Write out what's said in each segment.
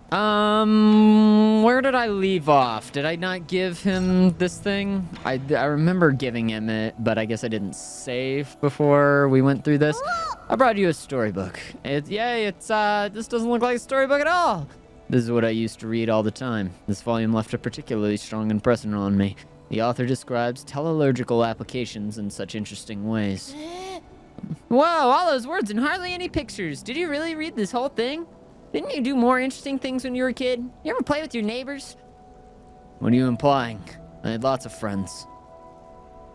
Where did I leave off? Did I not give him this thing? I remember giving him it, but I guess I didn't save before we went through this. I brought you a storybook. This doesn't look like a storybook at all. This is what I used to read all the time. This volume left a particularly strong impression on me. The author describes teleological applications in such interesting ways. Whoa, all those words and hardly any pictures. Did you really read this whole thing? Didn't you do more interesting things when you were a kid? You ever play with your neighbors? What are you implying? I had lots of friends.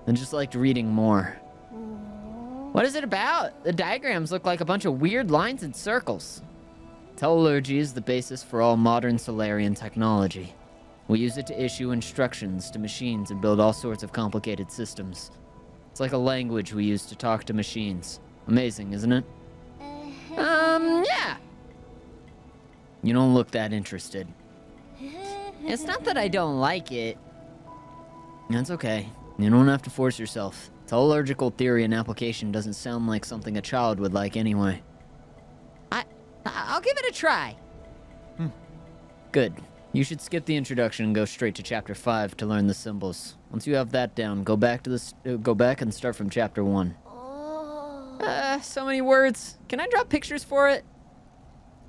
I just liked reading more. What is it about? The diagrams look like a bunch of weird lines and circles. Teleology is the basis for all modern Solarian technology. We use it to issue instructions to machines and build all sorts of complicated systems. It's like a language we use to talk to machines. Amazing, isn't it? Yeah. You don't look that interested. It's not that I don't like it. That's okay. You don't have to force yourself. Teleological theory and application doesn't sound like something a child would like anyway. I'll give it a try. Good. You should skip the introduction and go straight to chapter 5 to learn the symbols. Once you have that down, go back and start from chapter 1. So many words. Can I draw pictures for it?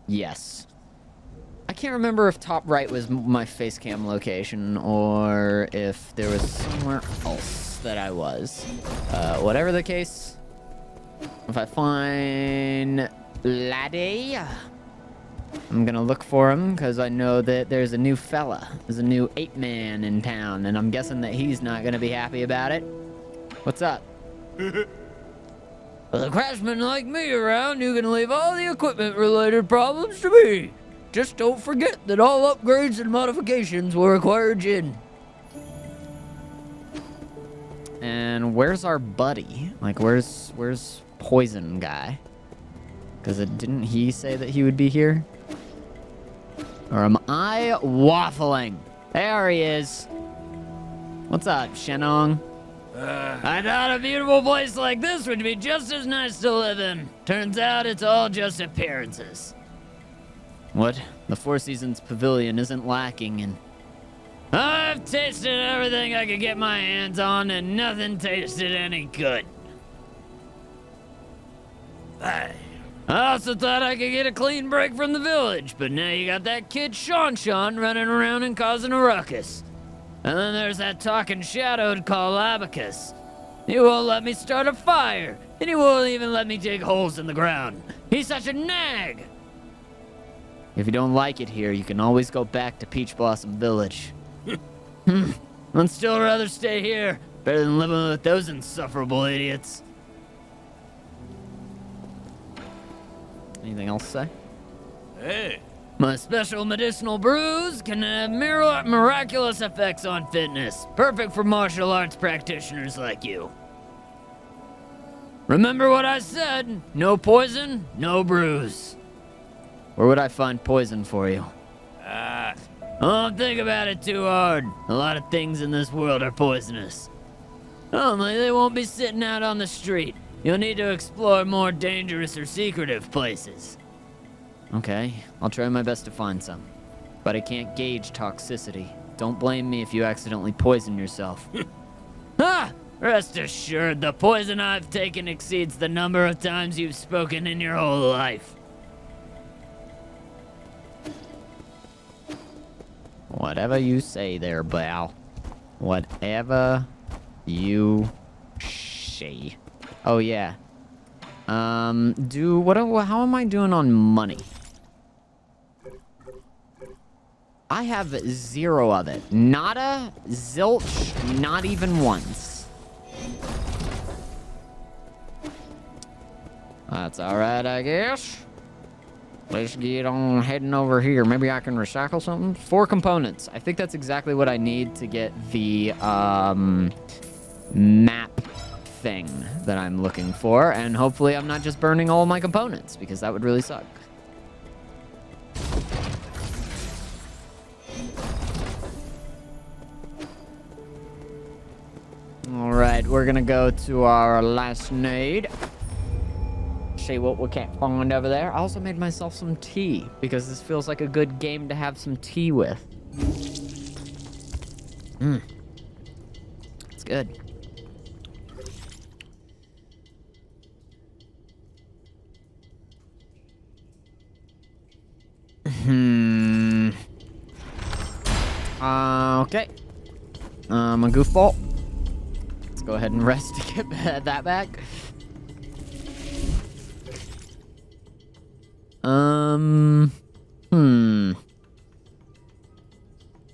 Yes. I can't remember if top right was my face cam location or if there was somewhere else that I was. Whatever the case, if I find Laddie, I'm gonna look for him because I know that there's a new fella. There's a new ape man in town, and I'm guessing that he's not gonna be happy about it. What's up? With a craftsman like me around, you can leave all the equipment-related problems to me. Just don't forget that all upgrades and modifications will require gin. And where's our buddy? Like, where's Poison Guy? Because didn't he say that he would be here? Or am I waffling? There he is. What's up, Shenong? I thought a beautiful place like this would be just as nice to live in. Turns out it's all just appearances. What? The Four Seasons Pavilion isn't lacking in... I've tasted everything I could get my hands on, and nothing tasted any good. I also thought I could get a clean break from the village, but now you got that kid Sean running around and causing a ruckus. And then there's that talking shadow called Abacus. He won't let me start a fire, and he won't even let me dig holes in the ground. He's such a nag! If you don't like it here, you can always go back to Peach Blossom Village. I'd still rather stay here, better than living with those insufferable idiots. Anything else to say? Hey. My special medicinal brews can have miraculous effects on fitness. Perfect for martial arts practitioners like you. Remember what I said. No poison, no brews. Where would I find poison for you? Don't think about it too hard. A lot of things in this world are poisonous. Only they won't be sitting out on the street. You'll need to explore more dangerous or secretive places. Okay, I'll try my best to find some. But I can't gauge toxicity. Don't blame me if you accidentally poison yourself. Ha! Rest assured, the poison I've taken exceeds the number of times you've spoken in your whole life. Whatever you say there, Bal. Whatever you say. Oh, yeah. How am I doing on money? I have 0 of it. Nada, zilch, not even once. That's alright, I guess. Let's get on heading over here. Maybe I can recycle something. 4 components. I think that's exactly what I need to get the map thing that I'm looking for. And hopefully I'm not just burning all my components, because that would really suck. Alright, we're gonna go to our last nade. see what we can't find over there. I also made myself some tea because this feels like a good game to have some tea with. It's good. Okay. I'm a goofball. Let's go ahead and rest to get that back.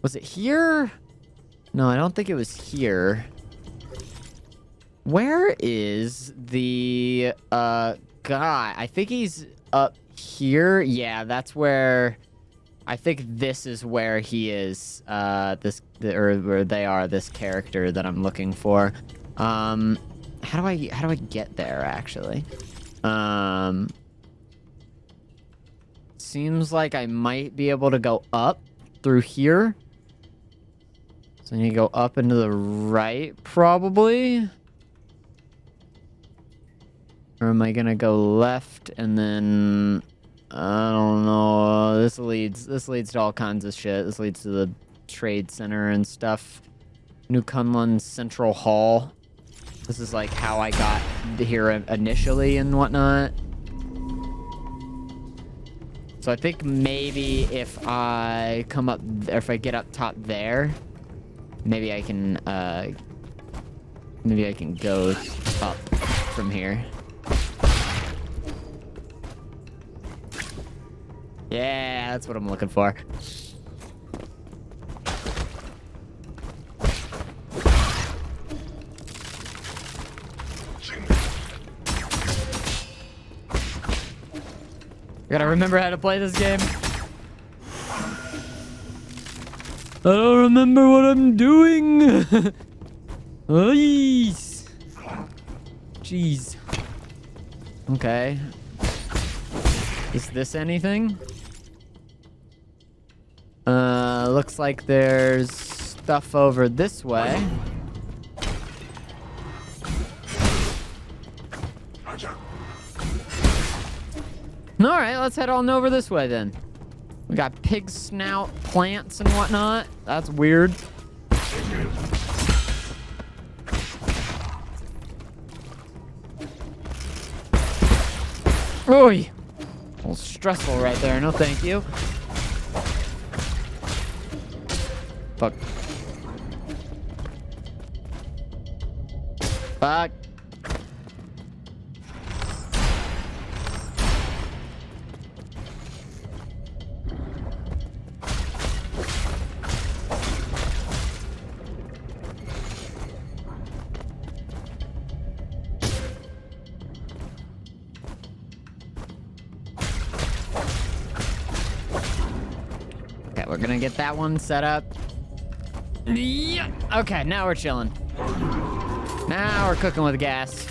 Was it here? No, I don't think it was here. Where is the, guy? I think he's up here. Yeah, that's where... I think this is where he is, or where they are, this character that I'm looking for. How do I get there, actually? Seems like I might be able to go up through here. So I need to go up and to the right, probably. Or am I gonna go left and then... I don't know. This leads to all kinds of shit. This leads to the trade center and stuff. New Kunlun Central Hall. This is like how I got here initially and whatnot. So I think maybe if I come up, or if I get up top there, maybe I can go up from here. Yeah, that's what I'm looking for. I gotta remember how to play this game. I don't remember what I'm doing. Jeez. Okay. Is this anything? Looks like there's stuff over this way. Alright, let's head on over this way then. We got pig snout plants and whatnot. That's weird. Oy! A little stressful right there, no thank you. Fuck. Fuck. Okay, we're gonna get that one set up. Yeah. Okay, now we're chilling. Now we're cooking with gas.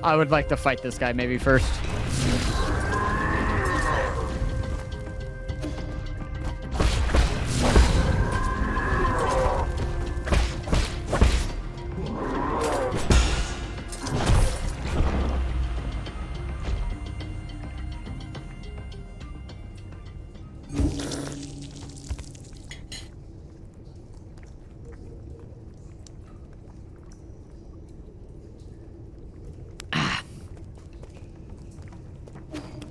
I would like to fight this guy maybe first.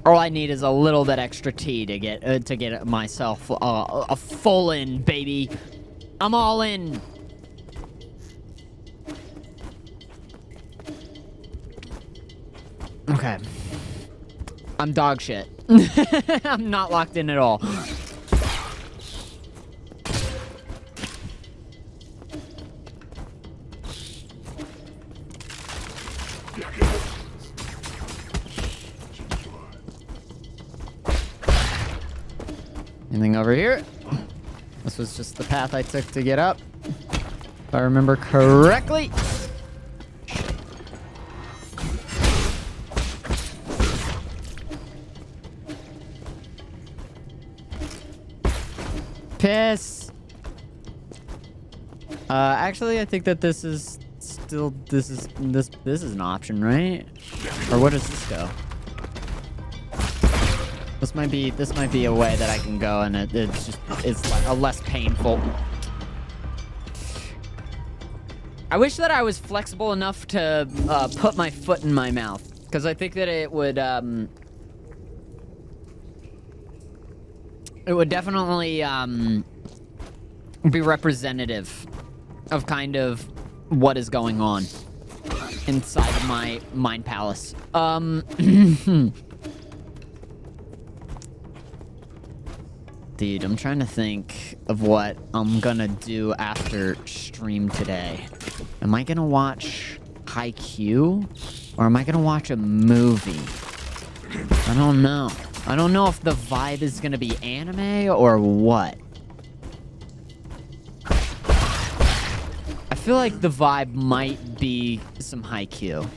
All I need is a little bit extra tea to get myself a full in, baby. I'm all in. Okay. I'm dog shit. I'm not locked in at all. Anything over here? This was just the path I took to get up, if I remember correctly. Piss. Actually, I think that this is still this is an option, right? Or where does this go? This might be a way that I can go, and it's like a less painful. I wish that I was flexible enough to put my foot in my mouth, because I think that it would definitely be representative of kind of what is going on inside of my mind palace. Dude, I'm trying to think of what I'm gonna do after stream today. Am I gonna watch Haikyuu? Or am I gonna watch a movie? I don't know. I don't know if the vibe is gonna be anime or what. I feel like the vibe might be some Haikyuu.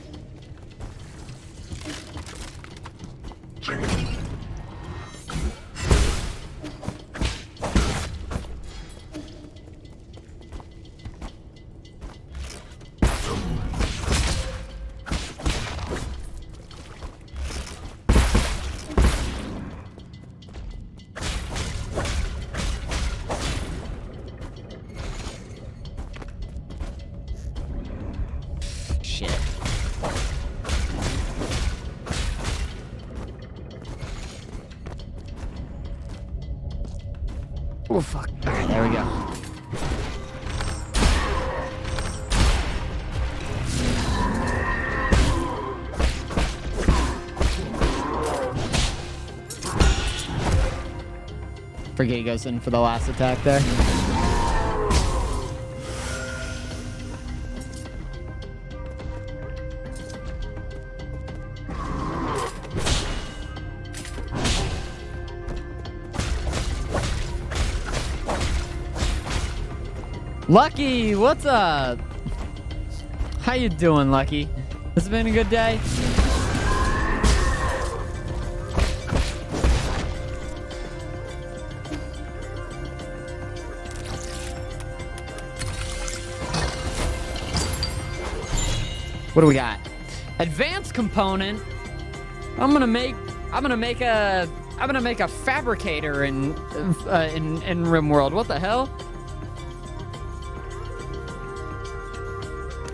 Oh, fuck. Okay, there we go. Forget he goes in for the last attack there. Lucky, what's up? How you doing, Lucky? This has been a good day? What do we got? Advanced component. I'm gonna make a fabricator in RimWorld. What the hell?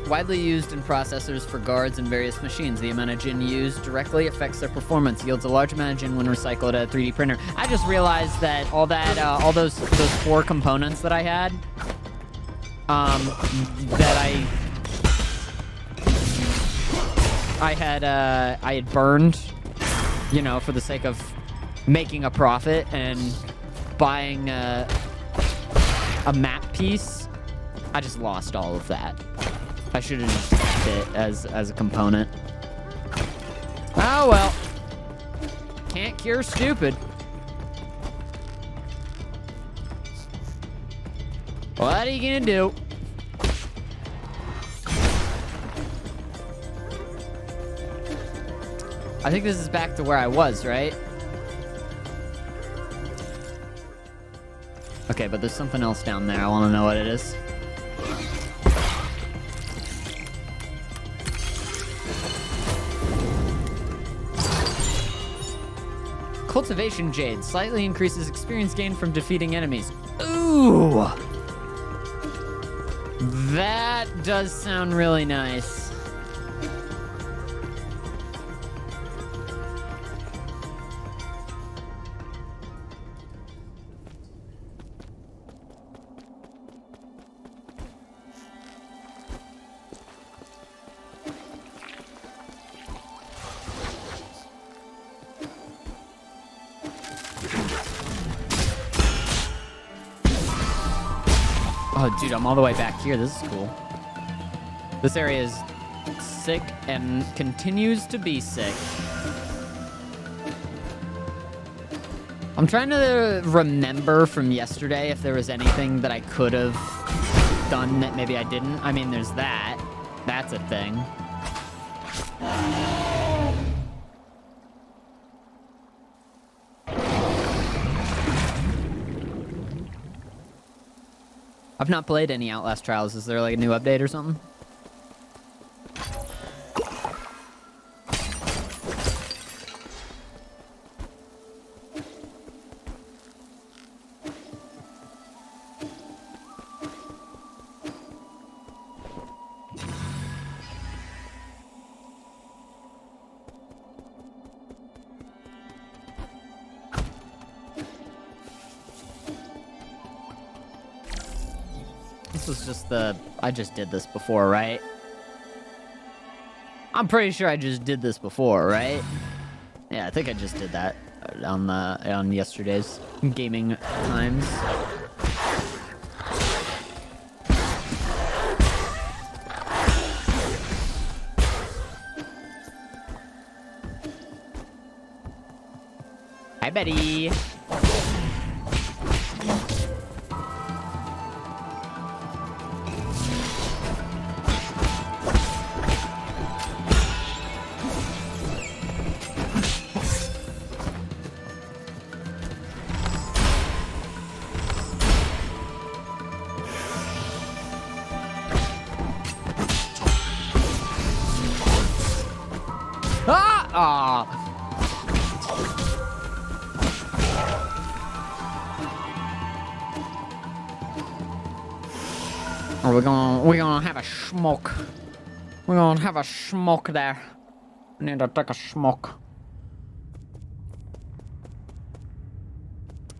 Widely used in processors for guards and various machines. The amount of gin used directly affects their performance. Yields a large amount of gin when recycled at a 3D printer. I just realized that all those 4 components that I had, that I had burned, you know, for the sake of making a profit and buying a map piece. I just lost all of that. I should have just kept it as a component. Oh well. Can't cure stupid. What are you gonna do? I think this is back to where I was, right? Okay, but there's something else down there. I want to know what it is. Cultivation Jade slightly increases experience gain from defeating enemies. Ooh! That does sound really nice. Oh, dude, I'm all the way back here. This is cool. This area is sick and continues to be sick. I'm trying to remember from yesterday if there was anything that I could have done that maybe I didn't. I mean, there's that. That's a thing. I've not played any Outlast Trials. Is there like a new update or something? This was just I just did this before, right? I'm pretty sure I just did this before, right? Yeah, I think I just did that on yesterday's gaming times. Hi, Betty. Or we're gonna have a smoke. We're gonna have a smoke there. I need to take a smoke.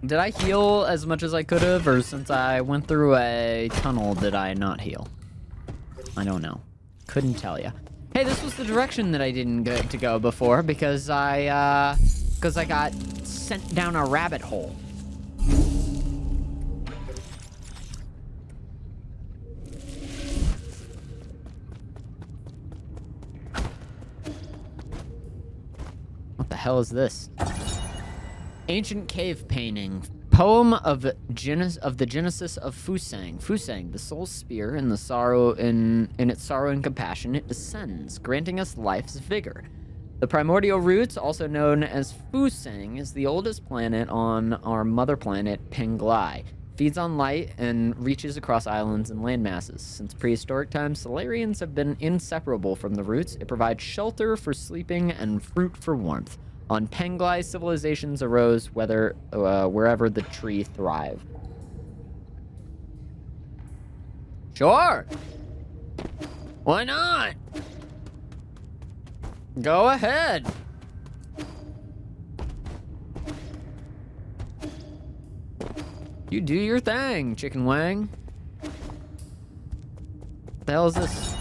Did I heal as much as I could have, or since I went through a tunnel, did I not heal? I don't know. Couldn't tell you. Hey, this was the direction that I didn't get to go before because I got sent down a rabbit hole. What the hell is this? Ancient cave painting. Poem of the Genesis of Fusang. Fusang, the soul's spear in its sorrow and compassion, it descends, granting us life's vigor. The primordial roots, also known as Fusang, is the oldest planet on our mother planet, Penglai. Feeds on light and reaches across islands and landmasses. Since prehistoric times, Solarians have been inseparable from the roots. It provides shelter for sleeping and fruit for warmth. On Penglai, civilizations arose wherever the tree thrived. Sure. Why not? Go ahead. You do your thing, Chicken Wang. What the hell is this?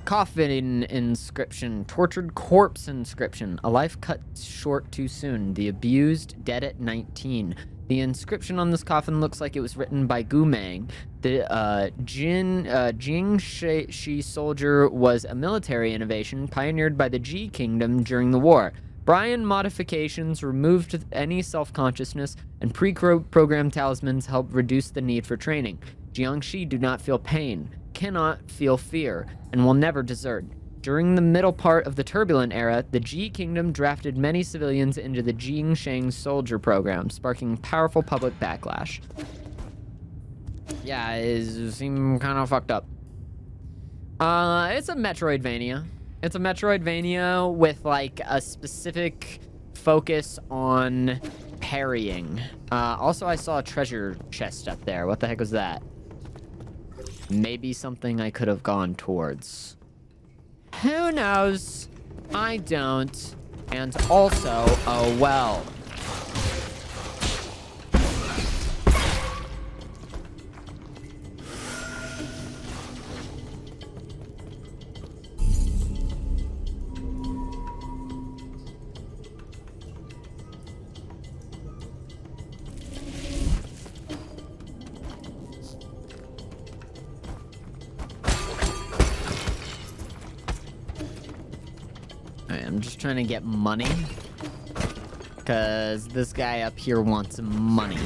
Coffin inscription, tortured corpse inscription, a life cut short too soon, the abused, dead at 19. The inscription on this coffin looks like it was written by Goumang. The Jing Shi soldier was a military innovation pioneered by the Ji Kingdom during the war. Brian modifications removed any self-consciousness, and pre-programmed talismans helped reduce the need for training. Jiangxi do not feel pain, cannot feel fear, and will never desert. During the middle part of the turbulent era, the Ji Kingdom drafted many civilians into the Jingsheng soldier program, sparking powerful public backlash. Yeah, it seemed kind of fucked up. It's a Metroidvania. It's a Metroidvania with, like, a specific focus on parrying. Also, I saw a treasure chest up there. What the heck was that? Maybe something I could have gone towards. Who knows? I don't. And also, a well. I'm just trying to get money, because this guy up here wants money.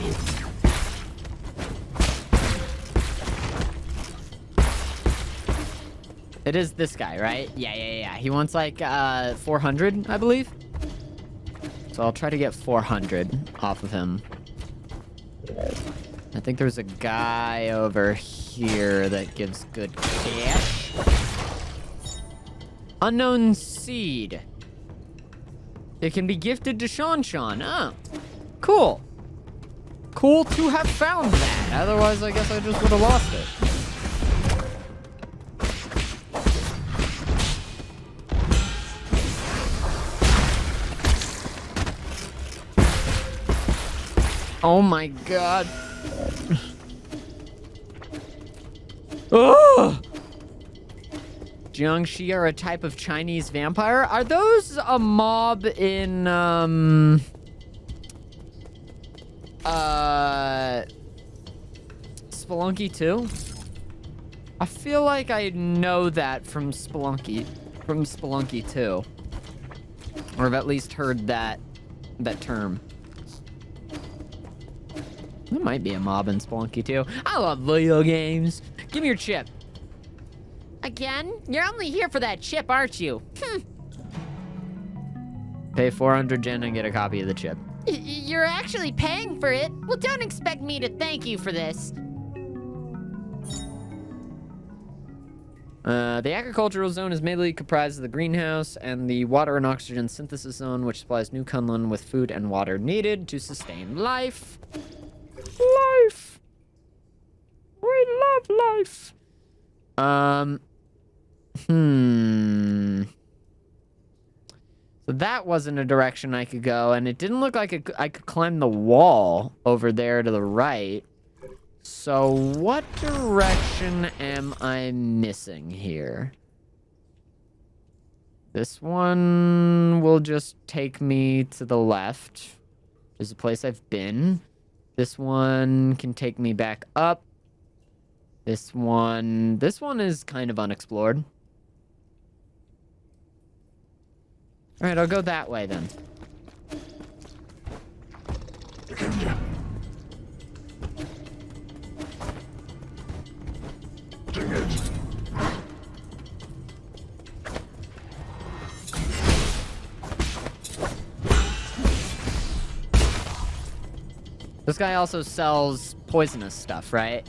It is this guy, right? Yeah. He wants like 400, I believe. So I'll try to get 400 off of him. That think there's a guy over here that gives good cash. Unknown seed. It can be gifted to Sean. Oh, cool. Cool to have found that. Otherwise, I guess I just would have lost it. Oh my god. Oh! Jiangxi are a type of Chinese vampire. Are those a mob in, Spelunky 2? I feel like I know that from Spelunky 2. Or I've at least heard that term. There might be a mob in Spelunky 2. I love video games. Give me your chip. Again? You're only here for that chip, aren't you? Pay 400 yen and get a copy of the chip. You're actually paying for it? Well, don't expect me to thank you for this. The agricultural zone is mainly comprised of the greenhouse and the water and oxygen synthesis zone, which supplies New Kunlun with food and water needed to sustain life. Life. We love life. So that wasn't a direction I could go, and it didn't look like I could climb the wall over there to the right. So what direction am I missing here? This one will just take me to the left. There's a place I've been. This one can take me back up. This one is kind of unexplored. All right, I'll go that way then. Dang it. This guy also sells poisonous stuff, right?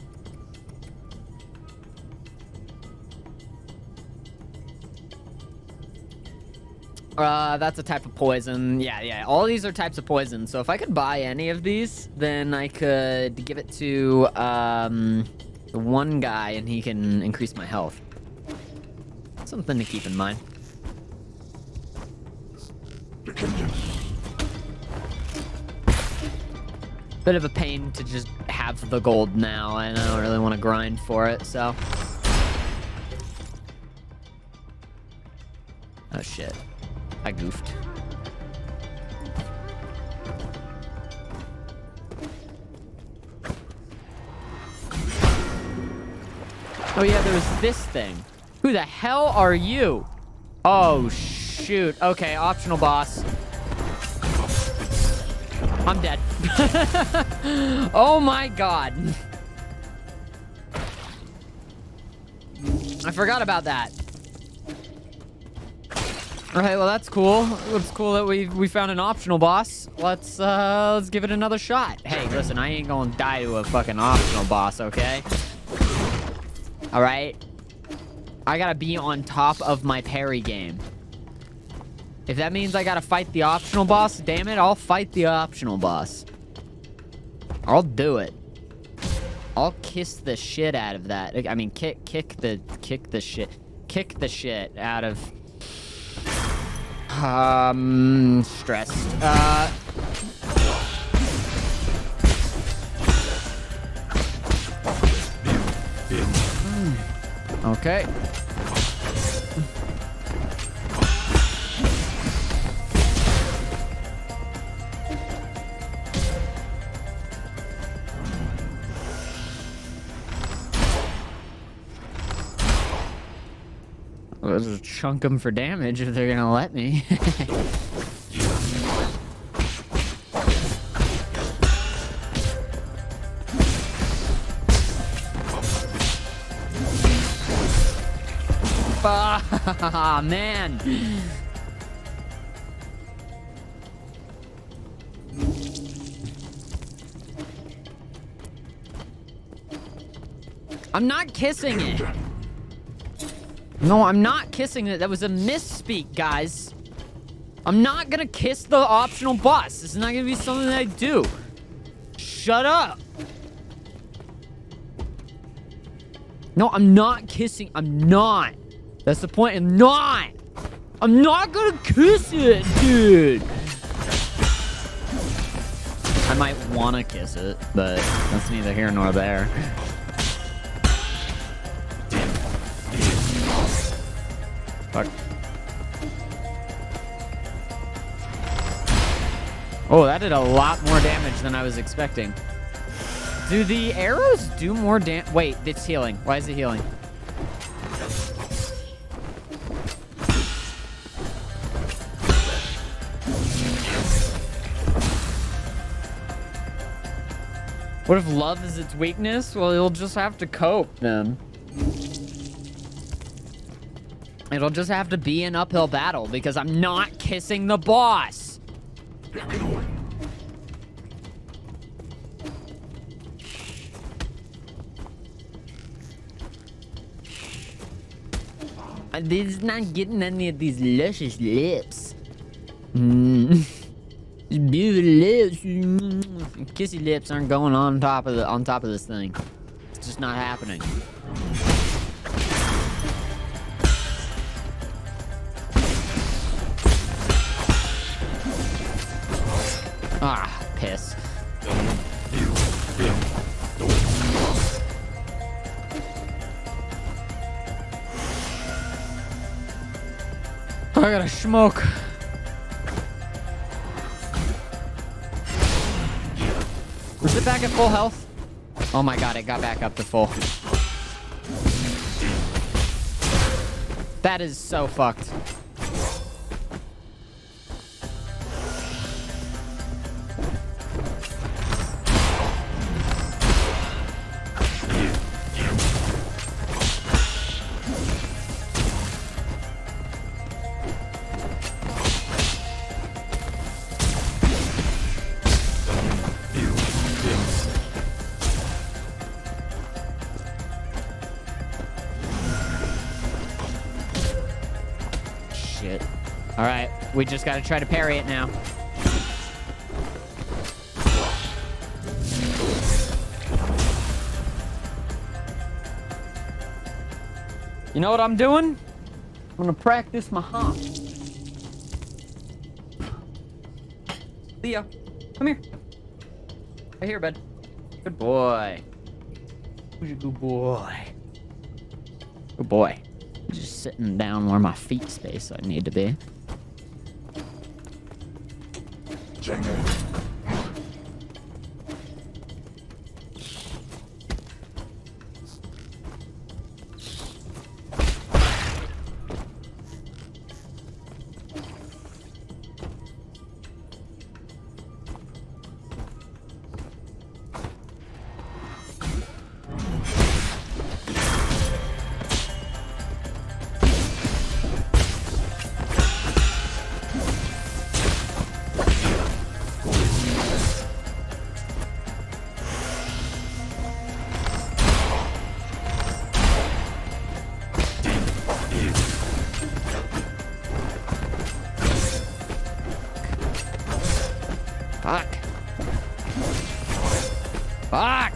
That's a type of poison. Yeah. All these are types of poison. So if I could buy any of these, then I could give it to the one guy and he can increase my health. Something to keep in mind. Bit of a pain to just have the gold now, and I don't really want to grind for it, so. Oh shit. I goofed. Oh yeah, there was this thing. Who the hell are you? Oh shoot. Okay, optional boss. I'm dead. Oh my god. I forgot about that. Alright, well that's cool. It's cool that we found an optional boss. Let's give it another shot. Hey, listen, I ain't gonna die to a fucking optional boss, okay? Alright? I gotta be on top of my parry game. If that means I gotta fight the optional boss, damn it, I'll fight the optional boss. I'll do it. I'll kiss the shit out of that. I mean, kick the shit out of stressed. Okay. I'll just chunk them for damage if they're gonna let me. Ah, man. I'm not kissing it. No, I'm not kissing it. That was a misspeak, guys. I'm not gonna kiss the optional boss. This is not gonna be something that I do. Shut up. No, I'm not kissing. I'm not. That's the point. I'm not. I'm not gonna kiss it, dude. I might wanna kiss it, but that's neither here nor there. Fuck. Oh, that did a lot more damage than I was expecting. Do the arrows do more damage? Wait, it's healing. Why is it healing? What if love is its weakness? Well, you'll just have to cope then. It'll just have to be an uphill battle because I'm not kissing the boss. This is not getting any of these luscious lips. Beautiful lips. Kissy lips aren't going on top of this thing. It's just not happening. Ah, piss. I gotta smoke. Was it back at full health? Oh my god, it got back up to full. That is so fucked. All right, we just gotta try to parry it now. You know what I'm doing? I'm gonna practice my hop. Leo, come here. Right here, bud. Good boy. Who's a good boy? Good boy. Just sitting down where my feet space I need to be. Fuck. Fuck.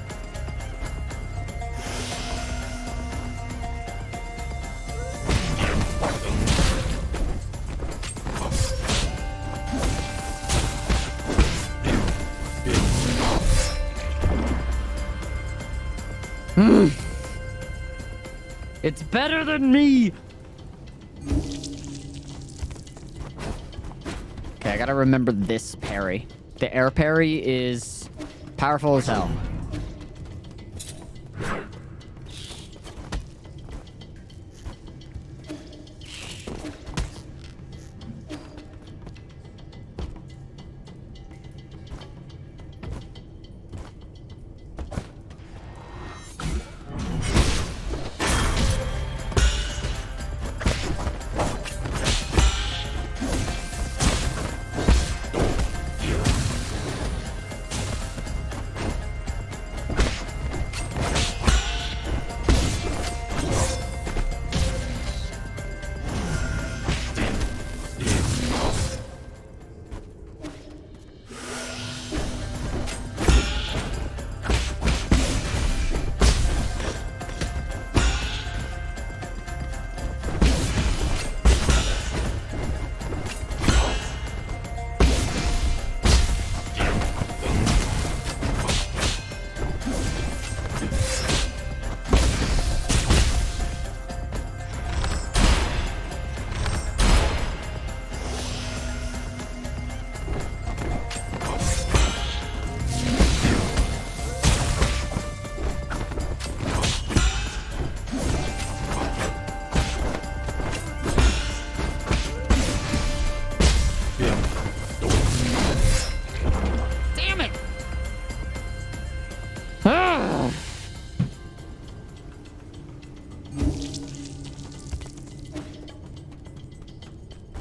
It's better than me. Okay, I gotta remember this parry. The air parry is powerful as hell.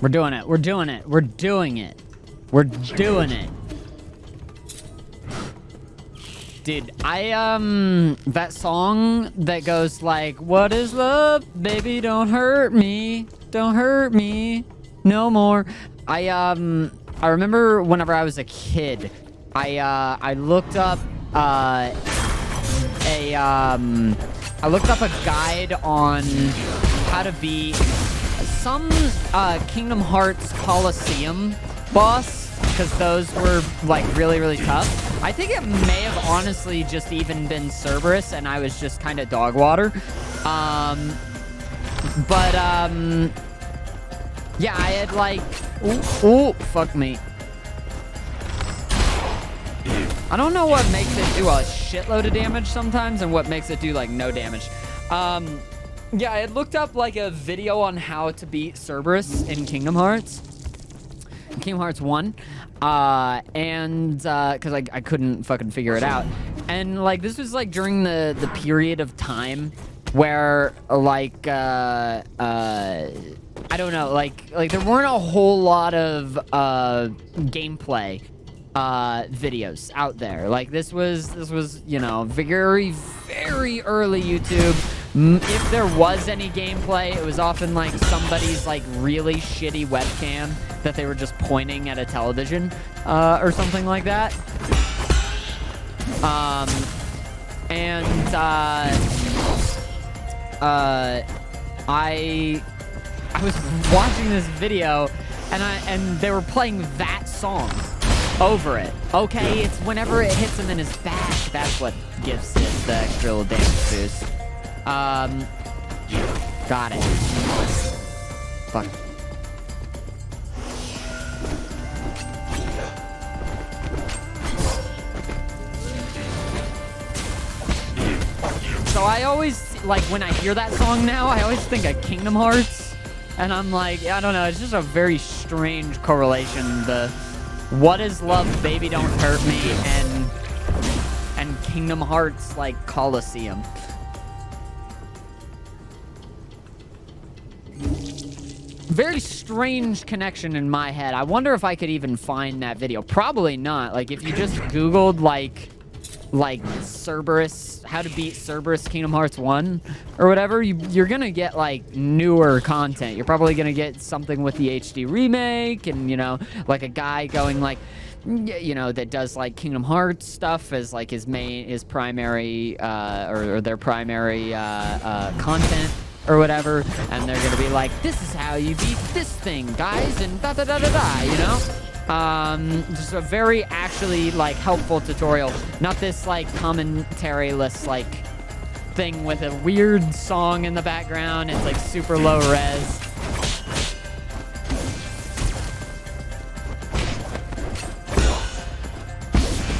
We're doing it. We're doing it. We're doing it. We're doing it. Dude, that song that goes like, what is love? Baby, don't hurt me. Don't hurt me no more. I remember whenever I was a kid, I looked up, I looked up a guide on how to beat some Kingdom Hearts Coliseum boss, because those were like really, really tough. I think it may have honestly just even been Cerberus and I was just kind of dog water. Yeah, I had like, ooh, fuck me. I don't know what makes it do a shitload of damage sometimes and what makes it do like no damage. Yeah, I had looked up like a video on how to beat Cerberus in Kingdom Hearts. Kingdom Hearts 1. Because I couldn't fucking figure it out. And like this was like during the period of time where like I don't know, like there weren't a whole lot of gameplay videos out there. Like this was, you know, very, very early YouTube. If there was any gameplay, it was often like somebody's like really shitty webcam that they were just pointing at a television or something like that. I was watching this video and they were playing that song over it. Okay, it's whenever it hits him in his back, that's what gives it the extra little damage boost. Got it. Fuck. So I always, like, when I hear that song now, I always think of Kingdom Hearts. And I'm like, I don't know, it's just a very strange correlation. The what is love, baby, don't hurt me, and Kingdom Hearts, like, Coliseum. Very strange connection in my head. I wonder if I could even find that video. Probably not. Like, if you just Googled, like Cerberus, how to beat Cerberus Kingdom Hearts 1 or whatever, you're gonna get like newer content. You're probably gonna get something with the HD remake and, you know, like a guy going like, you know, that does like Kingdom Hearts stuff as like his primary or their primary content or whatever, and they're gonna be like, this is how you beat this thing, guys, and da da da da da, you know? Just a very actually like helpful tutorial, not this like commentary-less like thing with a weird song in the background. It's like super low res.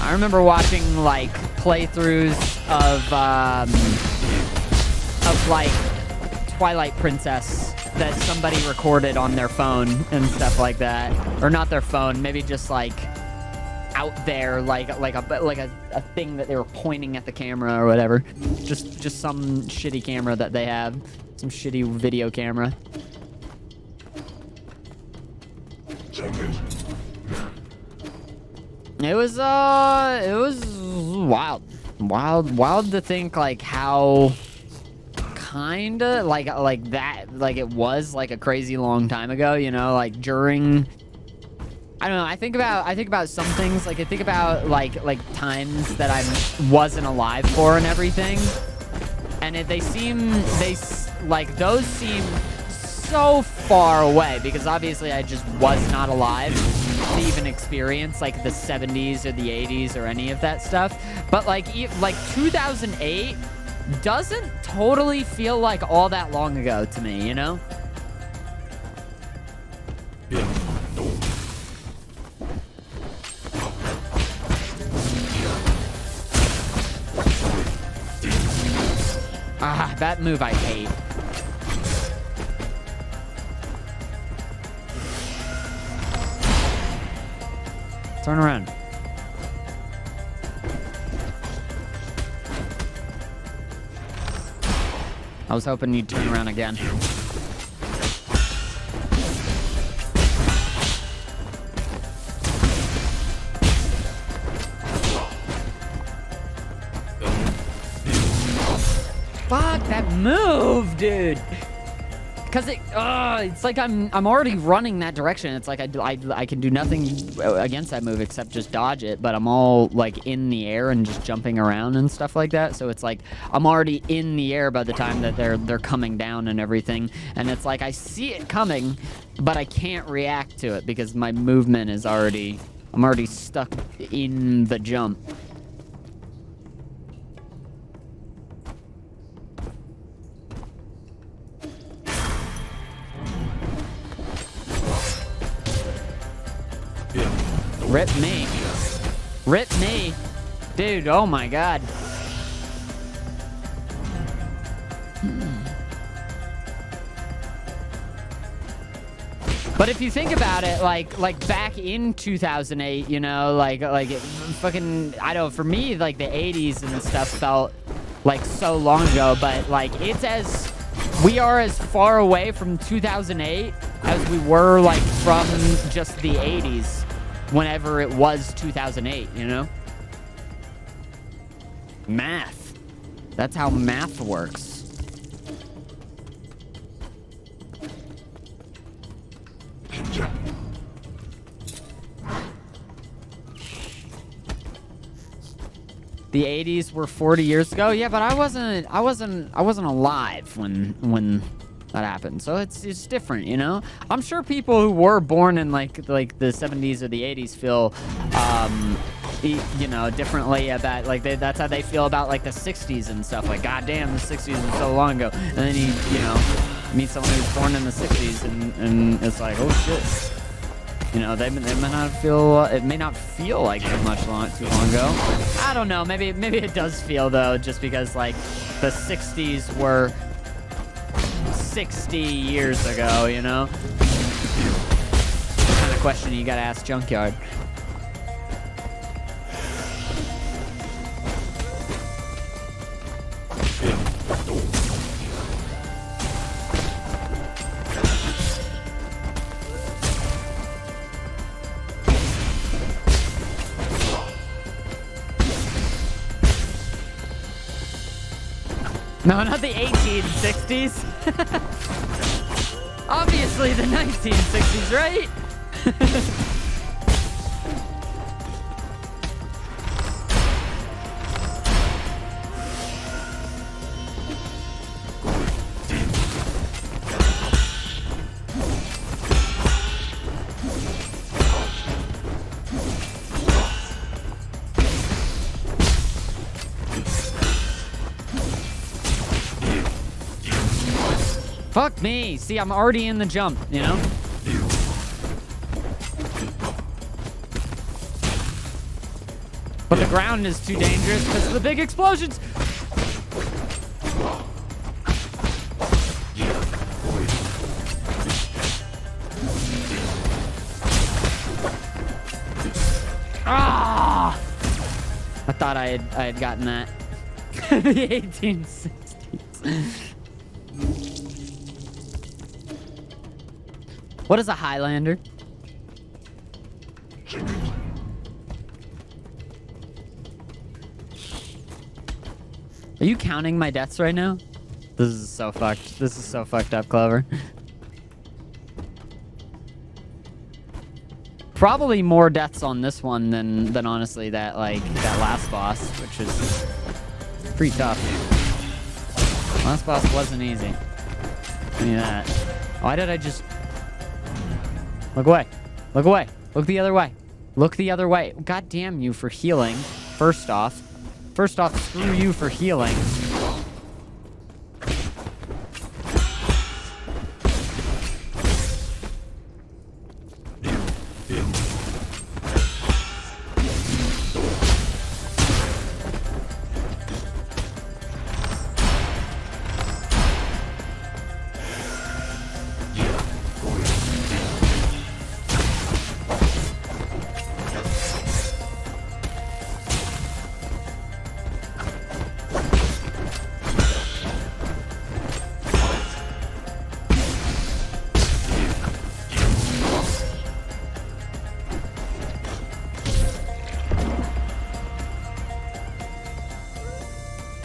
I remember watching like playthroughs of like Twilight Princess that somebody recorded on their phone and stuff like that, or not their phone, maybe just like out there, like a thing that they were pointing at the camera or whatever, just some shitty camera that they have, some shitty video camera. It was wild to think like how kinda like that, like it was like a crazy long time ago, you know, like during, I don't know, I think about some things, like I think about like times that I wasn't alive for and everything, and those seem so far away because obviously I just was not alive to even experience like the 70s or the 80s or any of that stuff. But like 2008 doesn't totally feel like all that long ago to me, you know? Ah, that move I hate. Turn around. I was hoping you'd turn around again. Fuck that move, dude. Cause it's like I'm already running that direction. It's like I can do nothing against that move except just dodge it. But I'm all like in the air and just jumping around and stuff like that. So it's like I'm already in the air by the time that they're coming down and everything. And it's like I see it coming, but I can't react to it because my movement is I'm already stuck in the jump. Rip me. Rip me. Dude, oh my god. But if you think about it, like back in 2008, you know, like it fucking, I don't know, for me, like the 80s and stuff felt like so long ago, but like we are as far away from 2008 as we were like from just the 80s. Whenever it was 2008, you know? Math. That's how math works. The 80s were 40 years ago. Yeah, but I wasn't alive when that happened. So it's different, you know? I'm sure people who were born in like the 70s or the 80s feel you know, differently about like that's how they feel about like the 60s and stuff. Like, goddamn, the 60s was so long ago. And then you know, meet someone who's born in the 60s and it's like, oh shit. You know, they may not feel, it may not feel like too long ago. I don't know, maybe it does feel though, just because like the 60s were 60 years ago, you know? What kind of question you gotta ask Junkyard? No, not the 1860s. Obviously the 1960s, right? Fuck me. See, I'm already in the jump, you know? But the ground is too dangerous because of the big explosions. Ah! I thought I had gotten that. The 1860s. What is a Highlander? Are you counting my deaths right now? This is so fucked. This is so fucked up, Clover. Probably more deaths on this one than honestly that last boss, which is pretty tough. Last boss wasn't easy. Give me that. Why did I just... Look away. Look away. Look the other way. Look the other way. God damn you for healing. First off, screw you for healing.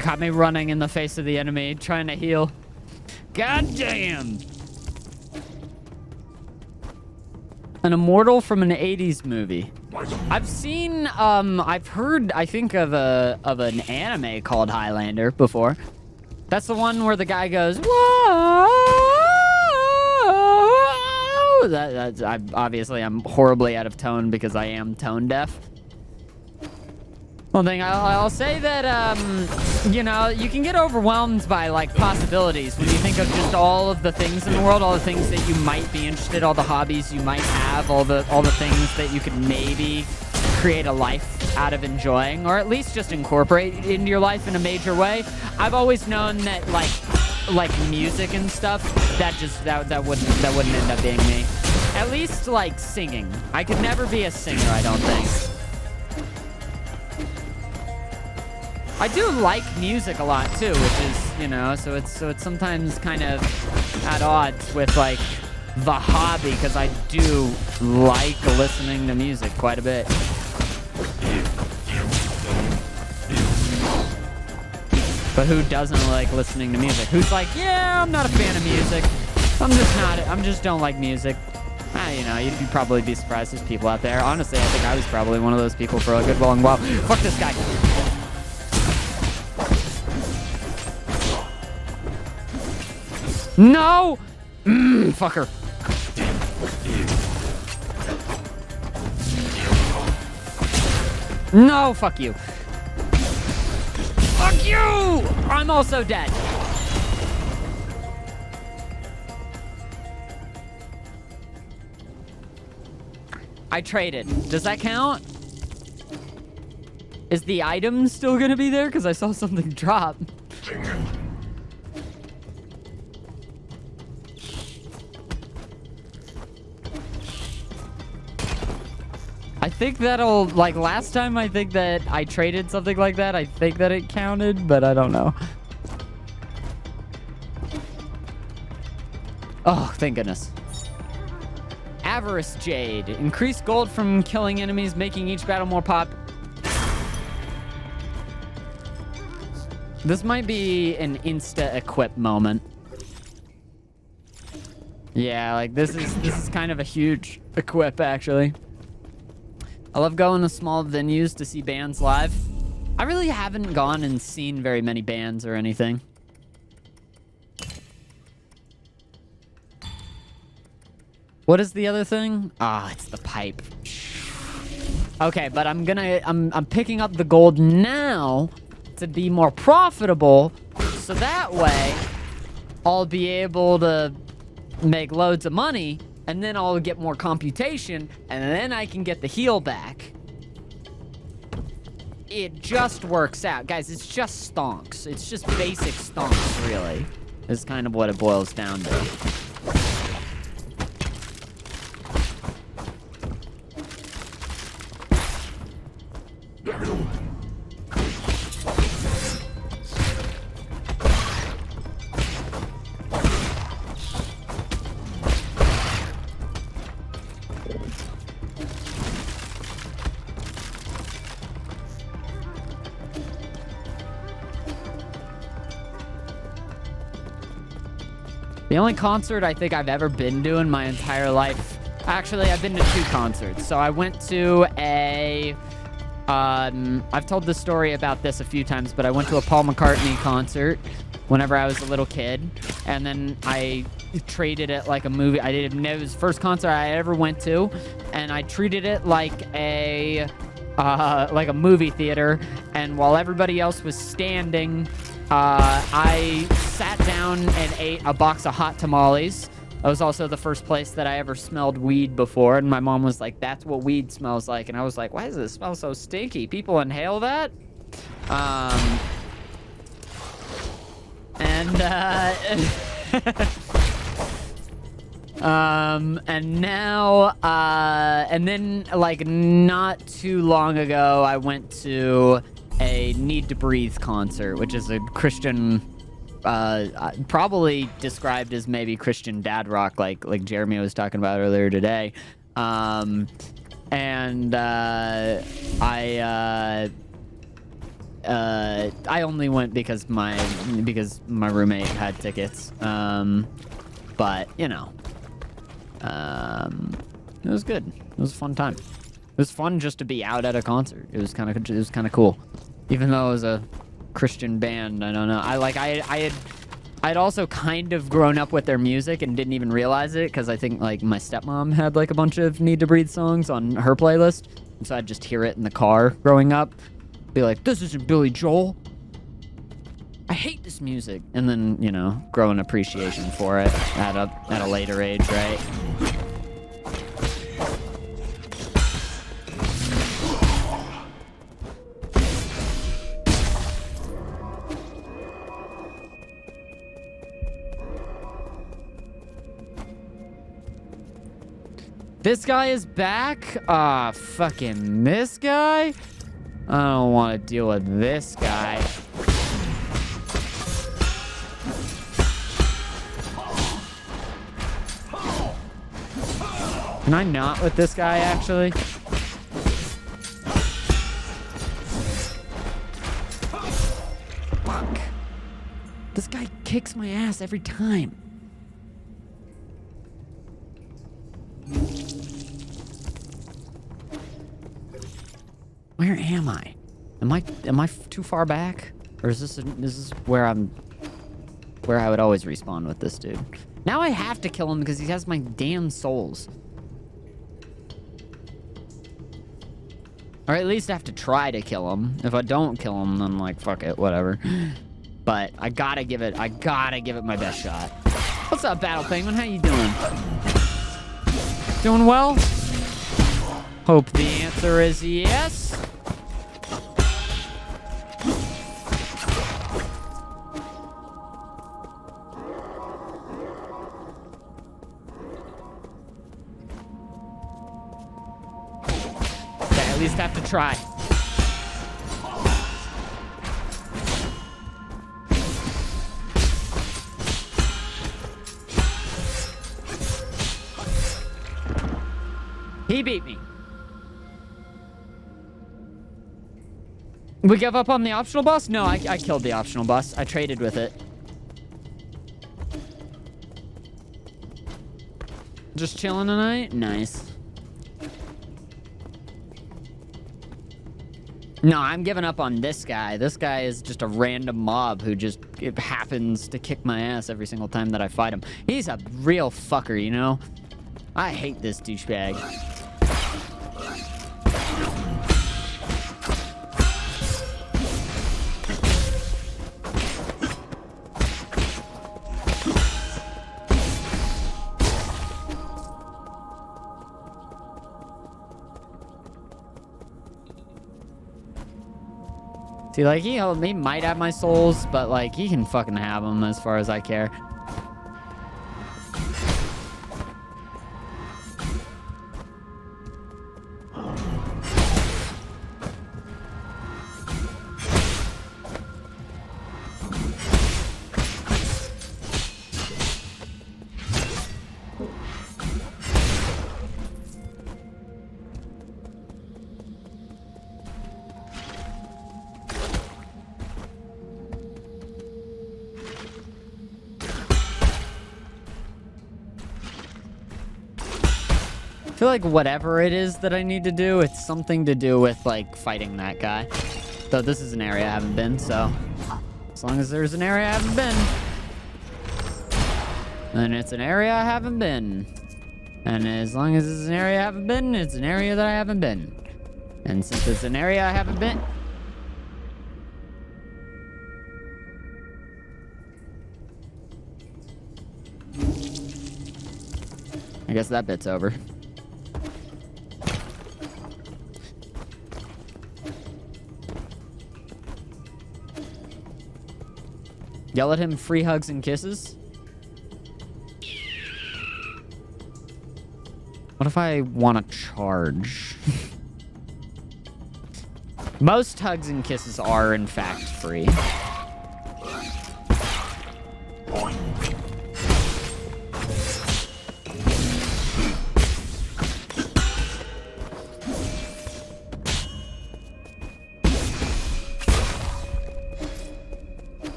They caught me running in the face of the enemy, trying to heal. God damn! An immortal from an 80s movie. I've seen, I've heard, I think of an anime called Highlander before. That's the one where the guy goes, whoa! Obviously, I'm horribly out of tone because I am tone deaf. One thing I'll say that, you know, you can get overwhelmed by, like, possibilities when you think of just all of the things in the world, all the things that you might be interested, all the hobbies you might have, all the things that you could maybe create a life out of enjoying, or at least just incorporate into your life in a major way. I've always known that, like music and stuff, that wouldn't end up being me. At least, like, singing. I could never be a singer, I don't think. I do like music a lot too, which is, you know, so it's sometimes kind of at odds with like the hobby, because I do like listening to music quite a bit. But who doesn't like listening to music? Who's like, yeah, I'm not a fan of music. I just don't like music. You know, you'd probably be surprised there's people out there. Honestly, I think I was probably one of those people for a good long while. Fuck this guy. No! Fucker. No, fuck you. Fuck you! I'm also dead. I traded. Does that count? Is the item still gonna be there? Because I saw something drop. I think that'll, like, last time I think that I traded something like that, I think that it counted, but I don't know. Oh, thank goodness. Avarice Jade. Increase gold from killing enemies, making each battle more pop. This might be an insta-equip moment. Yeah, like, this is kind of a huge equip, actually. I love going to small venues to see bands live. I really haven't gone and seen very many bands or anything. What is the other thing? Ah, it's the pipe. Okay, but I'm picking up the gold now to be more profitable, so that way I'll be able to make loads of money, and then I'll get more computation, and then I can get the heal back. It just works out. Guys, it's just stonks. It's just basic stonks, really. Is kind of what it boils down to. The only concert I think I've ever been to in my entire life, actually, I've been to 2 concerts. So I went to a, I've told the story about this a few times, but I went to a Paul McCartney concert whenever I was a little kid. And then I treated it like a movie. I didn't know it was the first concert I ever went to. And I treated it like a movie theater. And while everybody else was standing, I sat down and ate a box of hot tamales. That was also the first place that I ever smelled weed before. And my mom was like, that's what weed smells like. And I was like, why does it smell so stinky? People inhale that? And now, and then, like, not too long ago, I went to a Need to Breathe concert, which is a Christian, probably described as maybe Christian dad rock, like Jeremy was talking about earlier today. I only went because my roommate had tickets. But you know, it was good. It was a fun time. It was fun just to be out at a concert. It was kind of cool, even though it was a Christian band. I don't know. I'd also kind of grown up with their music and didn't even realize it because I think like my stepmom had like a bunch of Need to Breathe songs on her playlist, and so I'd just hear it in the car growing up, be like, "This isn't Billy Joel. I hate this music," and then you know, grow an appreciation for it at a later age, right? This guy is back? Ah, fucking this guy? I don't want to deal with this guy. Can I not with this guy, actually? Fuck. This guy kicks my ass every time. Where am I? Am I too far back? Or is this where I would always respawn with this dude? Now I have to kill him because he has my damn souls. Or at least I have to try to kill him. If I don't kill him, then like fuck it, whatever. But I gotta give it my best shot. What's up, Battle Penguin? How you doing? Doing well? Hope the answer is yes. Okay, at least have to try. He beat me. We give up on the optional boss? No, I killed the optional boss. I traded with it. Just chilling tonight? Nice. No, I'm giving up on this guy. This guy is just a random mob who just happens to kick my ass every single time that I fight him. He's a real fucker, you know? I hate this douchebag. See, like, he might have my souls, but, like, he can fucking have them as far as I care. I feel like whatever it is that I need to do, it's something to do with, like, fighting that guy. Though this is an area I haven't been, so... As long as there's an area I haven't been... then it's an area I haven't been. And as long as it's an area I haven't been, it's an area that I haven't been. And since it's an area I haven't been... I guess that bit's over. Yell at him, free hugs and kisses. What if I want to charge? Most hugs and kisses are, in fact, free.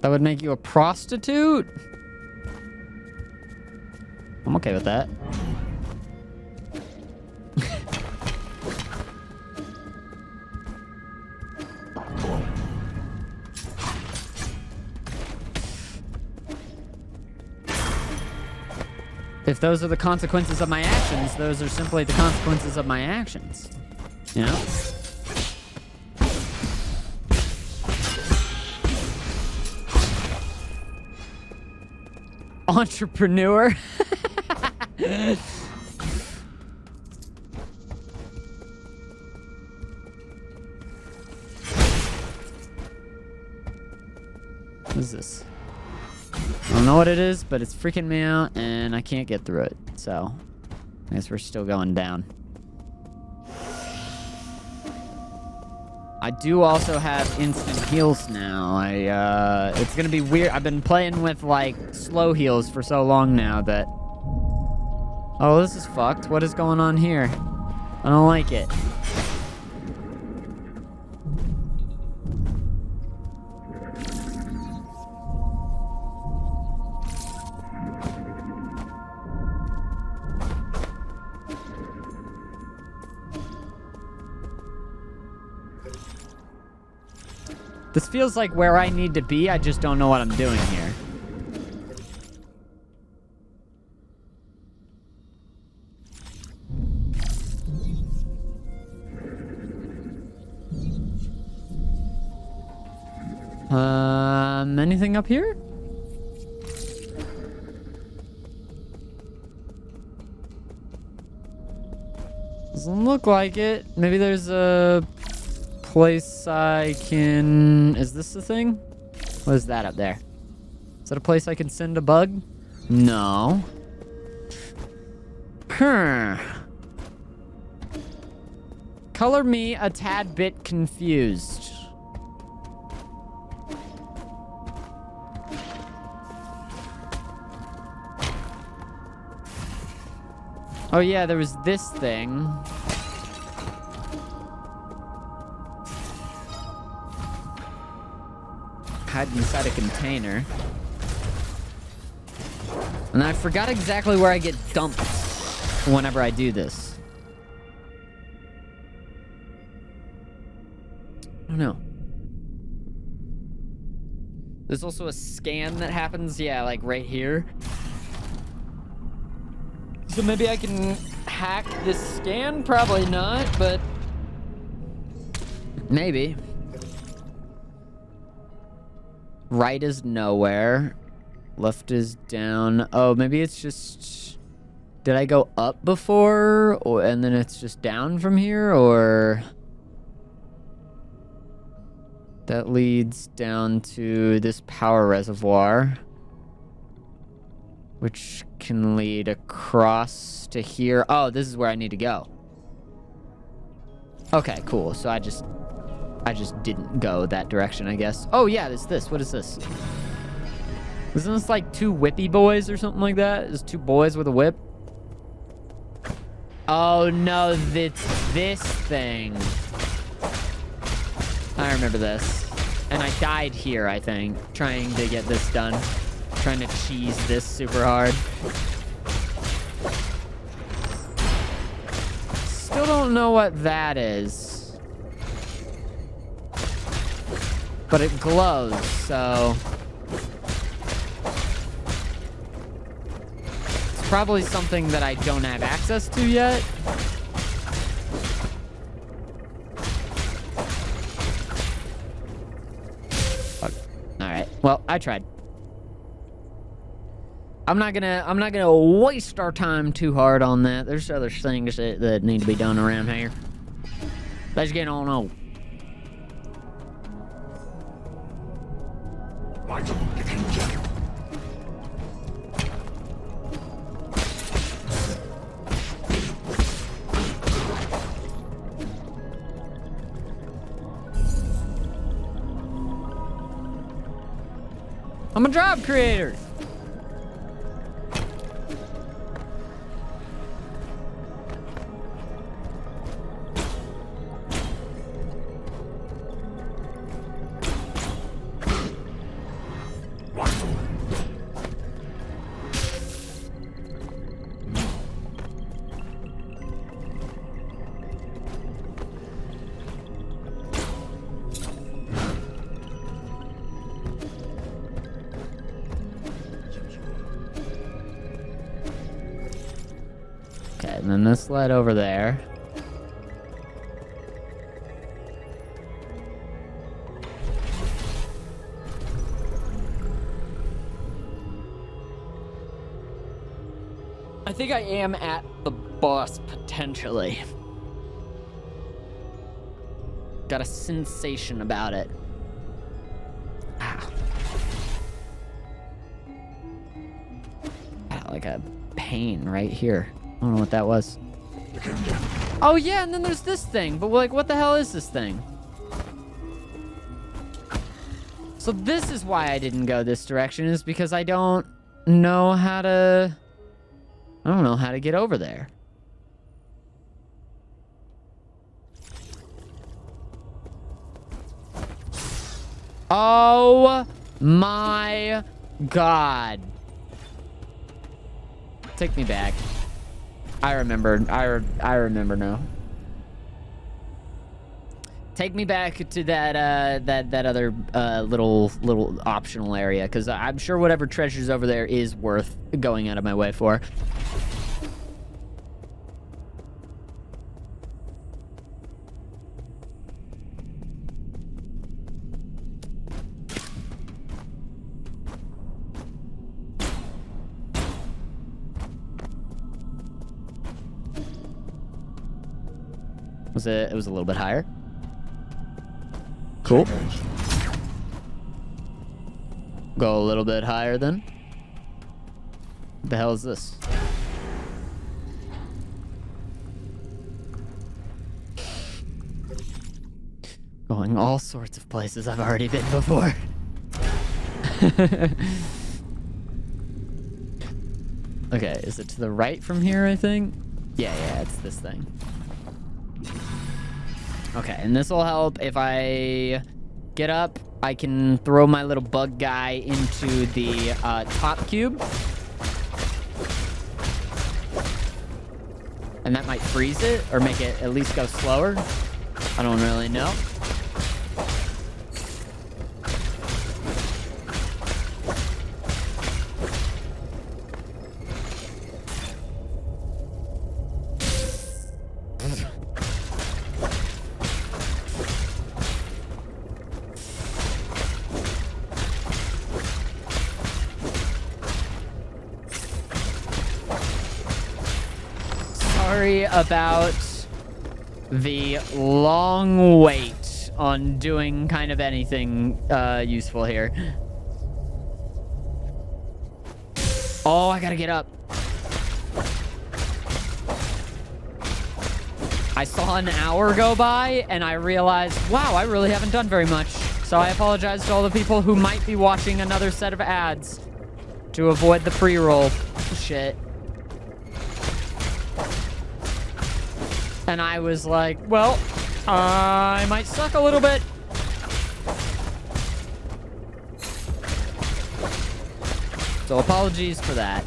That would make you a prostitute? I'm okay with that. If those are the consequences of my actions, those are simply the consequences of my actions. You know? Entrepreneur. What is this? I don't know what it is, but it's freaking me out, and I can't get through it. So, I guess we're still going down. I do also have instant heals now. It's gonna be weird. I've been playing with, like, slow heals for so long now that... Oh, this is fucked. What is going on here? I don't like it. This feels like where I need to be. I just don't know what I'm doing here. Anything up here? Doesn't look like it. Maybe there's a place I can... Is this the thing? What is that up there? Is that a place I can send a bug? No. Color me a tad bit confused. Oh yeah, there was this thing. Hide inside a container. And I forgot exactly where I get dumped whenever I do this. I don't know. There's also a scan that happens, yeah, like right here. So maybe I can hack this scan? Probably not, but maybe. Right is nowhere. Left is down. Oh, maybe it's just... Did I go up before? And then it's just down from here? Or... That leads down to this power reservoir. Which can lead across to here. Oh, this is where I need to go. Okay, cool. So I just didn't go that direction, I guess. Oh, yeah, it's this. What is this? Isn't this like two whippy boys or something like that? Is two boys with a whip? Oh, no, it's this thing. I remember this. And I died here, I think, trying to get this done. Trying to cheese this super hard. Still don't know what that is. But it glows, so... It's probably something that I don't have access to yet. Alright, well, I tried. I'm not gonna waste our time too hard on that. There's other things that need to be done around here. Let's get on over. I'm a job creator. and then this led over there. I think I am at the boss, potentially. Got a sensation about it. Ah. Got like a pain right here. I don't know what that was. Oh yeah, and then there's this thing. But like, what the hell is this thing? So this is why I didn't go this direction, is because I don't know how to... I don't know how to get over there. Oh my God. Take me back. I remember. I remember now. Take me back to that that other little optional area, because I'm sure whatever treasure's over there is worth going out of my way for. It was a little bit higher. Cool. Go a little bit higher then. What the hell is this? Going all sorts of places I've already been before. Okay, is it to the right from here, I think? Yeah, it's this thing. Okay, and this will help if I get up. I can throw my little bug guy into the top cube. And that might freeze it, or make it at least go slower. I don't really know. Sorry about the long wait on doing kind of anything useful here. Oh, I gotta get up. I saw an hour go by and I realized, wow, I really haven't done very much. So I apologize to all the people who might be watching another set of ads to avoid the pre-roll shit. And I was like, well, I might suck a little bit. So apologies for that.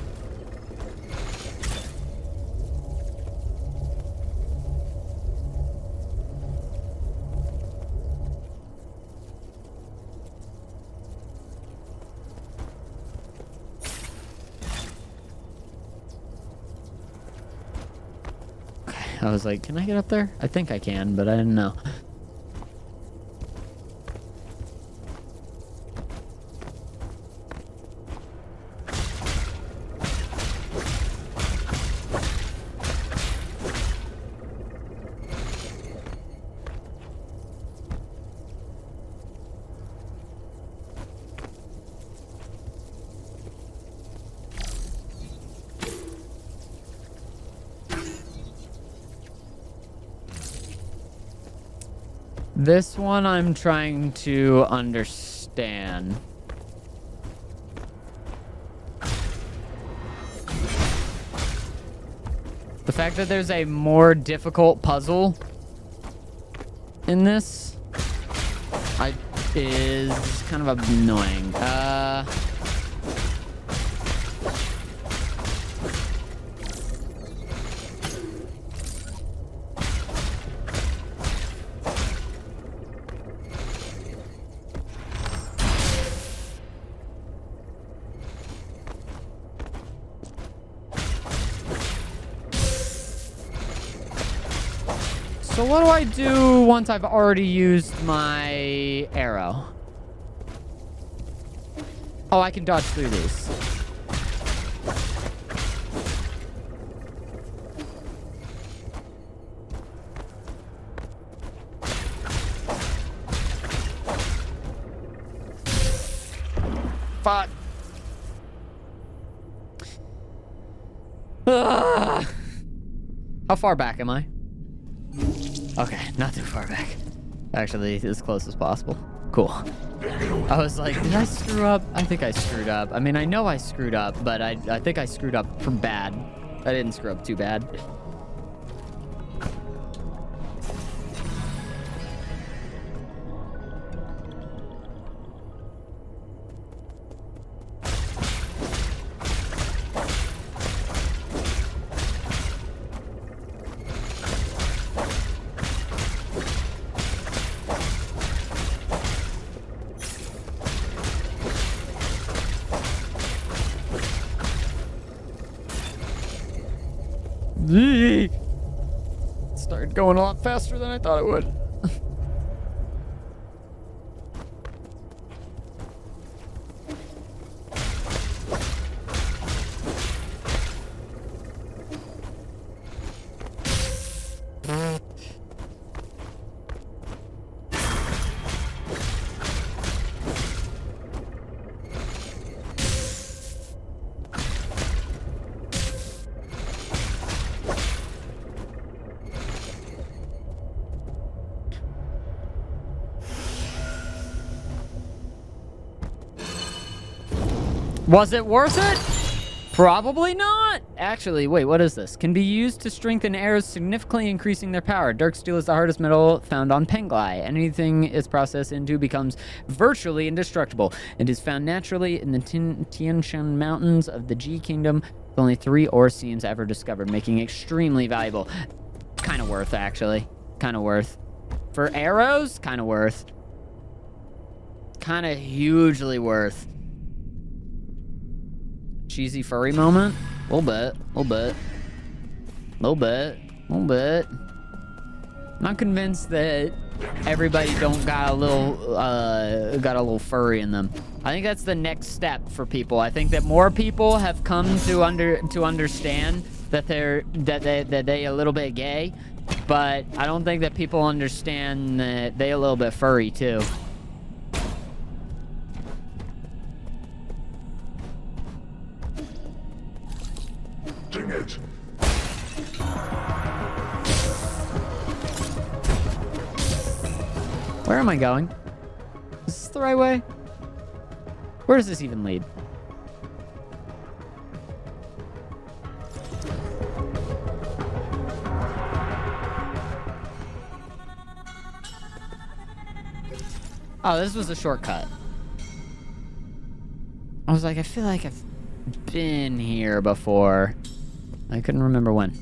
I was like, can I get up there? I think I can, but I didn't know. This one I'm trying to understand. The fact that there's a more difficult puzzle in this is kind of annoying. So what do I do once I've already used my arrow? Oh, I can dodge through these. Fuck. Ah. How far back am I? Okay, not too far back. Actually, as close as possible. Cool. I was like, did I screw up? I think I screwed up. I mean, I know I screwed up, but I think I screwed up from bad. I didn't screw up too bad. It started going a lot faster than I thought it would. Was it worth it? Probably not. Actually, wait, what is this? Can be used to strengthen arrows, significantly increasing their power. Dark steel is the hardest metal found on Penglai. Anything it's processed into becomes virtually indestructible. It is found naturally in the Tian Shan Mountains of the Ji Kingdom. With only 3 ore seams ever discovered, making it extremely valuable. Kind of worth, actually. Kind of worth. For arrows, kind of worth. Kind of hugely worth. Cheesy furry moment? A little bit, a little bit. A little bit, a little bit. Not convinced that everybody don't got a little furry in them. I think that's the next step for people. I think that more people have come to understand that they a little bit gay, but I don't think that people understand that they a little bit furry too. Dang it. Where am I going? Is this the right way? Where does this even lead? Oh, this was a shortcut. I was like, I feel like I've been here before. I couldn't remember when.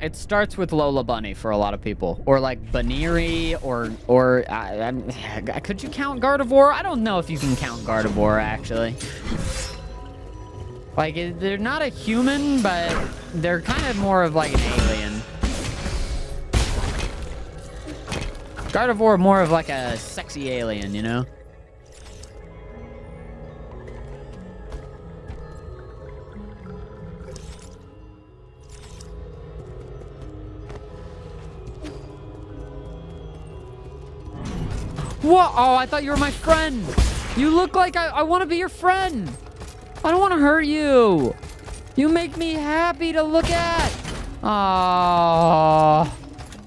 It starts with Lola Bunny for a lot of people, or like Baniri, or could you count Gardevoir? I don't know if you can count Gardevoir actually. Like they're not a human, but they're kind of more of like an alien. Gardevoir more of like a sexy alien, you know? What? Oh, I thought you were my friend. You look like I want to be your friend. I don't want to hurt you. You make me happy to look at. Aww.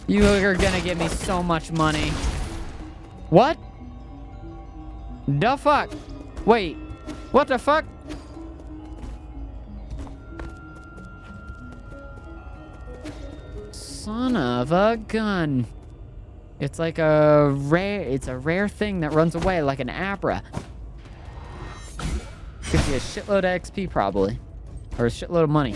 You are gonna give me so much money. What? The fuck? Wait. What the fuck? Son of a gun. It's like a rare thing that runs away like an Abra. Gives you a shitload of XP probably. Or a shitload of money.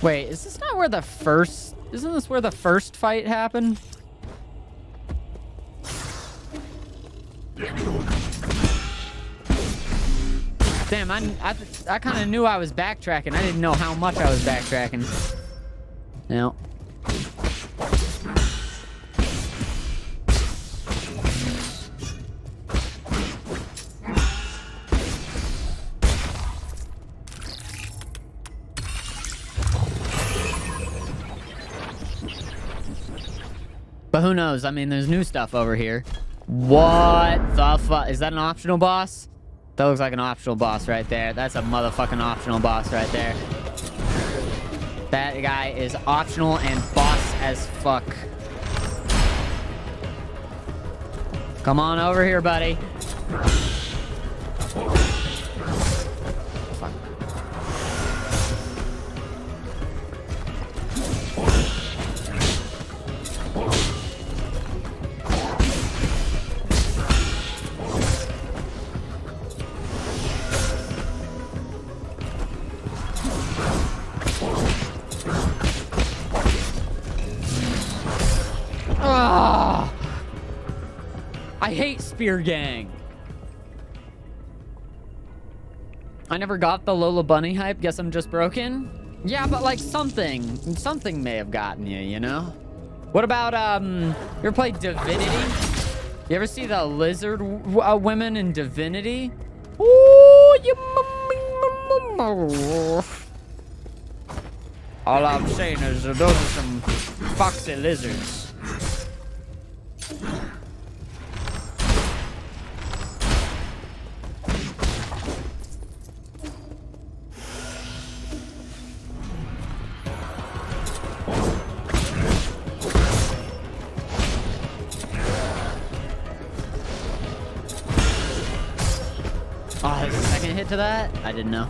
Wait, is this not where the first... Isn't this where the first fight happened? Damn, I kind of knew I was backtracking. I didn't know how much I was backtracking. No. But who knows? I mean, there's new stuff over here. What the fuck? Is that an optional boss? That looks like an optional boss right there. That's a motherfucking optional boss right there. That guy is optional and boss as fuck. Come on over here, buddy. Fuck. Ah! I hate Spear Gang. I never got the Lola Bunny hype. Guess I'm just broken. Yeah, but like something may have gotten you, you know? What about, you ever played Divinity? You ever see the lizard women in Divinity? Ooh, all I'm saying is those are some foxy lizards. Oh, there's a second hit to that? I didn't know.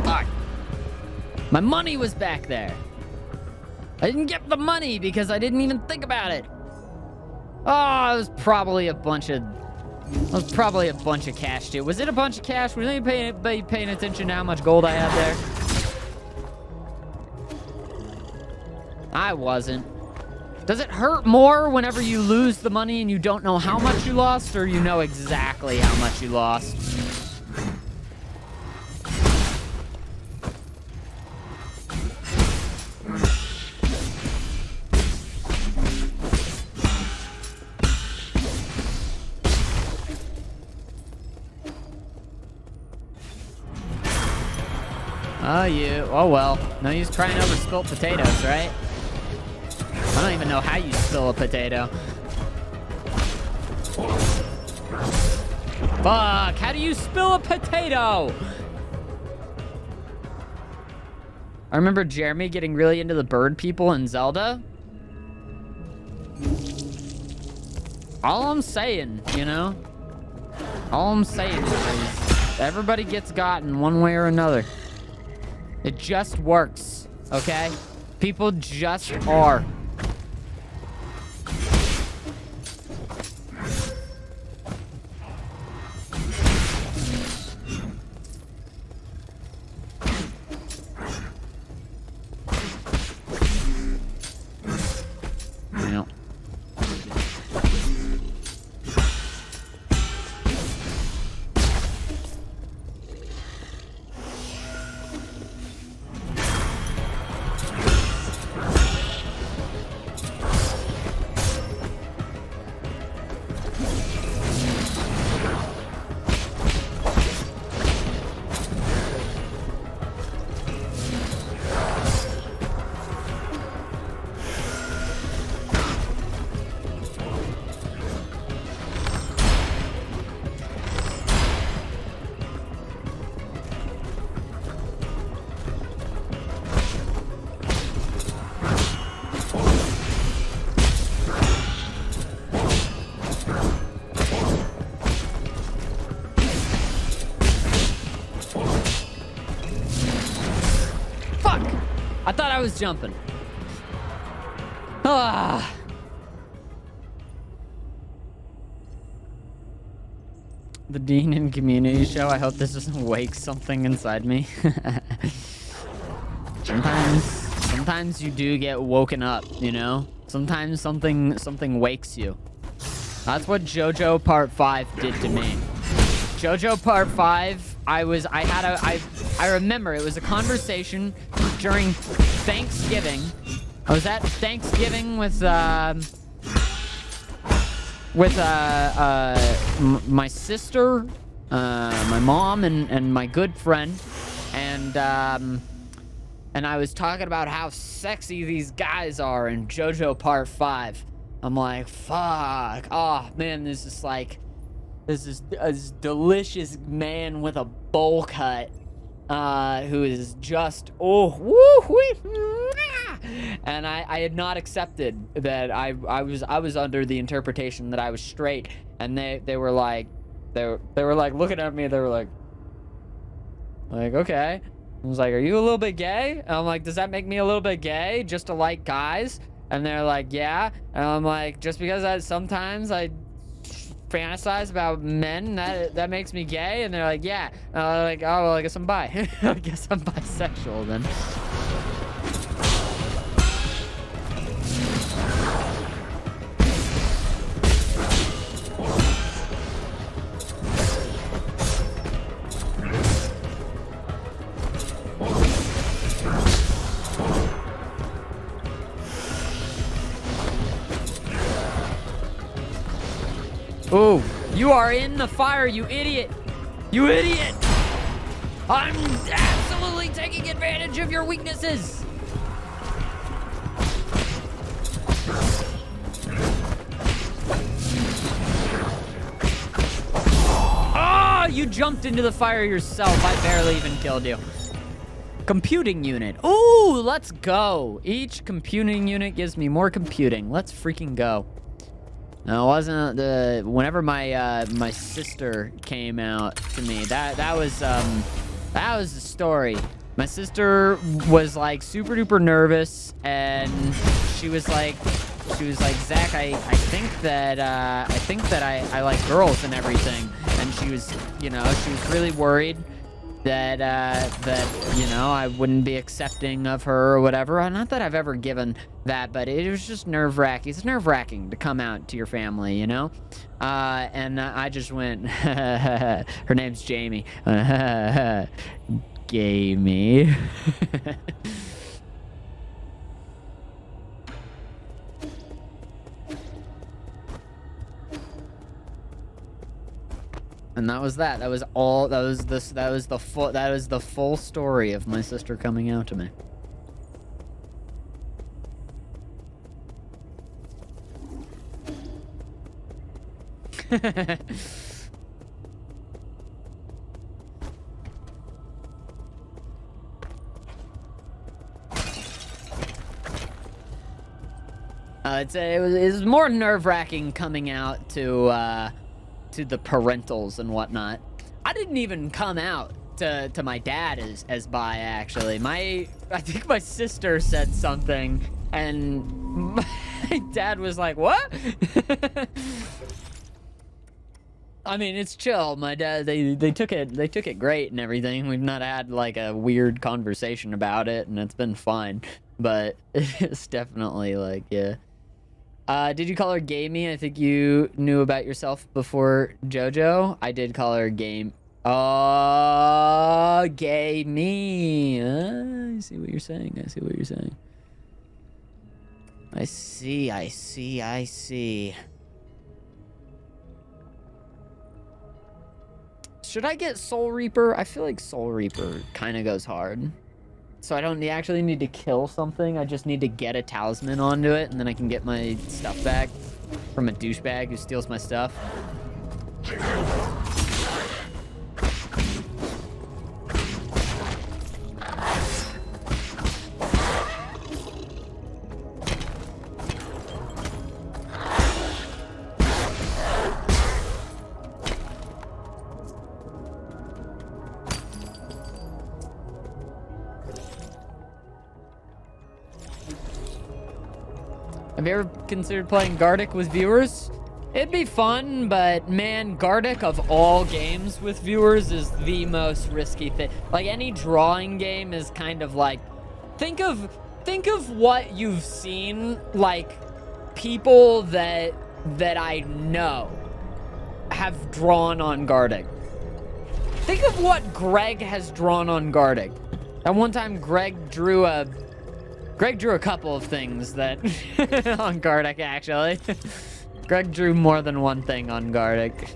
Fuck. My money was back there. I didn't get the money because I didn't even think about it. Oh, it was probably a bunch of... cash, too. Was it a bunch of cash? Was anybody paying attention to how much gold I had there? I wasn't. Does it hurt more whenever you lose the money and you don't know how much you lost, or you know exactly how much you lost? Oh well. No use crying over spilt potatoes, right? I don't even know how you spill a potato. Fuck, how do you spill a potato? I remember Jeremy getting really into the bird people in Zelda. All I'm saying, you know? All I'm saying is everybody gets gotten one way or another. It just works, okay? People just are. Yeah. was jumping. Ah. The Dean and Community Show. I hope this doesn't wake something inside me. Sometimes you do get woken up, you know? Sometimes something wakes you. That's what JoJo Part 5 did to me. JoJo Part 5, I remember it was a conversation during Thanksgiving. I was at Thanksgiving with my sister, my mom, and my good friend, and I was talking about how sexy these guys are in JoJo Part 5. I'm like, fuck. Oh, man, this is a delicious man with a bowl cut who is just, oh, woo, and I had not accepted that I was under the interpretation that I was straight, and they were like looking at me. They were like, okay. I was like, are you a little bit gay? And I'm like, does that make me a little bit gay just to like guys? And they're like, yeah. And I'm like, just because sometimes I fantasize about men, that makes me gay? And they're like, yeah. And I'm like, oh, well, I guess I'm bi. I guess I'm bisexual then. Oh, you are in the fire, you idiot! You idiot! I'm absolutely taking advantage of your weaknesses! Oh, you jumped into the fire yourself. I barely even killed you. Computing unit. Ooh, let's go. Each computing unit gives me more computing. Let's freaking go. No, it wasn't whenever my sister came out to me, that was the story. My sister was like super duper nervous, and she was like, Zach, I think that I like girls and everything. And she was really worried that I wouldn't be accepting of her or whatever. Not that I've ever given that, but it was just nerve-wracking. It's nerve-wracking to come out to your family, you know? And I just went, her name's Jamie. Gamey. And that was that. That was all. That was the full story of my sister coming out to me. It was more nerve-wracking coming out to the parentals and whatnot. I didn't even come out to my dad as bi, actually. I think my sister said something, and my dad was like, what? I mean, it's chill. My dad, they took it great and everything. We've not had like a weird conversation about it, and it's been fine. But it's definitely like, yeah. Did you call her Gamey? I think you knew about yourself before JoJo. I did call her Game. Oh, Gamey. I see what you're saying. I see what you're saying. I see. Should I get Soul Reaper? I feel like Soul Reaper kind of goes hard. So I don't actually need to kill something. I just need to get a talisman onto it, and then I can get my stuff back from a douchebag who steals my stuff. Have you ever considered playing Gartic with viewers? It'd be fun, but man, Gartic of all games with viewers is the most risky thing. Like, any drawing game is kind of like, think of what you've seen, like, people that I know have drawn on Gartic. Think of what Greg has drawn on Gartic. At one time, Greg drew a couple of things that on Gartic, actually. Greg drew more than one thing on Gartic.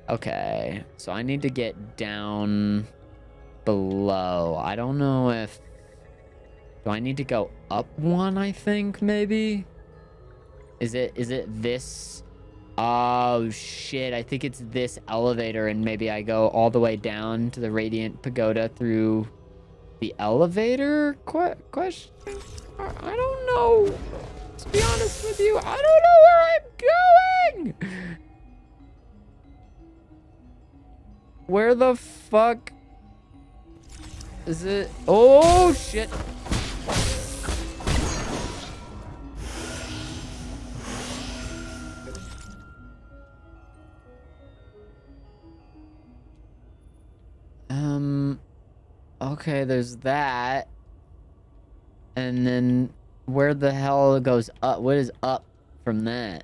Okay, so I need to get down below. I don't know if... Do I need to go up one, I think, maybe? Is it this? Oh, shit. I think it's this elevator, and maybe I go all the way down to the Radiant Pagoda through the elevator? Question? I don't know. To be honest with you, I don't know where I'm going! Where the fuck is it? Oh, shit. Okay, there's that. And then where the hell goes up? What is up from that?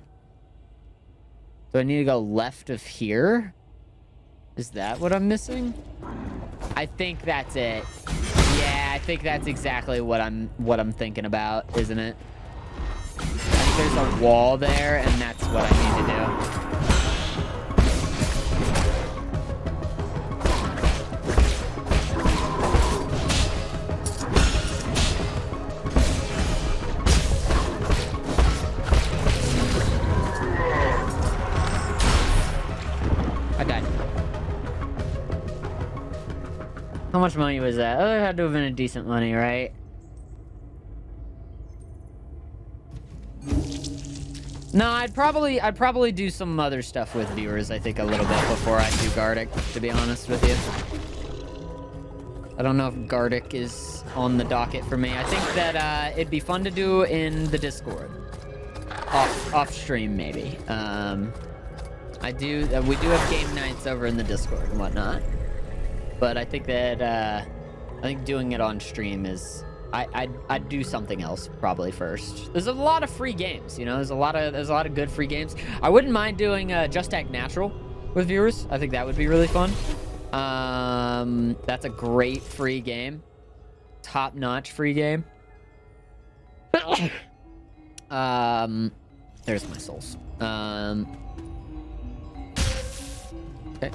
Do I need to go left of here? Is that what I'm missing? I think that's it. Yeah, I think that's exactly what I'm thinking about, isn't it? I think there's a wall there, and that's what I need to do. I died. How much money was that? Oh, it had to have been a decent money, right? No, I'd probably do some other stuff with viewers, I think, a little bit before I do Gartic, to be honest with you. I don't know if Gartic is on the docket for me. I think that it'd be fun to do in the Discord. Off stream, maybe. We do have game nights over in the Discord and whatnot. But I think that doing it on stream is I'd do something else probably first. There's a lot of free games, you know. There's a lot of good free games. I wouldn't mind doing Just Act Natural with viewers. I think that would be really fun. That's a great free game, top-notch free game. There's my souls. Okay.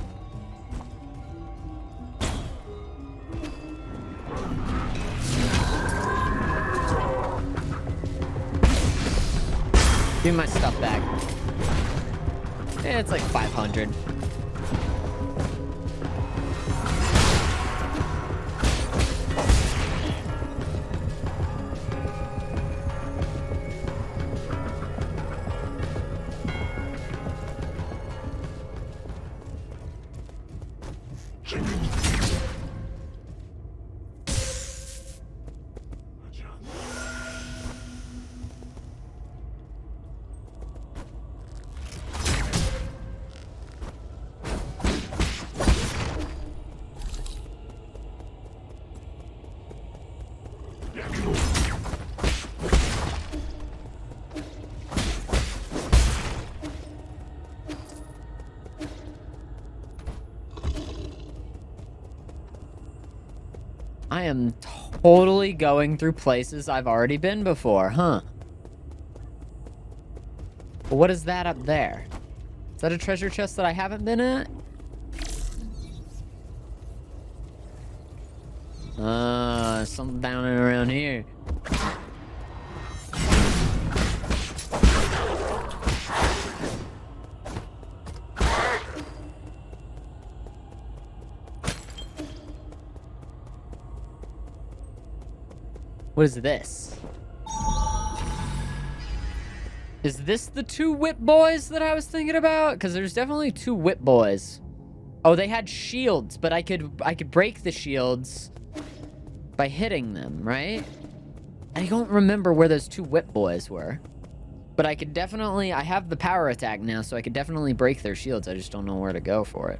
Give me my stuff back. It's like 500. I am totally going through places I've already been before, huh? But what is that up there? Is that a treasure chest that I haven't been at? Something down and around here. What is this? Is this the two whip boys that I was thinking about? Because there's definitely two whip boys. Oh, they had shields, but I could break the shields by hitting them, right? I don't remember where those 2 whip boys were. But I could definitely... I have the power attack now, so I could definitely break their shields. I just don't know where to go for it.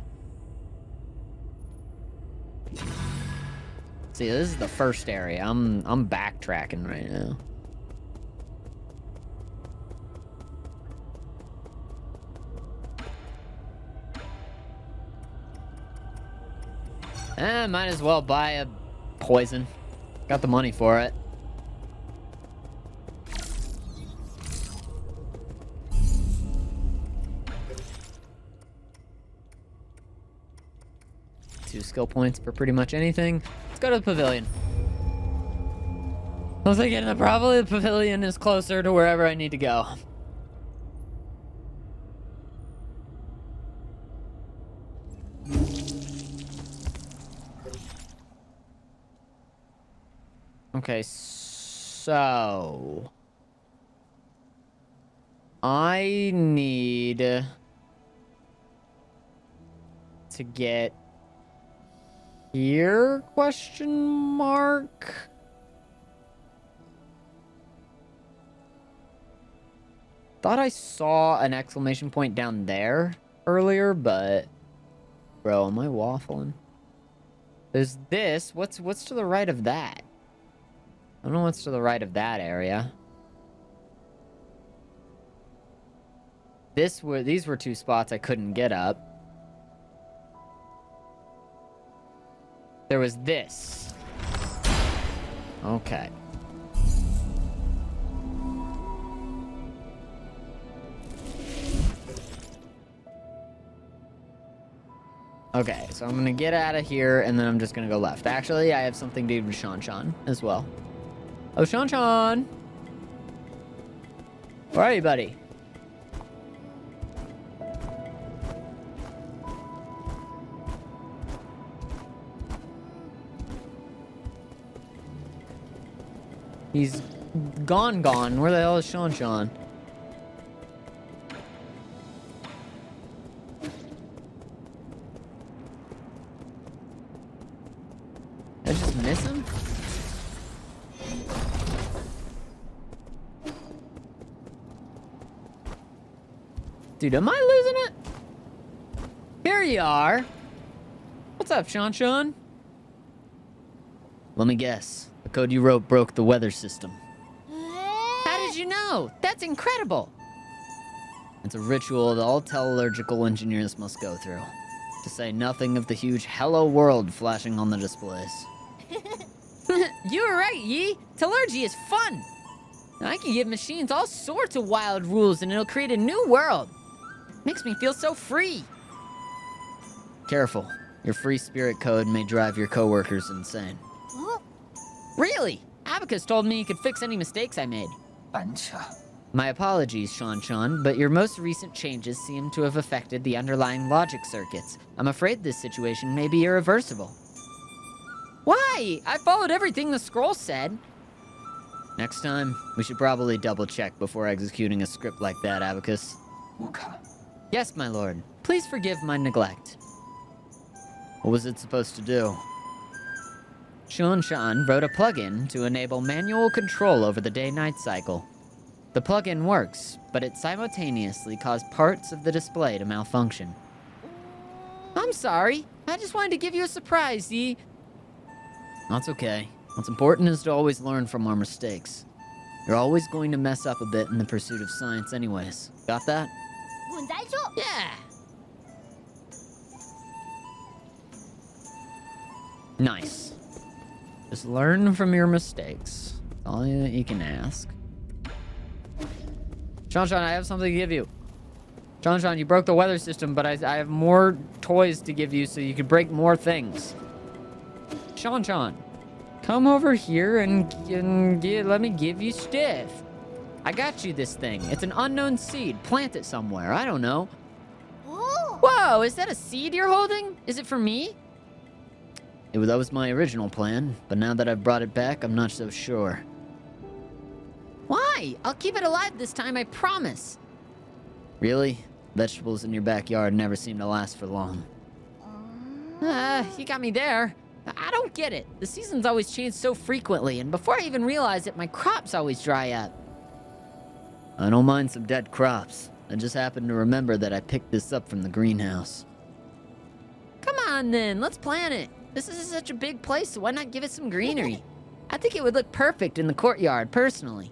See, this is the first area. I'm backtracking right now. Might as well buy a poison. Got the money for it. Two skill points for pretty much anything. Let's go to the pavilion. I was thinking that probably the pavilion is closer to wherever I need to go. Okay, so... I need to get here, question mark? Thought I saw an exclamation point down there earlier, but... Bro, am I waffling? There's this. What's to the right of that? I don't know what's to the right of that area. These were 2 spots I couldn't get up. There was this. Okay. Okay, so I'm gonna get out of here, and then I'm just gonna go left. Actually, I have something to do with Sean as well. Oh, Sean! Where are you, buddy? He's gone. Where the hell is Sean? Did I just miss him? Dude, am I losing it? Here you are. What's up, Sean? Let me guess. The code you wrote broke the weather system. How did you know? That's incredible. It's a ritual that all tellurgical engineers must go through. To say nothing of the huge hello world flashing on the displays. You were right, Yi. Tellurgy is fun. I can give machines all sorts of wild rules and it'll create a new world. Makes me feel so free. Careful. Your free spirit code may drive your coworkers insane. Really? Abacus told me he could fix any mistakes I made. My apologies, Sean, but your most recent changes seem to have affected the underlying logic circuits. I'm afraid this situation may be irreversible. Why? I followed everything the scroll said. Next time, we should probably double-check before executing a script like that, Abacus. Yes, my lord. Please forgive my neglect. What was it supposed to do? Sean wrote a plugin to enable manual control over the day-night cycle. The plugin works, but it simultaneously caused parts of the display to malfunction. I'm sorry. I just wanted to give you a surprise, Yi. That's okay. What's important is to always learn from our mistakes. You're always going to mess up a bit in the pursuit of science anyways. Got that? Yeah. Nice. Just learn from your mistakes. That's all you can ask. Sean, I have something to give you. Sean, you broke the weather system, but I have more toys to give you so you can break more things. Sean, come over here and let me give you stuff. I got you this thing. It's an unknown seed. Plant it somewhere. I don't know. Whoa, is that a seed you're holding? Is it for me? That was my original plan, but now that I've brought it back, I'm not so sure. Why? I'll keep it alive this time, I promise. Really? Vegetables in your backyard never seem to last for long. You got me there. I don't get it. The seasons always change so frequently, and before I even realize it, my crops always dry up. I don't mind some dead crops. I just happened to remember that I picked this up from the greenhouse. Come on then, let's plant it. This is such a big place, so why not give it some greenery? I think it would look perfect in the courtyard, personally.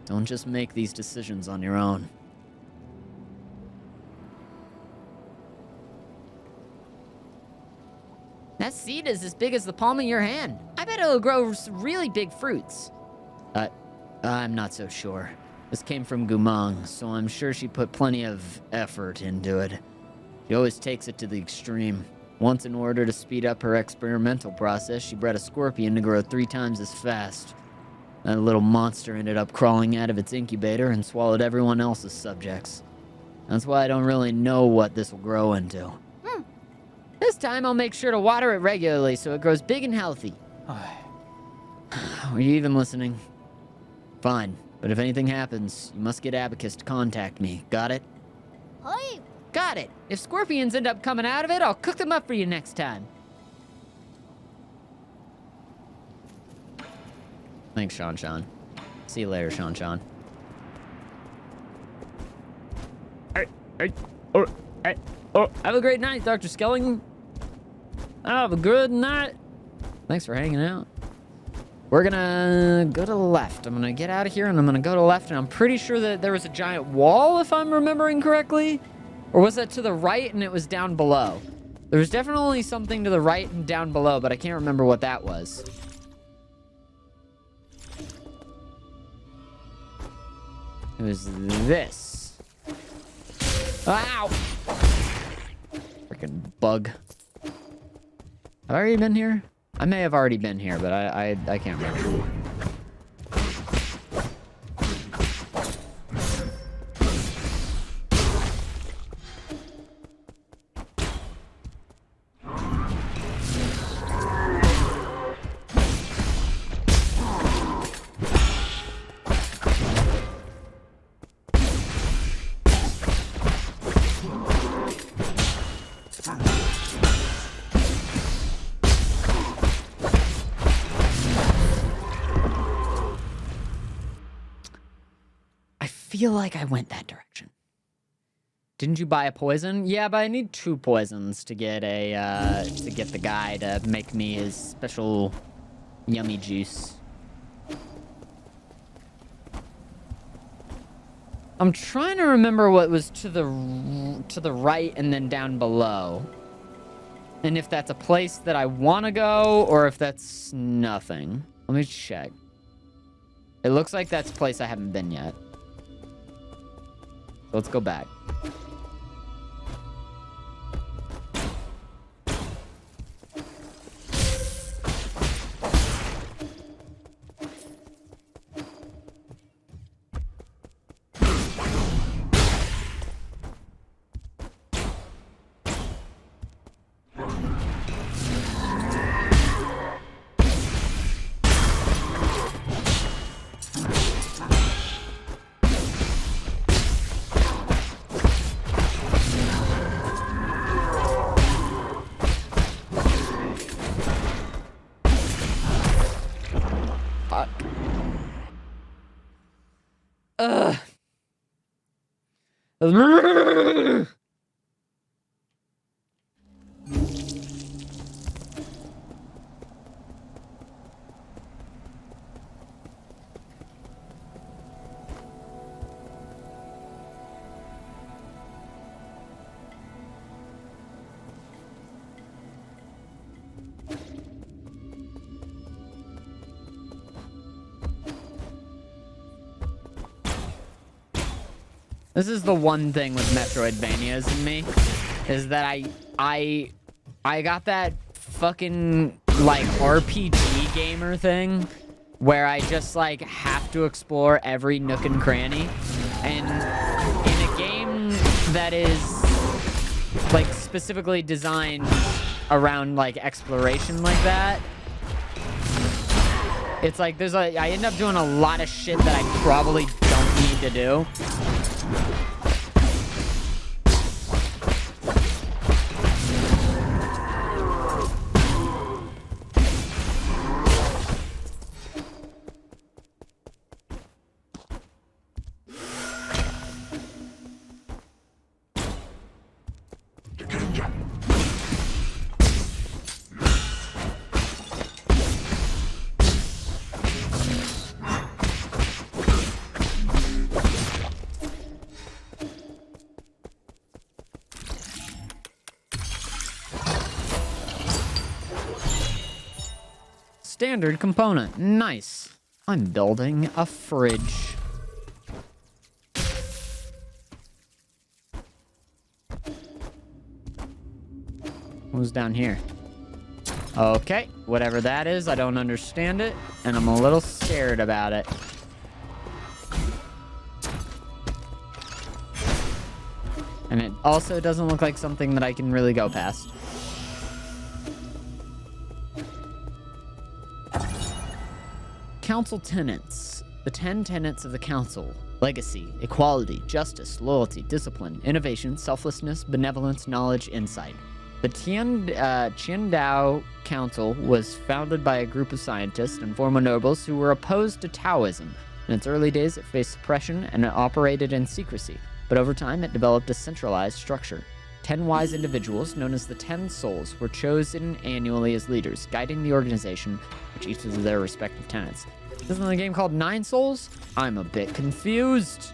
Don't just make these decisions on your own. That seed is as big as the palm of your hand. I bet it'll grow some really big fruits. I'm not so sure. This came from GOUMANG'S, so I'm sure she put plenty of effort into it. She always takes it to the extreme. Once, in order to speed up her experimental process, she bred a scorpion to grow 3 times as fast. That little monster ended up crawling out of its incubator and swallowed everyone else's subjects. That's why I don't really know what this will grow into. This time I'll make sure to water it regularly so it grows big and healthy. Are you even listening? Fine, but if anything happens, you must get Abacus to contact me. Got it? Hey. Got it. If scorpions end up coming out of it, I'll cook them up for you next time. Thanks, Sean. See you later, Sean. Have a great night, Dr. Skellington. Have a good night. Thanks for hanging out. We're gonna go to the left. I'm gonna get out of here and I'm gonna go to the left, and I'm pretty sure that there was a giant wall, if I'm remembering correctly. Or was that to the right and it was down below? There was definitely something to the right and down below, but I can't remember what that was. It was this. Ow! Freaking bug. Have I already been here? I may have already been here, but I can't remember. I feel like I went that direction. Didn't you buy a poison? Yeah, but I need 2 poisons to get the guy to make me his special yummy juice. I'm trying to remember what was to the right and then down below. And if that's a place that I want to go or if that's nothing. Let me check. It looks like that's a place I haven't been yet. So let's go back. This is the one thing with Metroidvanias in me, is that I got that fucking like RPG gamer thing where I just like have to explore every nook and cranny, and in a game that is like specifically designed around like exploration like that, it's like I end up doing a lot of shit that I probably don't need to do. standard component. Nice. I'm building a fridge. Who's down here? Okay, whatever that is, I don't understand it, and I'm a little scared about it. And it also doesn't look like something that I can really go past. Council tenets. The 10 tenets of the council. Legacy, equality, justice, loyalty, discipline, innovation, selflessness, benevolence, knowledge, insight. The Qiandao Council was founded by a group of scientists and former nobles who were opposed to Taoism. In its early days, it faced suppression and it operated in secrecy, but over time it developed a centralized structure. 10 wise individuals, known as the 10 Souls, were chosen annually as leaders, guiding the organization, which each of their respective tenets. Isn't the game called 9 Souls? I'm a bit confused.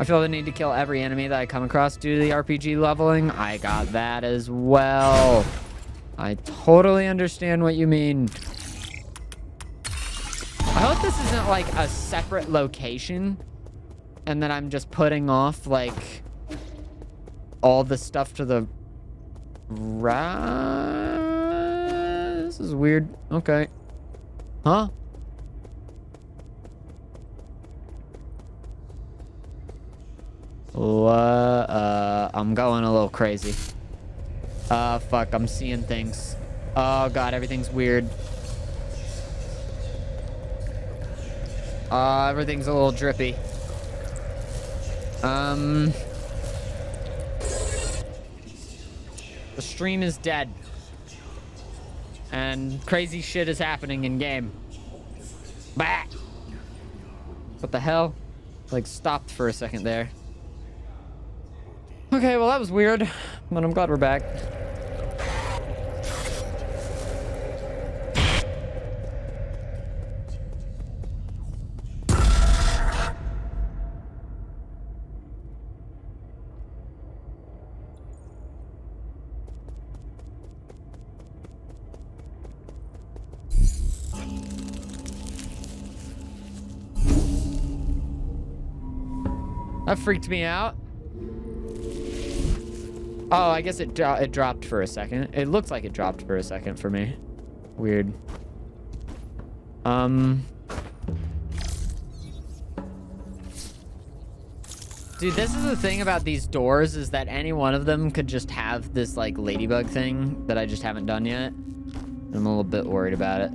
I feel the need to kill every enemy that I come across due to the RPG leveling. I got that as well. I totally understand what you mean. I hope this isn't like a separate location and that I'm just putting off like all the stuff to the right. This is weird. Okay. Huh? I'm going a little crazy. Fuck, I'm seeing things. Oh god, everything's weird. Everything's a little drippy. The stream is dead. And crazy shit is happening in game. Bah! What the hell? Like, stopped for a second there. Okay, well that was weird, but I'm glad we're back. That freaked me out. Oh, I guess it dropped for a second. It looks like it dropped for a second for me. Weird. Dude, this is the thing about these doors, is that any one of them could just have this, like, ladybug thing that I just haven't done yet. I'm a little bit worried about it.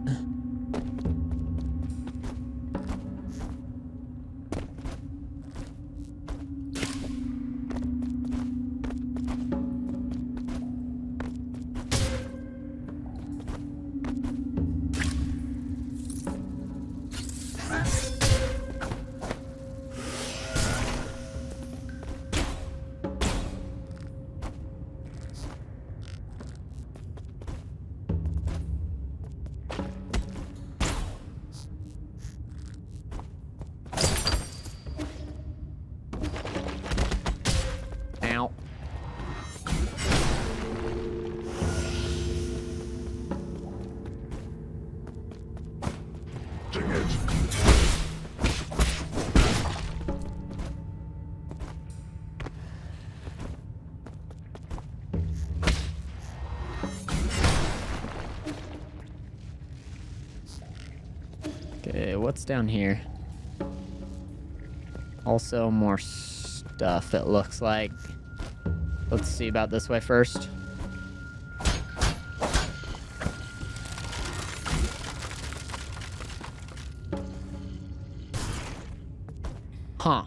Okay, what's down here? Also more stuff, it looks like. Let's see about this way first. Huh.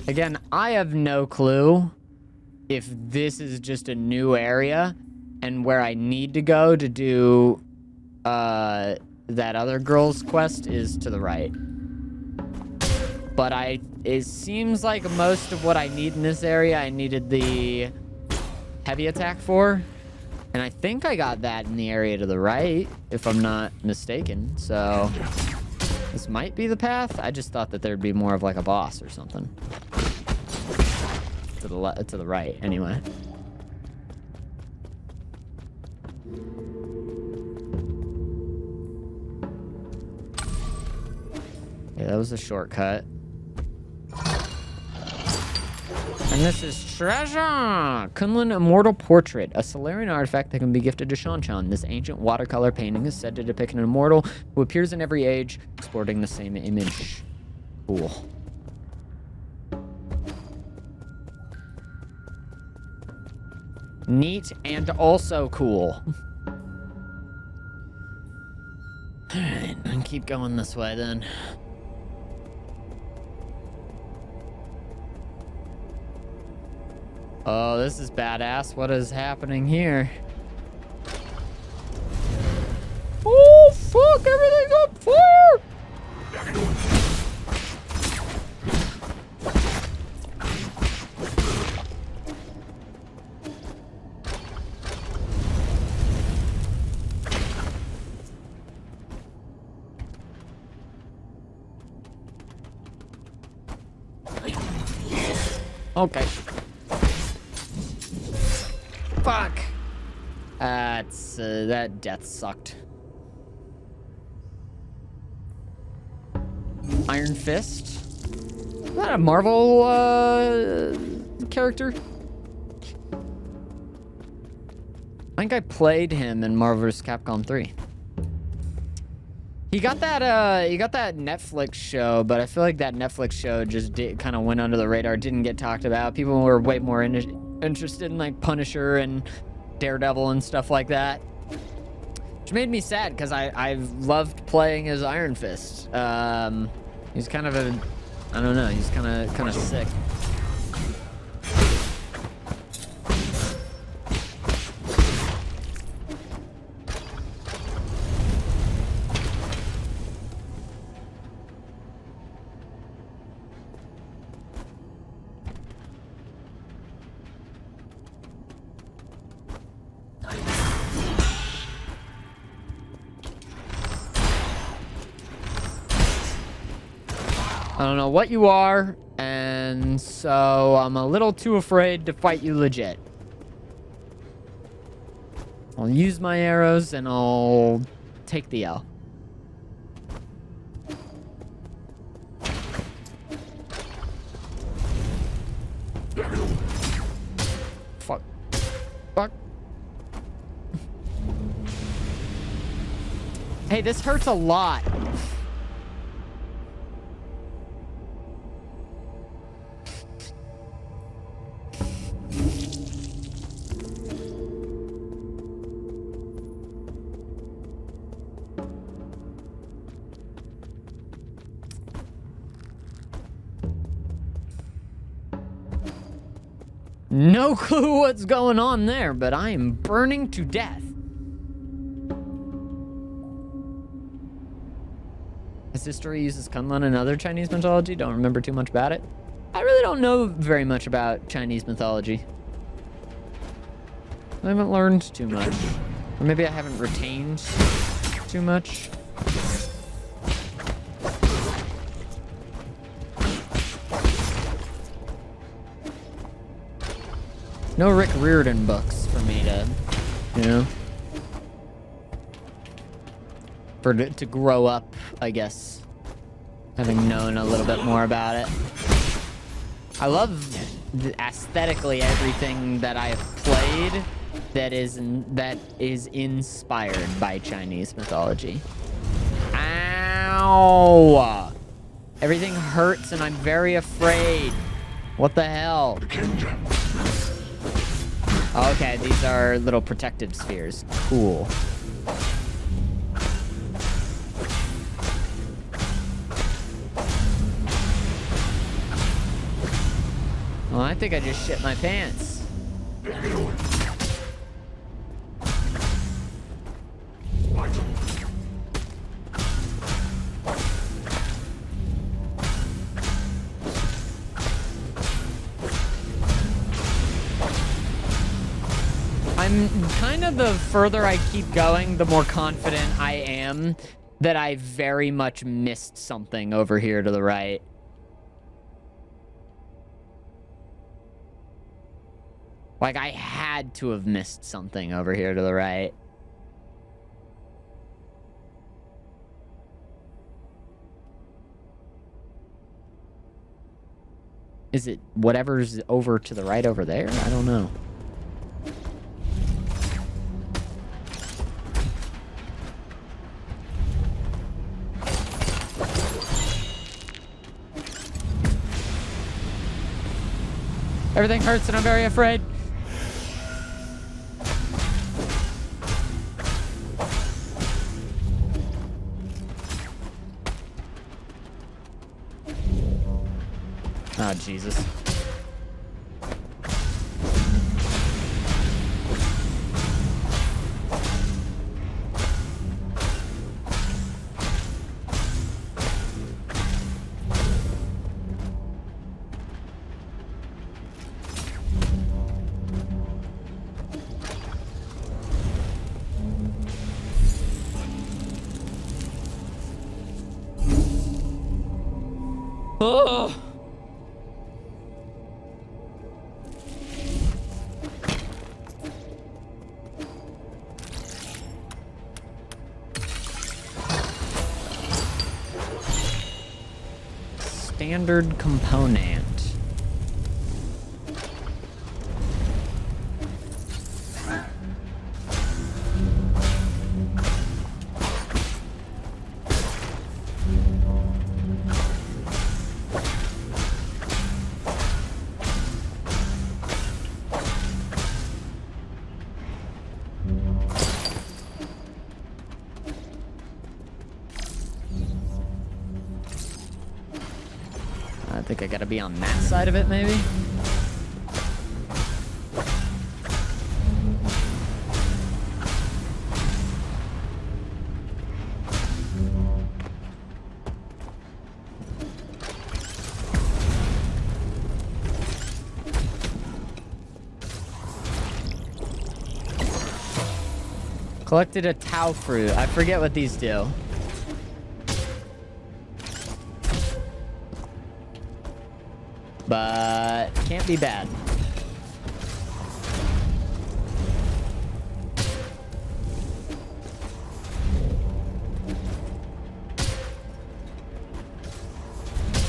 Again, I have no clue if this is just a new area and where I need to go to do that other girl's quest is to the right. But it seems like most of what I need in this area, I needed the heavy attack for. And I think I got that in the area to the right, if I'm not mistaken. So this might be the path. I just thought that there'd be more of like a boss or something. To the right, anyway. Yeah, that was a shortcut. And this is treasure! Kunlun Immortal Portrait, a Solarian artifact that can be gifted to Shanchan. This ancient watercolor painting is said to depict an immortal who appears in every age, sporting the same image. Cool. Neat and also cool. Alright, I'll keep going this way then. Oh, this is badass. What is happening here? Oh, fuck! Everything's on fire! Okay. Fuck. That death sucked. Iron Fist. Is that a Marvel character? I think I played him in Marvel vs. Capcom 3. He got that Netflix show, but I feel like that Netflix show just kind of went under the radar, didn't get talked about. People were way more interested in like Punisher and Daredevil and stuff like that, which made me sad because I've loved playing as Iron Fist. He's kind of I don't know, he's kind of sick. I don't know what you are, and so I'm a little too afraid to fight you legit. I'll use my arrows and I'll take the L. Fuck. Fuck. Hey, this hurts a lot. No clue what's going on there, but I am burning to death. This history uses Kunlun and other Chinese mythology. Don't remember too much about it. I really don't know very much about Chinese mythology. I haven't learned too much. Or maybe I haven't retained too much. No Rick Riordan books for me to, you know, to grow up, I guess, having known a little bit more about it. I love aesthetically everything that I have played that is inspired by Chinese mythology. Ow! Everything hurts and I'm very afraid. What the hell? Okay, these are little protective spheres. Cool. Well, I think I just shit my pants. I'm kind of, the further I keep going, the more confident I am that I very much missed something over here to the right. Like, I had to have missed something over here to the right. Is it whatever's over to the right over there? I don't know. Everything hurts and I'm very afraid. Oh, Jesus. Oh. Standard component. I think I gotta be on that side of it, maybe? Collected a Tau fruit. I forget what these do. But can't be bad.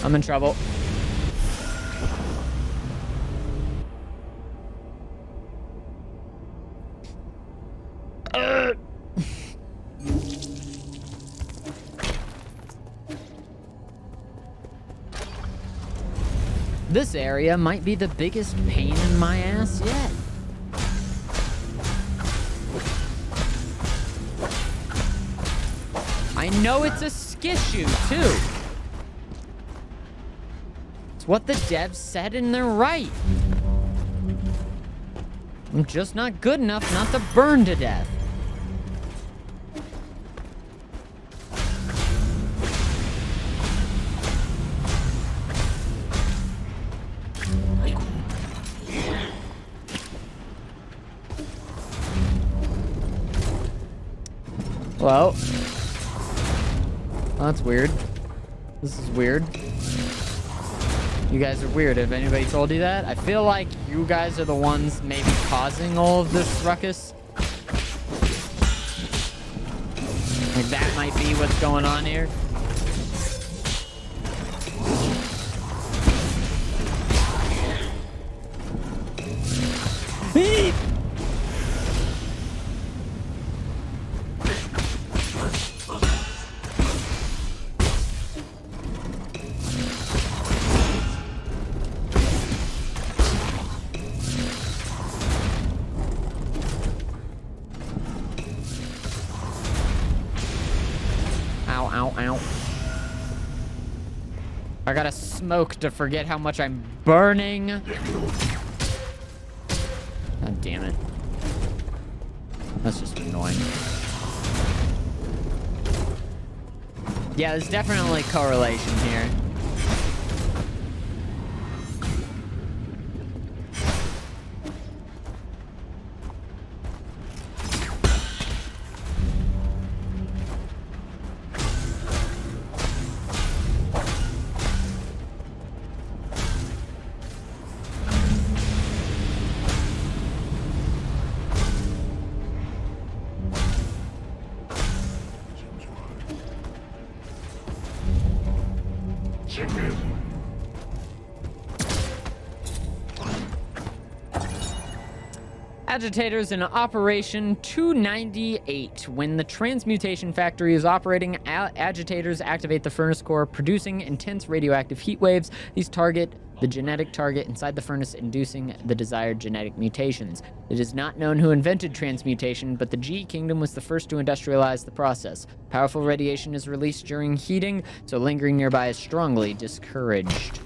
I'm in trouble. This area might be the biggest pain in my ass yet. I know it's a skissue, too. It's what the devs said and they're right. I'm just not good enough not to burn to death. Well, that's weird. This is weird. You guys are weird. Have anybody told you that? I feel like you guys are the ones maybe causing all of this ruckus. Like that might be what's going on here. I gotta smoke to forget how much I'm burning. God damn it. That's just annoying. Yeah, there's definitely correlation here. Agitators in operation 298. When the transmutation factory is operating, agitators activate the furnace core, producing intense radioactive heat waves. These target the genetic target inside the furnace, inducing the desired genetic mutations. It is not known who invented transmutation, but the G Kingdom was the first to industrialize the process. Powerful radiation is released during heating, so lingering nearby is strongly discouraged.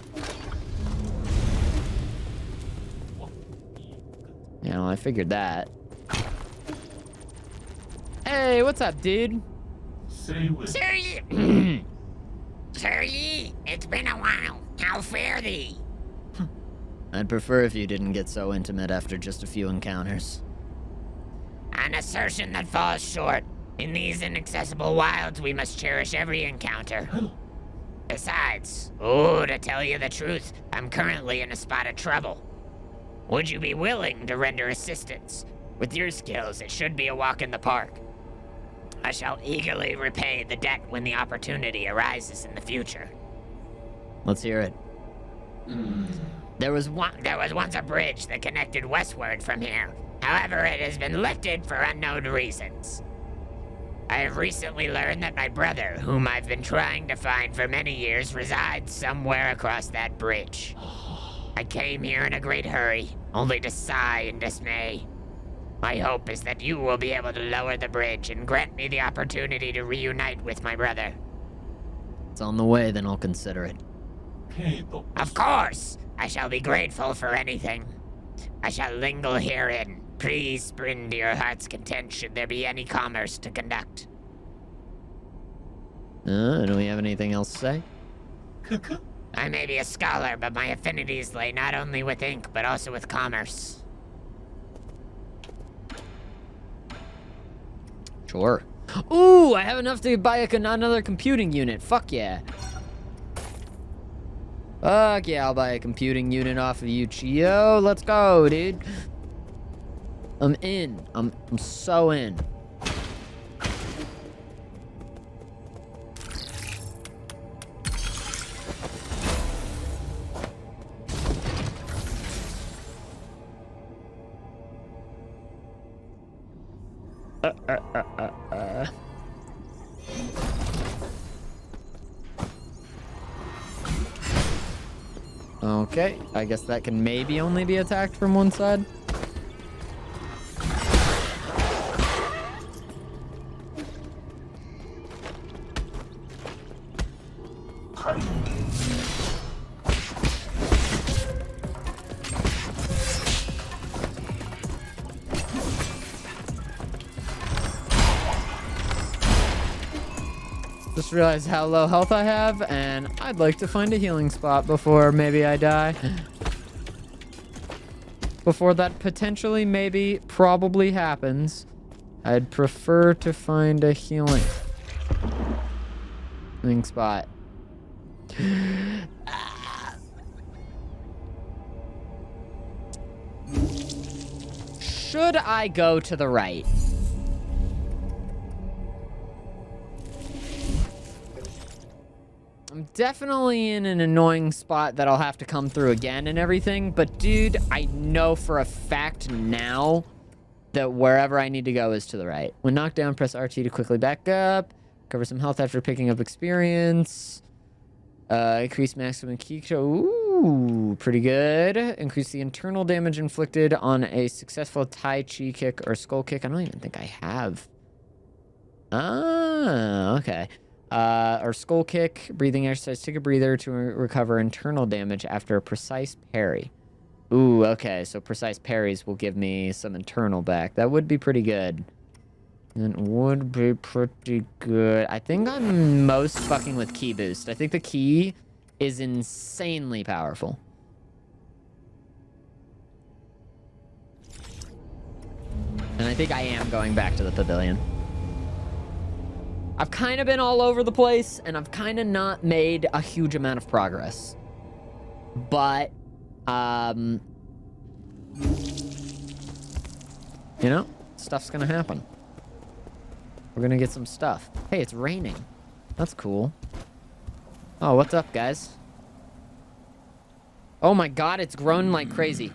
You know, I figured that. Hey, what's up, dude? Say with Sir Yi, Sir Yi, it's been a while. How fare thee? I'd prefer if you didn't get so intimate after just a few encounters. An assertion that falls short. In these inaccessible wilds, we must cherish every encounter. Besides, to tell you the truth, I'm currently in a spot of trouble. Would you be willing to render assistance? With your skills, it should be a walk in the park. I shall eagerly repay the debt when the opportunity arises in the future. Let's hear it. There was once a bridge that connected westward from here. However, it has been lifted for unknown reasons. I have recently learned that my brother, whom I've been trying to find for many years, resides somewhere across that bridge. I came here in a great hurry, only to sigh in dismay. My hope is that you will be able to lower the bridge and grant me the opportunity to reunite with my brother. It's on the way, then I'll consider it. Of course! I shall be grateful for anything. I shall linger herein. Please spring to your heart's content should there be any commerce to conduct. Do we have anything else to say? I may be a scholar, but my affinities lay not only with ink, but also with commerce. Sure. Ooh, I have enough to buy another computing unit. Fuck yeah. Fuck yeah, I'll buy a computing unit off of you, Chio. Let's go, dude. I'm in. I'm so in. Okay, I guess that can maybe only be attacked from one side. Just realized how low health I have, and I'd like to find a healing spot before maybe I die. Before that potentially, maybe, probably happens, I'd prefer to find a healing spot. Should I go to the right? I'm definitely in an annoying spot that I'll have to come through again and everything, but dude, I know for a fact now that wherever I need to go is to the right. When knocked down, press RT to quickly back up. Cover some health after picking up experience. Increase maximum key. Ooh, pretty good. Increase the internal damage inflicted on a successful Tai Chi kick or skull kick. I don't even think I have. Ah, okay. Or skull kick, breathing exercise. Take a breather to recover internal damage after a precise parry. Ooh, okay. So precise parries will give me some internal back. That would be pretty good. That would be pretty good. I think I'm most fucking with ki boost. I think the ki is insanely powerful. And I think I am going back to the pavilion. I've kind of been all over the place, and I've kind of not made a huge amount of progress. But, you know, stuff's gonna happen. We're gonna get some stuff. Hey, it's raining. That's cool. Oh, what's up, guys? Oh my god, it's grown like crazy.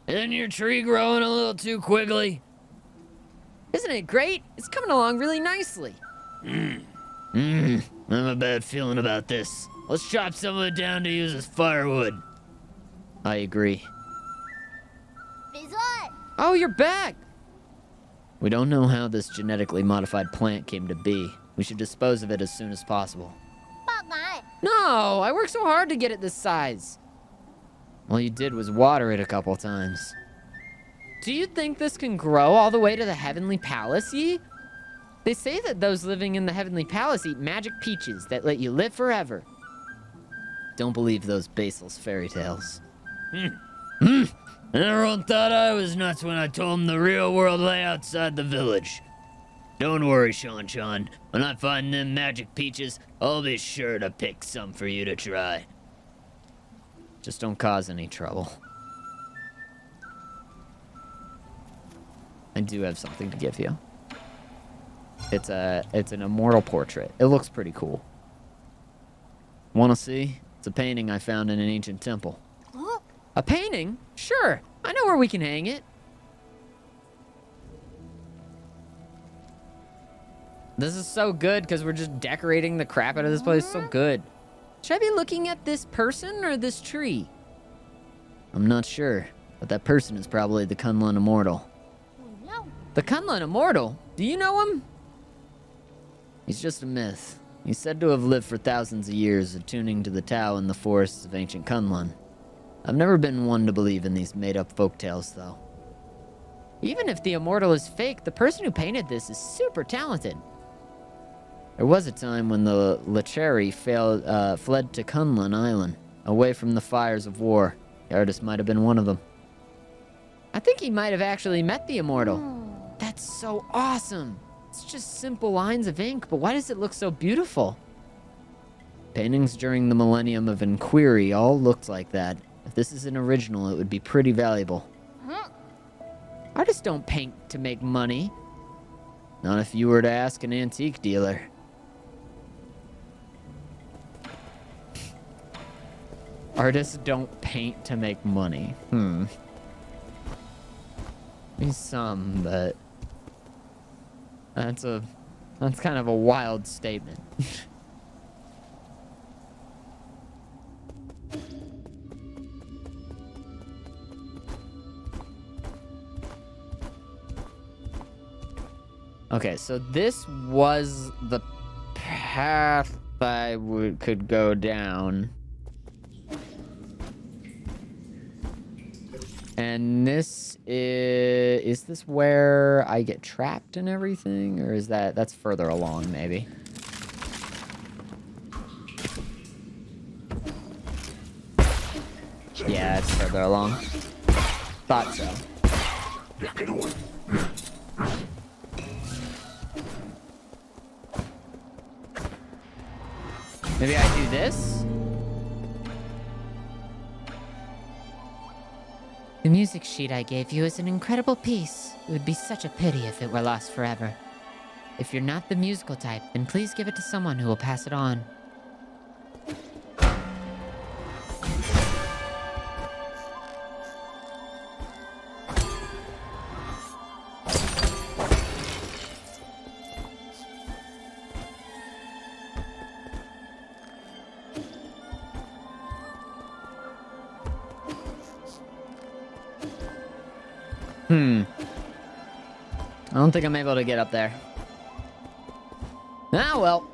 Isn't your tree growing a little too quickly? Isn't it great? It's coming along really nicely. I have a bad feeling about this. Let's chop some of it down to use as firewood. I agree. Oh, you're back! We don't know how this genetically modified plant came to be. We should dispose of it as soon as possible. No, I worked so hard to get it this size. All you did was water it a couple times. Do you think this can grow all the way to the Heavenly Palace, Yi? They say that those living in the Heavenly Palace eat magic peaches that let you live forever. Don't believe those Basil's fairy tales. Everyone thought I was nuts when I told them the real world lay outside the village. Don't worry, Sean. When I find them magic peaches, I'll be sure to pick some for you to try. Just don't cause any trouble. I do have something to give you. It's an immortal portrait. It looks pretty cool. Want to see? It's a painting I found in an ancient temple. A painting? Sure. I know where we can hang it. This is so good because we're just decorating the crap out of this place. So good. Should I be looking at this person or this tree? I'm not sure, but that person is probably the Kunlun Immortal. The Kunlun Immortal? Do you know him? He's just a myth. He's said to have lived for thousands of years, attuning to the Tao in the forests of ancient Kunlun. I've never been one to believe in these made-up folktales, though. Even if the Immortal is fake, the person who painted this is super talented. There was a time when the Lecheri fled to Kunlun Island, away from the fires of war. The artist might have been one of them. I think he might have actually met the Immortal. That's so awesome. It's just simple lines of ink, but why does it look so beautiful? Paintings during the Millennium of Inquiry all looked like that. If this is an original, it would be pretty valuable. Artists don't paint to make money. Not if you were to ask an antique dealer. Artists don't paint to make money. Maybe some, but that's kind of a wild statement. Okay, so this was the path I could go down. And this is this where I get trapped and everything? Or is that's further along, maybe? Yeah, it's further along. Thought so. Maybe I do this? The music sheet I gave you is an incredible piece. It would be such a pity if it were lost forever. If you're not the musical type, then please give it to someone who will pass it on. I don't think I'm able to get up there. Ah, well.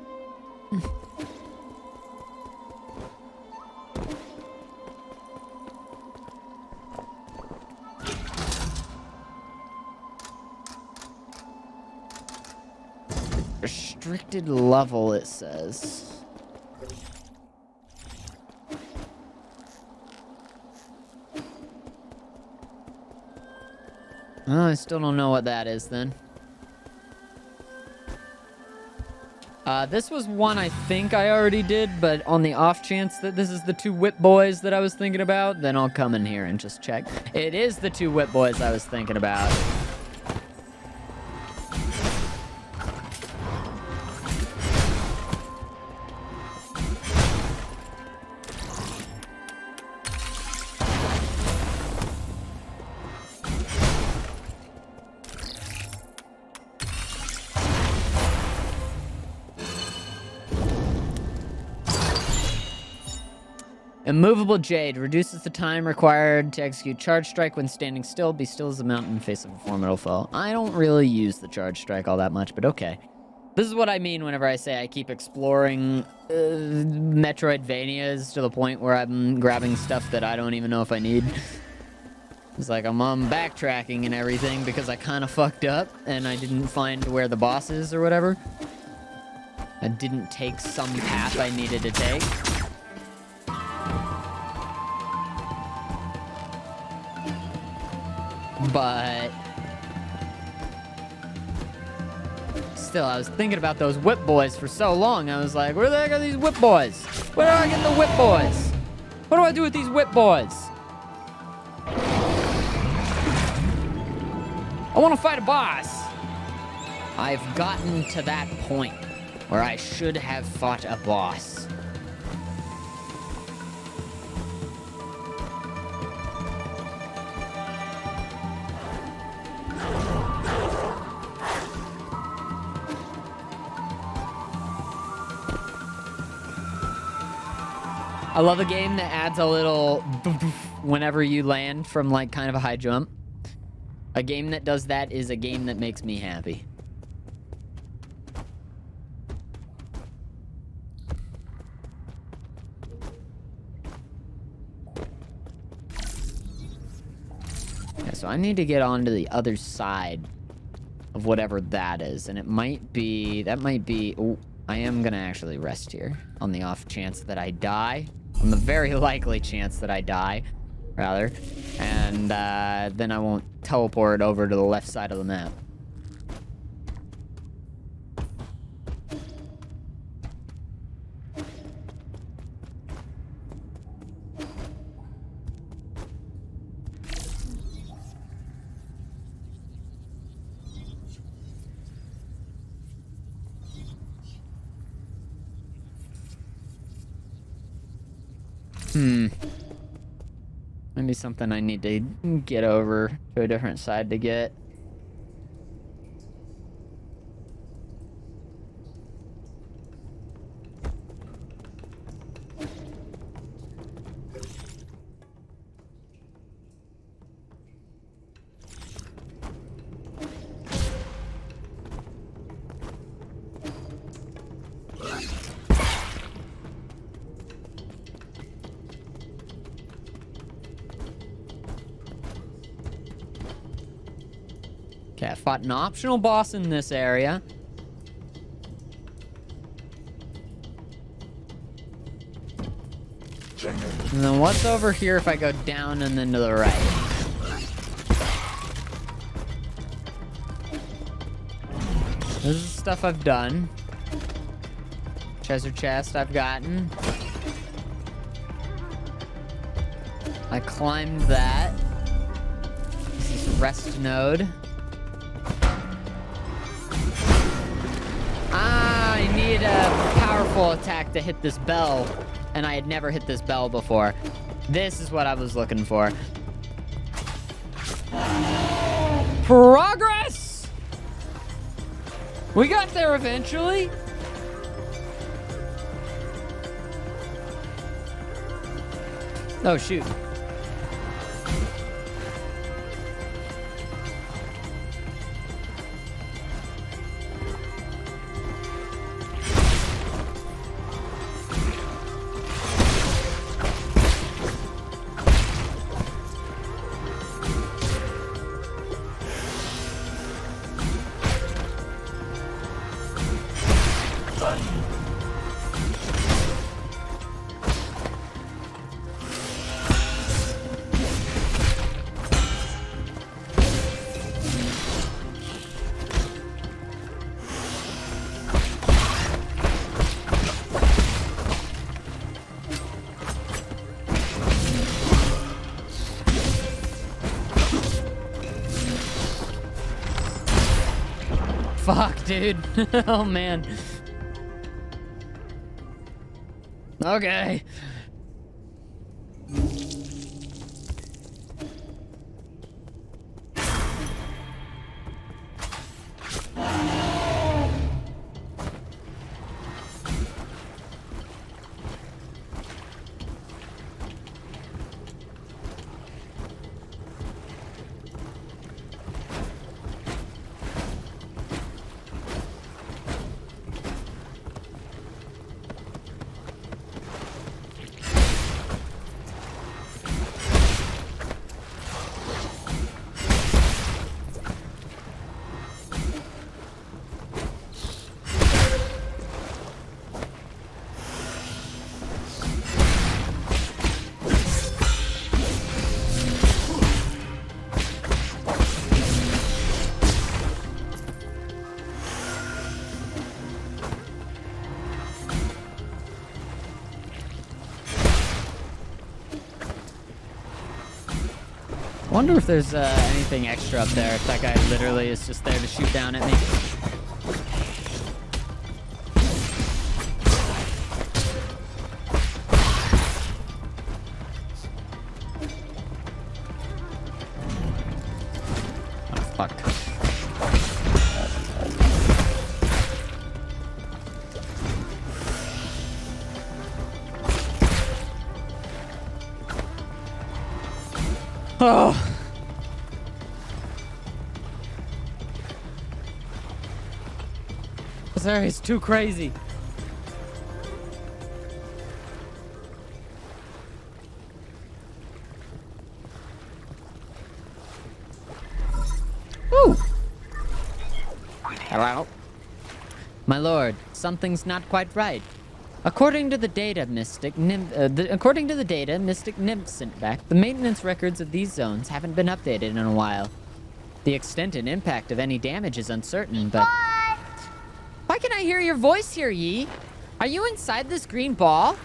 Restricted level, it says. Oh, I still don't know what that is then. This was one I think I already did, but on the off chance that this is the two whip boys that I was thinking about, then I'll come in here and just check. It is the two whip boys I was thinking about. Immovable Jade reduces the time required to execute Charge Strike when standing still. Be still as a mountain in face of a formidable foe. I don't really use the Charge Strike all that much, but okay. This is what I mean whenever I say I keep exploring Metroidvanias to the point where I'm grabbing stuff that I don't even know if I need. It's like I'm on backtracking and everything because I kind of fucked up and I didn't find where the boss is or whatever. I didn't take some path I needed to take. But still, I was thinking about those whip boys for so long. I was like, where the heck are these whip boys? Where do I get the whip boys? What do I do with these whip boys? I want to fight a boss. I've gotten to that point where I should have fought a boss. I love a game that adds a little whenever you land from like kind of a high jump. A game that does that is a game that makes me happy. Yeah, so I need to get onto the other side of whatever that is, and it might be, that might be, oh, I am gonna actually rest here on the off chance that I die. On the very likely chance that I die, rather. And then I won't teleport over to the left side of the map. Maybe something I need to get over to a different side to get. Okay, I fought an optional boss in this area. And then what's over here if I go down and then to the right? This is stuff I've done. Treasure chest I've gotten. I climbed that. This is rest node. I need a powerful attack to hit this bell, and I had never hit this bell before. This is what I was looking for. Progress! We got there eventually. Oh, shoot. Fuck, dude. Oh, man. Okay. Wonder if there's anything extra up there. If that guy literally is just there to shoot down at me. Oh, fuck. Oh. This area is too crazy. Ooh. Hello? My lord, something's not quite right. According to the data Mystic Nymph sent back, the maintenance records of these zones haven't been updated in a while. The extent and impact of any damage is uncertain, but... Why can I hear your voice here, Yi? Are you inside this green ball?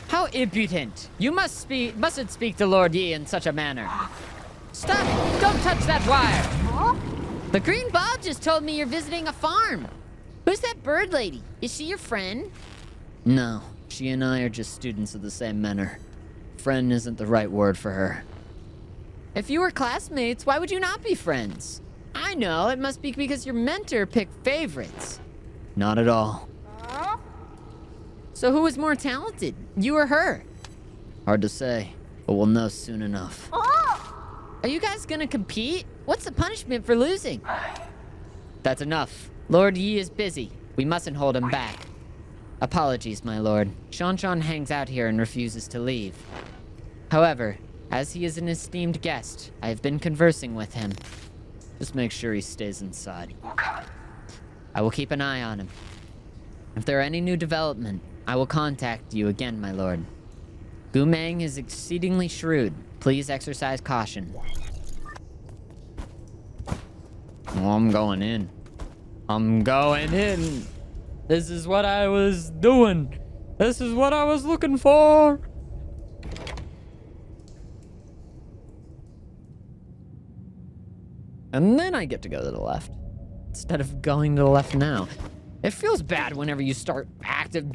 How impudent! You mustn't speak to Lord Yi in such a manner. Stop! Don't touch that wire! The green ball just told me you're visiting a farm. Who's that bird lady? Is she your friend? No, she and I are just students of the same manor. Friend isn't the right word for her. If you were classmates, why would you not be friends? I know, it must be because your mentor picked favorites. Not at all. So who was more talented, you or her? Hard to say, but we'll know soon enough. Are you guys gonna compete? What's the punishment for losing? That's enough. Lord Yi is busy. We mustn't hold him back. Apologies, my lord. Shanshan hangs out here and refuses to leave. However, as he is an esteemed guest, I have been conversing with him. Just make sure he stays inside. I will keep an eye on him. If there are any new development, I will contact you again, my lord. Goumang is exceedingly shrewd. Please exercise caution. Oh, I'm going in. I'm going in. This is what I was doing. This is what I was looking for. And then I get to go to the left instead of going to the left now. It feels bad whenever you start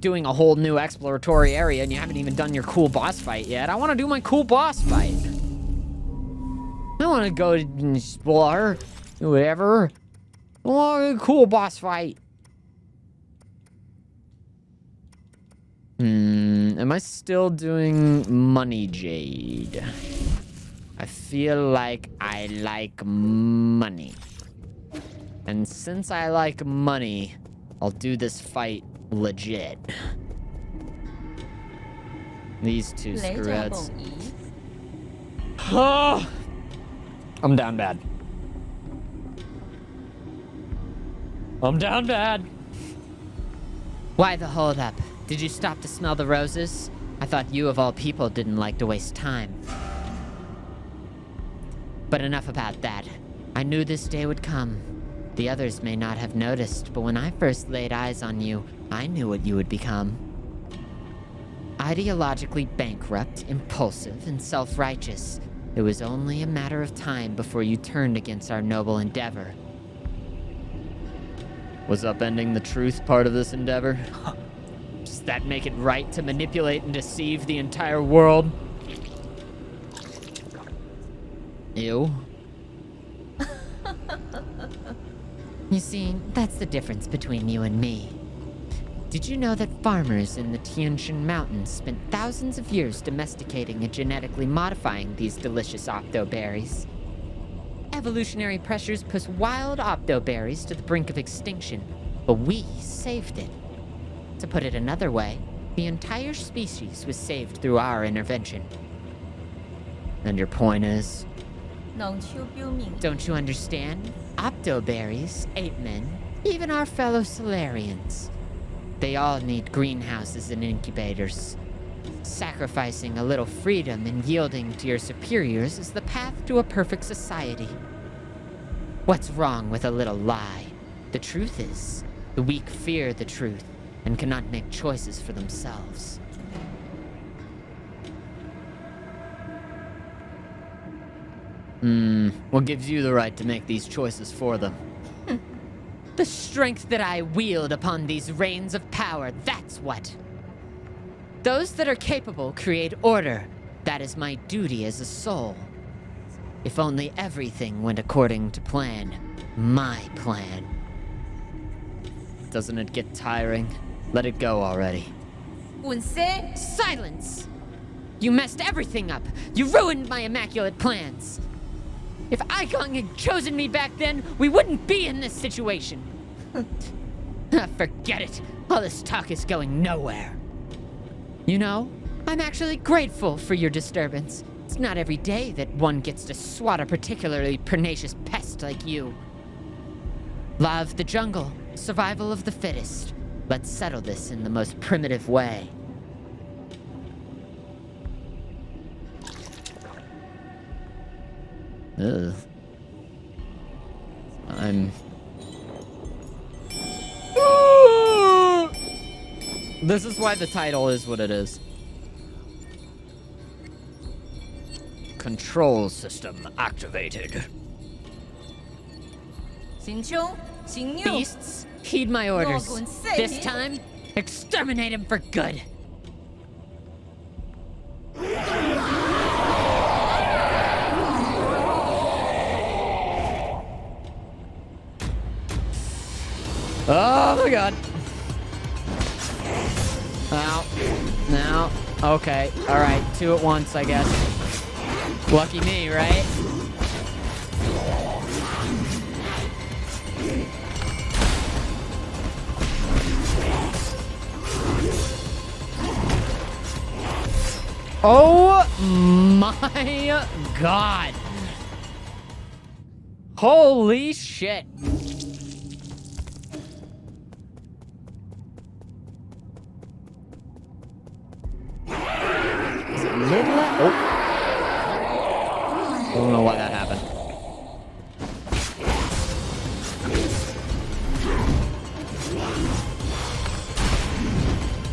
doing a whole new exploratory area and you haven't even done your cool boss fight yet. I want to do my cool boss fight. I want to go and explore, whatever. I want a cool boss fight. Am I still doing Money Jade? I feel like I like money. And since I like money, I'll do this fight legit. These two screwettes. Oh, I'm down bad. I'm down bad. Why the holdup? Did you stop to smell the roses? I thought you of all people didn't like to waste time. But enough about that. I knew this day would come. The others may not have noticed, but when I first laid eyes on you, I knew what you would become. Ideologically bankrupt, impulsive, and self-righteous, it was only a matter of time before you turned against our noble endeavor. Was upending the truth part of this endeavor? Does that make it right to manipulate and deceive the entire world? Ew. You see, that's the difference between you and me. Did you know that farmers in the Tianshan Mountains spent thousands of years domesticating and genetically modifying these delicious optoberries? Evolutionary pressures pushed wild optoberries to the brink of extinction, but we saved it. To put it another way, the entire species was saved through our intervention. And your point is? Don't you understand? Optoberries, ape men, even our fellow Solarians. They all need greenhouses and incubators. Sacrificing a little freedom and yielding to your superiors is the path to a perfect society. What's wrong with a little lie? The truth is, the weak fear the truth and cannot make choices for themselves. What gives you the right to make these choices for them? The strength that I wield upon these reins of power, that's what. Those that are capable create order. That is my duty as a soul. If only everything went according to plan. My plan. Doesn't it get tiring? Let it go already. Silence! You messed everything up. You ruined my immaculate plans. If Aikong had chosen me back then, we wouldn't be in this situation. Forget it. All this talk is going nowhere. You know, I'm actually grateful for your disturbance. It's not every day that one gets to swat a particularly pernicious pest like you. Law of the jungle, survival of the fittest. Let's settle this in the most primitive way. Ugh. This is why the title is what it is. Control system activated. Beasts, heed my orders. This time, exterminate him for good. Oh my god. Now. Now. Okay. Alright. 2 at once, I guess. Lucky me, right? Oh my god. Holy shit. Oh. I don't know why that happened.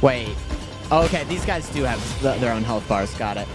Wait. Okay, these guys do have their own health bars. Got it.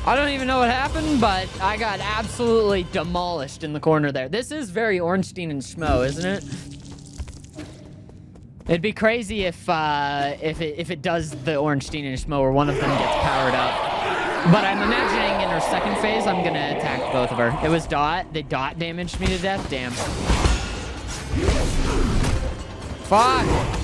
I don't even know what happened, but I got absolutely demolished in the corner there. This is very Ornstein and Schmo, isn't it? It'd be crazy if it does the Ornstein and Schmo where one of them gets powered up. But I'm imagining in her second phase, I'm gonna attack both of her. It was Dot. They Dot damaged me to death. Damn. Fuck.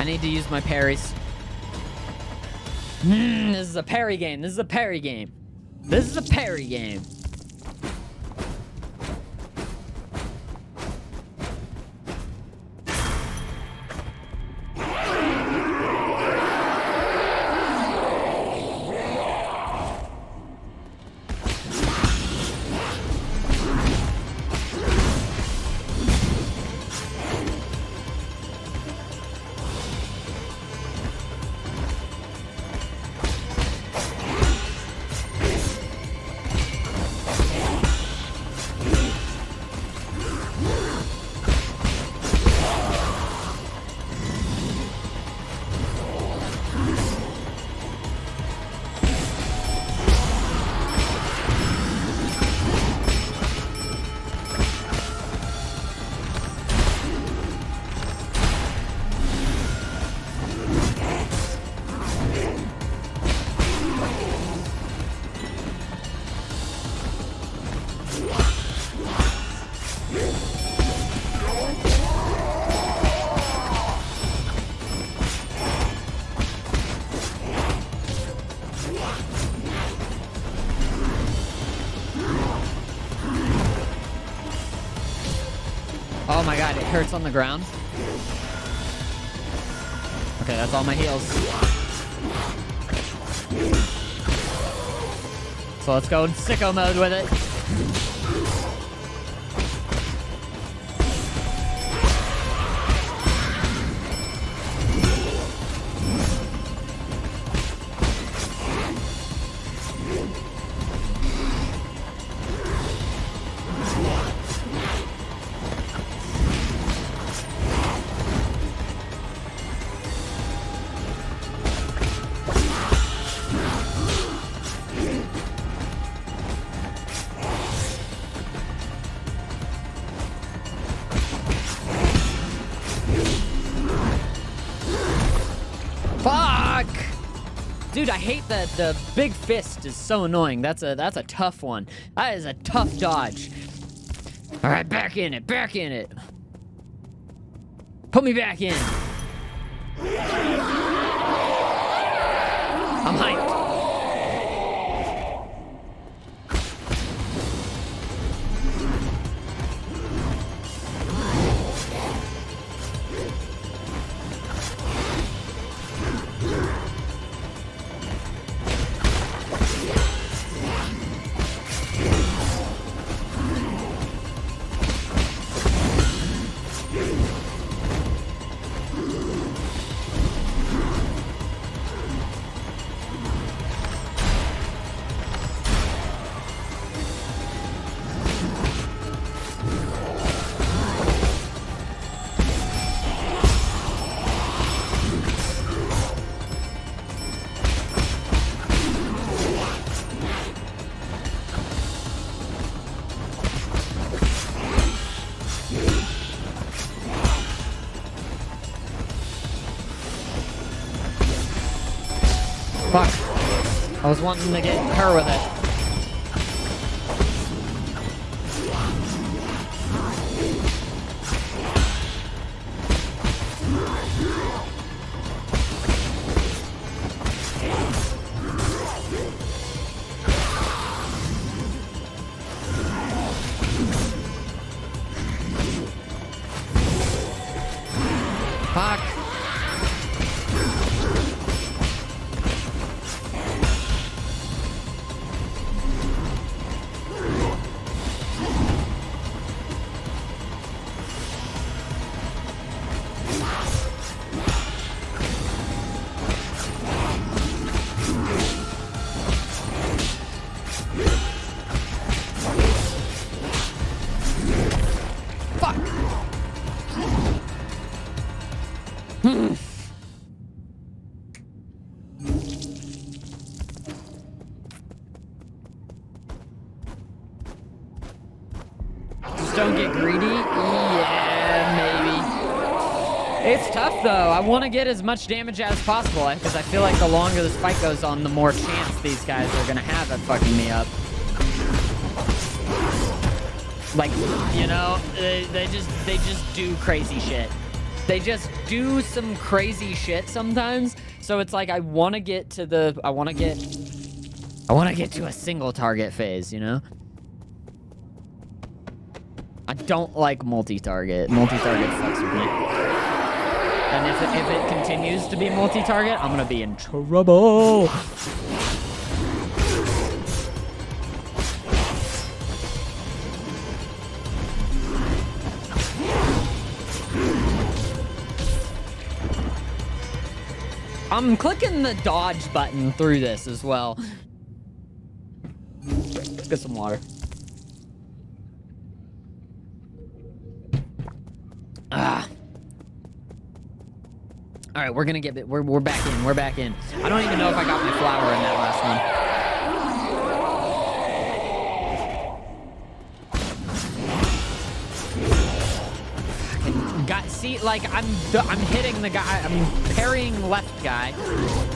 I need to use my parries. This is a parry game. This is a parry game. This is a parry game. Oh my god, it hurts on the ground. Okay, that's all my heals. So let's go in sicko mode with it. Fuck! Dude, I hate that the big fist is so annoying. That's a tough one. That is a tough dodge. All right, back in it, back in it. Put me back in. I'm hyped. Fuck. I was wanting to get her with it. Fuck. Just don't get greedy? Yeah, maybe. It's tough, though. I want to get as much damage as possible, because I feel like the longer this fight goes on, the more chance these guys are going to have at fucking me up. Like, you know, they just do crazy shit. They just do some crazy shit sometimes, So it's like I want to get to a single target phase, you know? I don't like multi-target. Multi-target fucks with me. And if it continues to be multi-target, I'm gonna be in trouble. I'm clicking the dodge button through this as well. Let's get some water. Ah. All right, we're gonna get it. We're back in. We're back in. I don't even know if I got my flower in that last one. See, like I'm hitting the guy. I'm parrying left guy,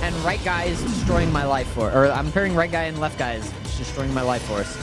and right guy is destroying my life force. Or I'm parrying right guy and left guy is destroying my life force.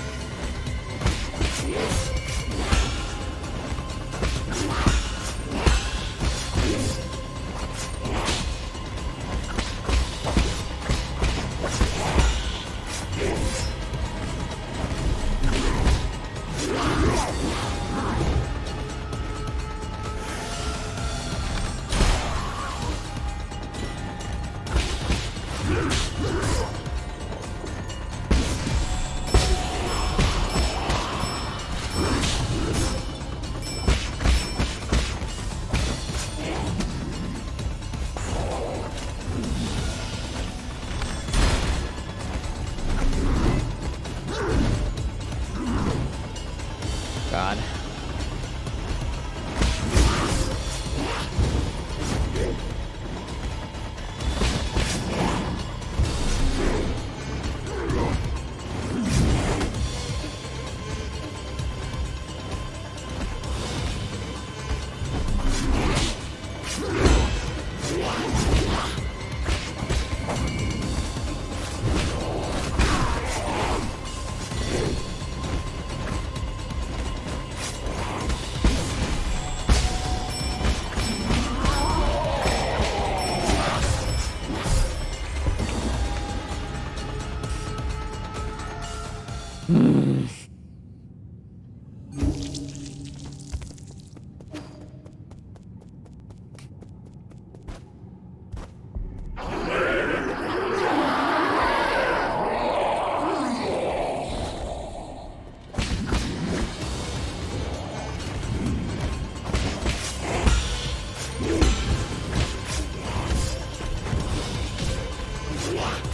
God.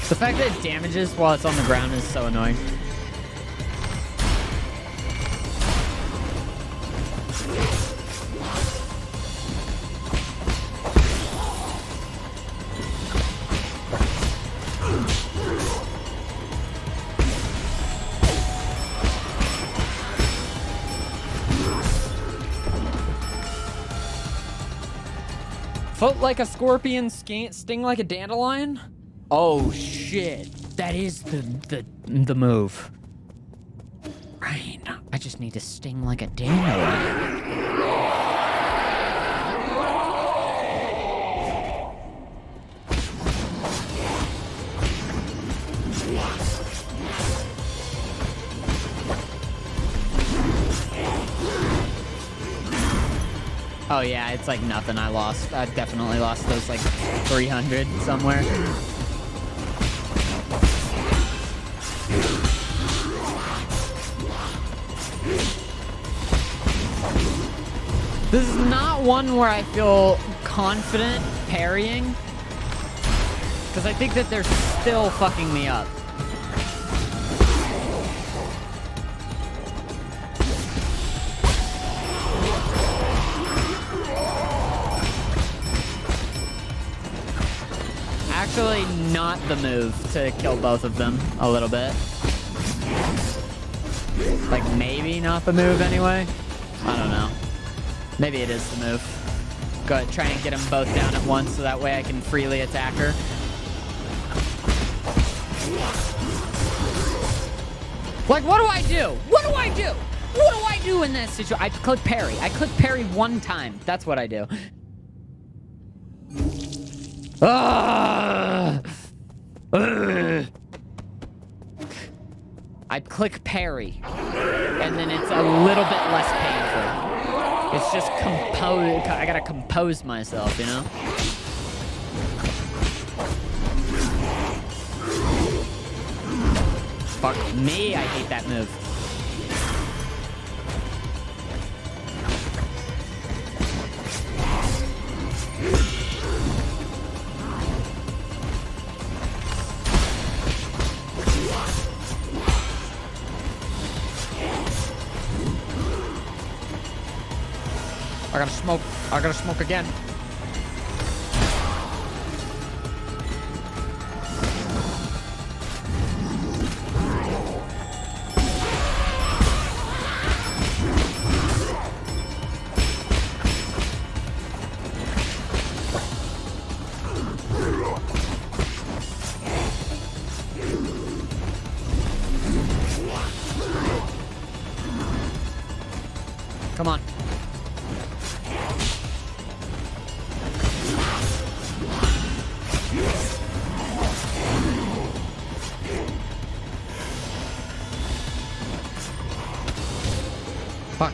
The fact that it damages while it's on the ground is so annoying. Float like a scorpion, sting like a dandelion? Oh shit, that is the move. Right, I just need to sting like a dandelion. Oh yeah, it's like nothing. I definitely lost those like 300 somewhere. This is not one where I feel confident parrying, because I think that they're still fucking me up. Actually, not the move to kill both of them a little bit. Like, maybe not the move anyway. I don't know. Maybe it is the move. Go ahead, try and get them both down at once so that way I can freely attack her. Like, what do I do? What do I do? What do I do in this situation? I click parry. I click parry one time. That's what I do. Ah! I click parry, and then it's a little bit less painful. It's just compose. I gotta compose myself, you know? Fuck me, I hate that move. I gotta smoke. I gotta smoke again. Come on. Fuck.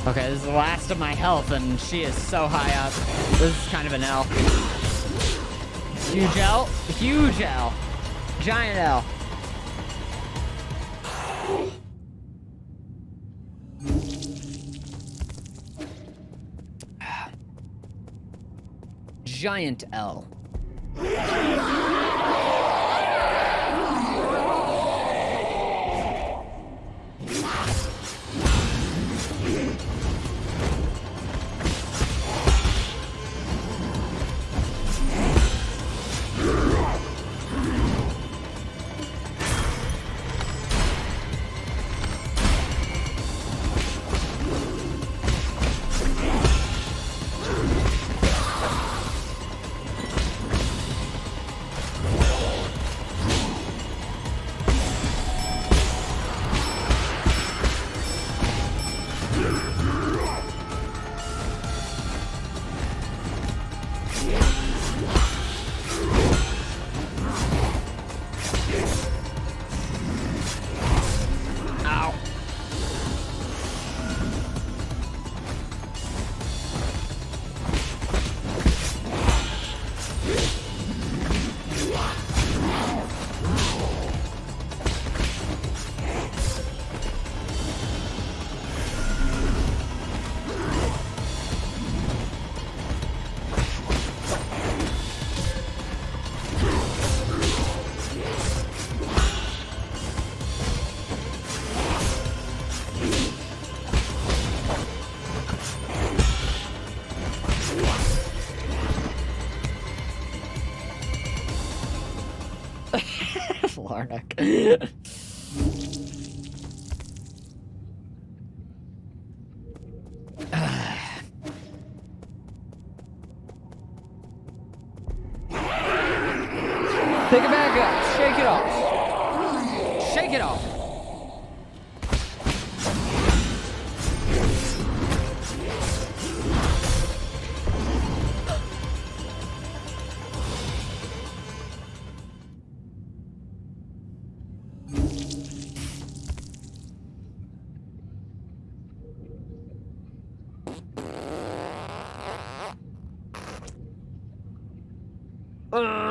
Okay, this is the last of my health, and she is so high up. This is kind of an L. Huge L. Huge L. Giant L. Giant L. Larnak. Pick it back up. Shake it off. Shake it off. Oh,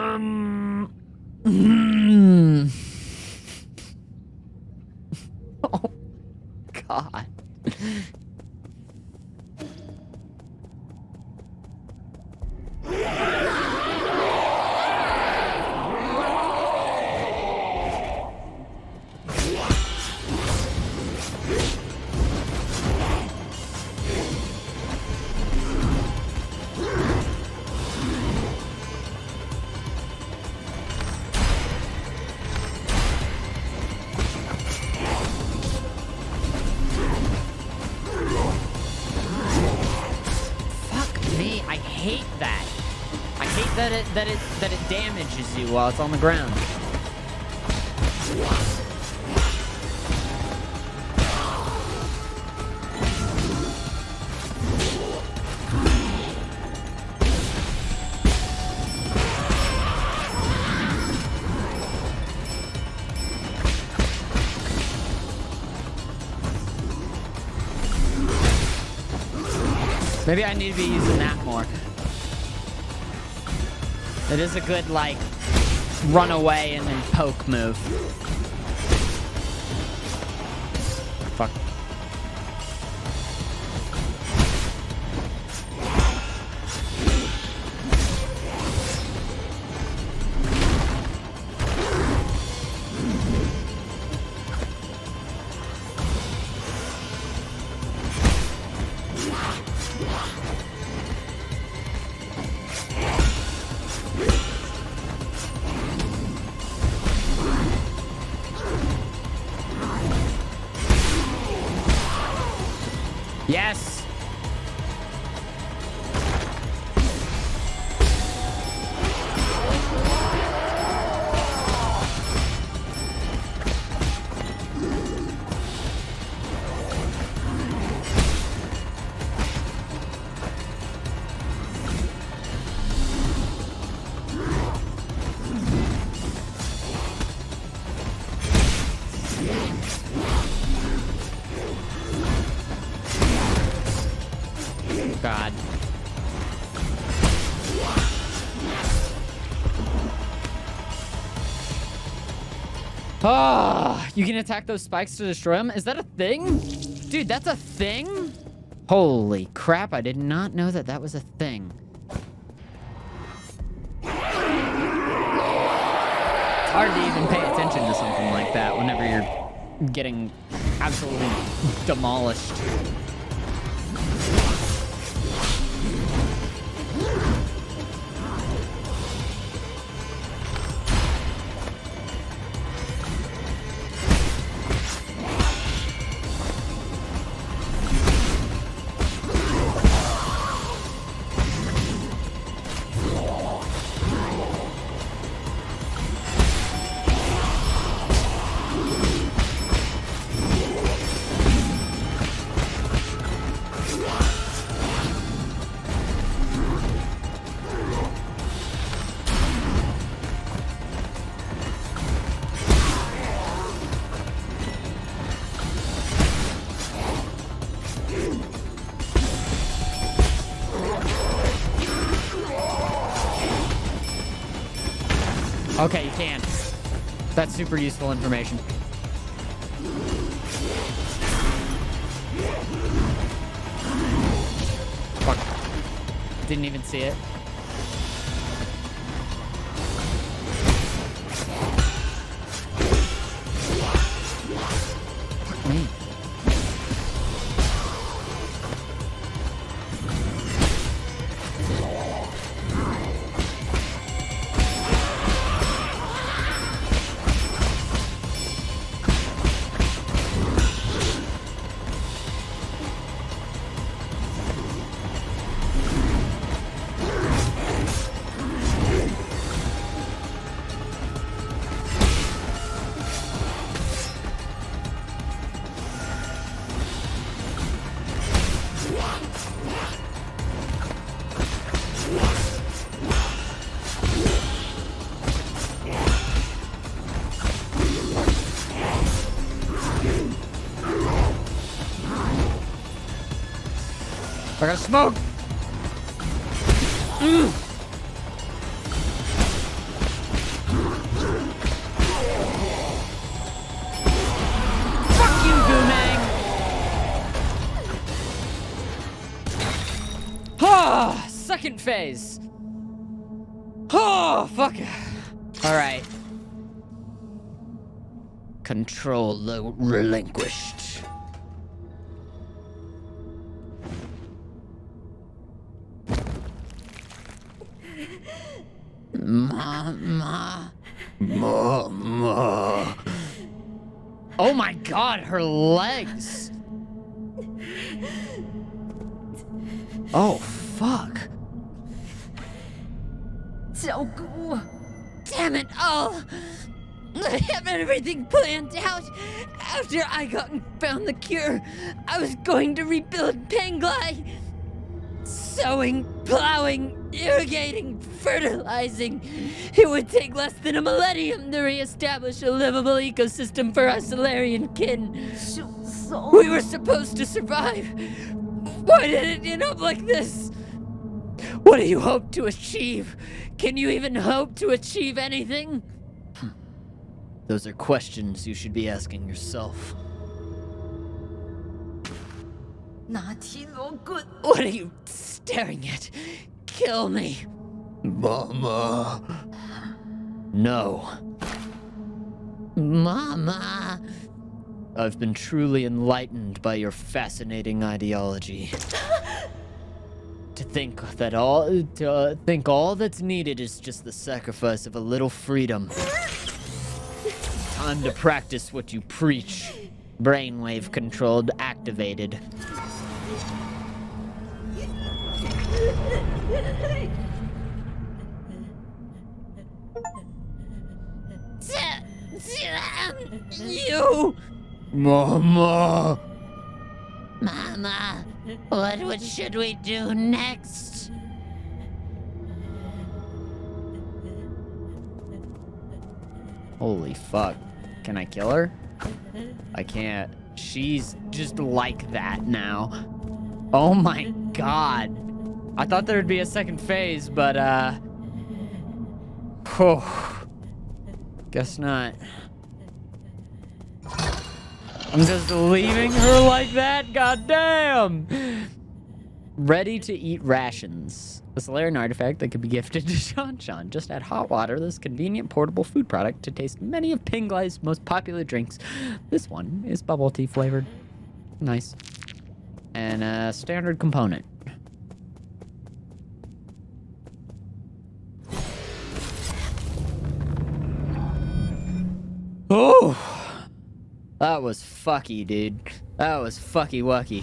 God. That it damages you while it's on the ground. Maybe I need to be using that more. It is a good, like, run away and then poke move. Fuck. Yes! God. Oh, you can attack those spikes to destroy them? Is that a thing? Dude, that's a thing? Holy crap, I did not know that that was a thing. It's hard to even pay attention to something like that whenever you're getting absolutely demolished. Okay, you can. That's super useful information. Fuck. Didn't even see it. Fuck me. I got smoke. Fuck you, Goumang. Ah, second phase. Oh, fuck. All right. Control relinquished. Mama. Mama. Oh my god, her legs. Oh, fuck. Damn it all. I have everything planned out. After I found the cure, I was going to rebuild Penglai. Sowing, plowing, irrigating, fertilizing. It would take less than a millennium to reestablish a livable ecosystem for our Solarian kin. We were supposed to survive, Why did it end up like this? What do you hope to achieve? Can you even hope to achieve anything? Those are questions you should be asking yourself. 拿起锣棍， What are you staring at? Kill me. Mama. No. Mama. I've been truly enlightened by your fascinating ideology. To think all that's needed is just the sacrifice of a little freedom. Time to practice what you preach. Brainwave controlled, activated. You! Mama! Mama, what should we do next? Holy fuck. Can I kill her? I can't. She's just like that now. Oh my god. I thought there would be a second phase, but guess not. I'm just leaving her like that? Goddamn! Ready to eat rations. A Solarian artifact that could be gifted to Shanshan. Just add hot water, this convenient portable food product, to taste many of Penglai's most popular drinks. This one is bubble tea flavored. Nice. And a standard component. Oh! That was fucky, dude. That was fucky wucky.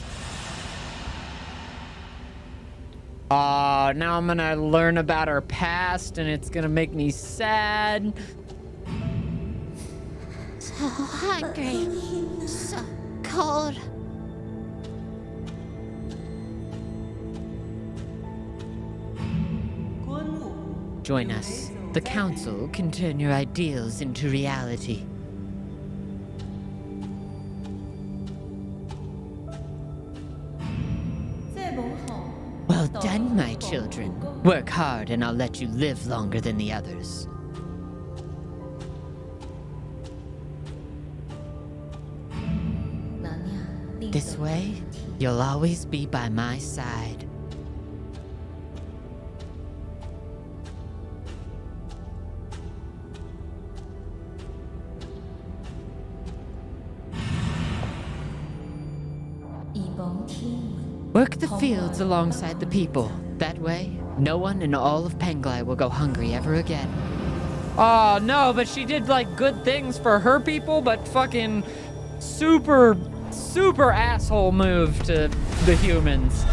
Now I'm gonna learn about her past and it's gonna make me sad. So hungry, so cold. Join us. The council can turn your ideals into reality. Well done, my children. Work hard and I'll let you live longer than the others. This way, you'll always be by my side. Work the fields alongside the people. That way, no one in all of Penglai will go hungry ever again. Oh, no, but she did, like, good things for her people, but fucking super asshole move to the humans.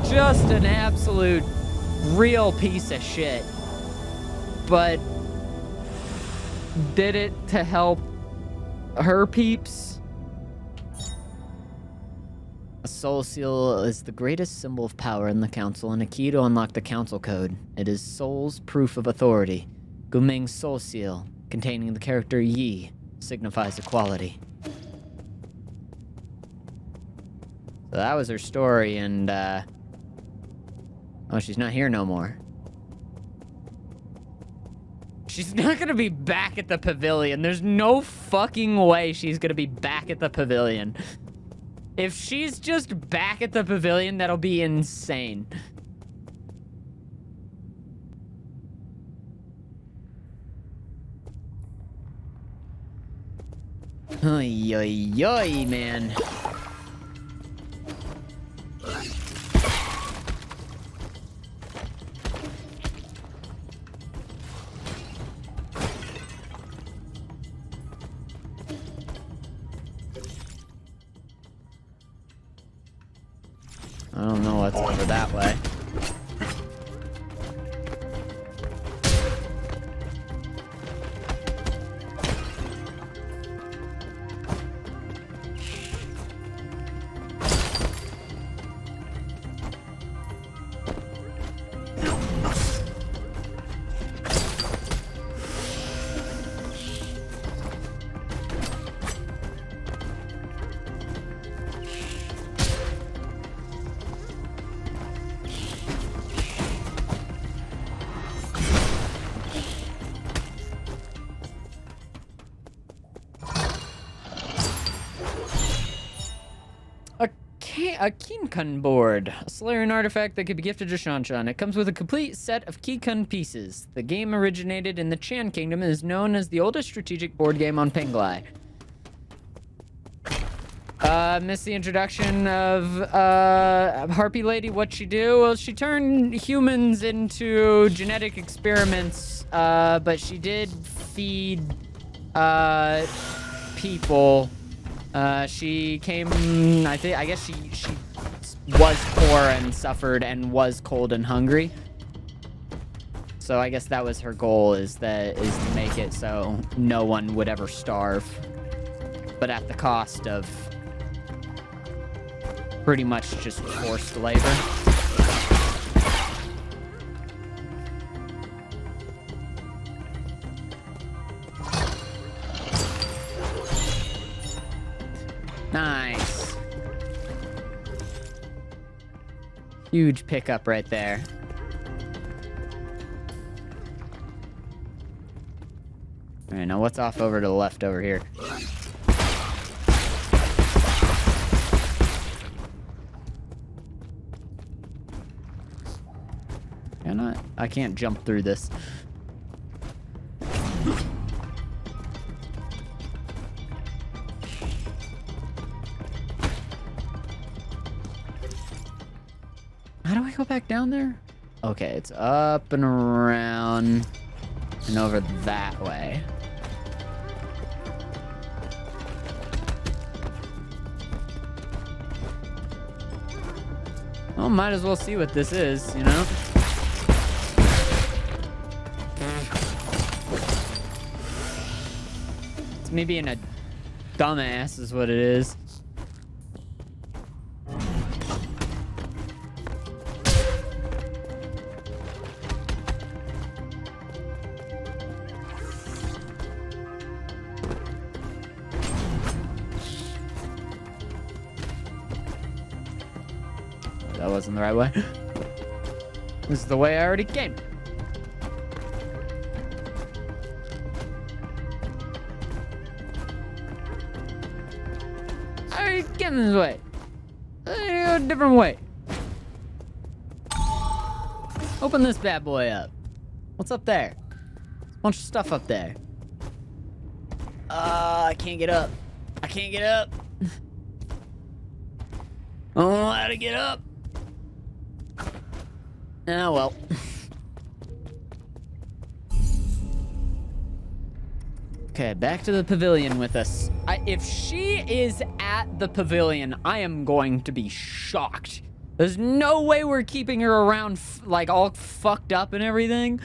Just an absolute real piece of shit. But did it to help her peeps? A soul seal is the greatest symbol of power in the council and a key to unlock the council code. It is soul's proof of authority. GOUMANG'S soul seal, containing the character Yi, signifies equality. So that was her story, and oh, she's not here no more. She's not gonna be back at the pavilion. There's no fucking way she's gonna be back at the pavilion. If she's just back at the pavilion, that'll be insane. Oy, oy, oy, man. I don't know what's over that way. a Kinkun board. A Solarian artifact that could be gifted to Shanshan. It comes with a complete set of Kinkun pieces. The game originated in the Chan Kingdom and is known as the oldest strategic board game on Penglai. Missed the introduction of Harpy Lady. What'd she do? Well, she turned humans into genetic experiments, but she did feed people. She came, I guess she was poor and suffered and was cold and hungry. So I guess that was her goal, is to make it so no one would ever starve, but at the cost of pretty much just forced labor. Nice. Huge pickup right there. All right, now what's off over to the left over here? I can't jump through this. How do I go back down there? Okay, it's up and around and over that way. Well, might as well see what this is, you know? It's me being a dumbass is what it is. That wasn't the right way. This is the way I already came. I already came this way. A different way. Open this bad boy up. What's up there? There's a bunch of stuff up there. I can't get up. I can't get up. I don't know how to get up. Oh, well. Okay, back to the pavilion with us. If she is at the pavilion, I am going to be shocked. There's no way we're keeping her around, like, all fucked up and everything.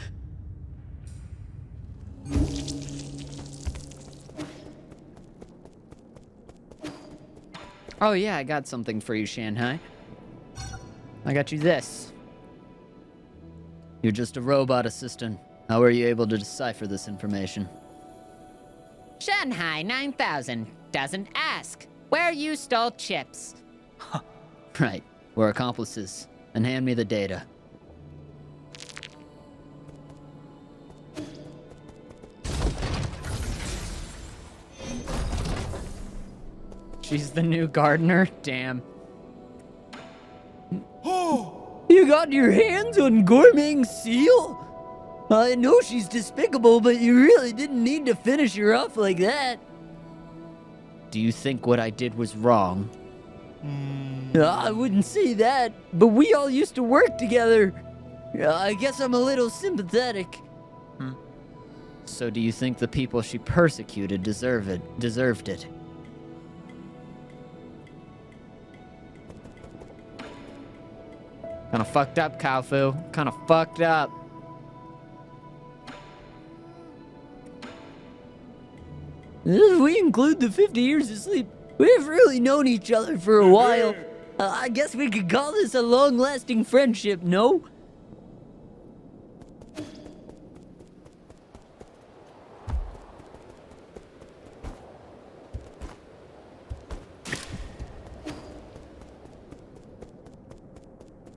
Oh, yeah, I got something for you, Shanghai. I got you this. You're just a robot assistant. How were you able to decipher this information? Shanghai 9000 doesn't ask where you stole chips. Right. We're accomplices. And hand me the data. She's the new gardener? Damn. You got your hands on GOUMANG'S seal? I know she's despicable, but you really didn't need to finish her off like that. Do you think what I did was wrong? I wouldn't say that, but we all used to work together. I guess I'm a little sympathetic. So do you think the people she persecuted deserved it? Kinda fucked up, Kaofu. Kinda fucked up. If we include the 50 years of sleep, we've really known each other for a while. I guess we could call this a long-lasting friendship, no?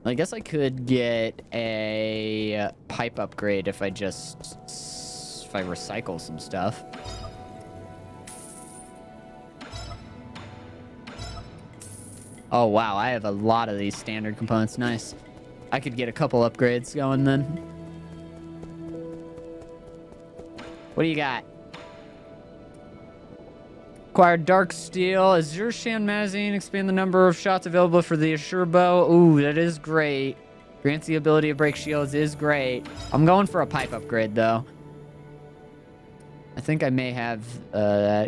I guess I could get a pipe upgrade if I recycle some stuff. Oh, wow. I have a lot of these standard components. Nice. I could get a couple upgrades going then. What do you got? Acquire dark steel. Azure Shan magazine. Expand the number of shots available for the Assure bow. Ooh, that is great. Grants the ability to break shields is great. I'm going for a pipe upgrade, though. I think I may have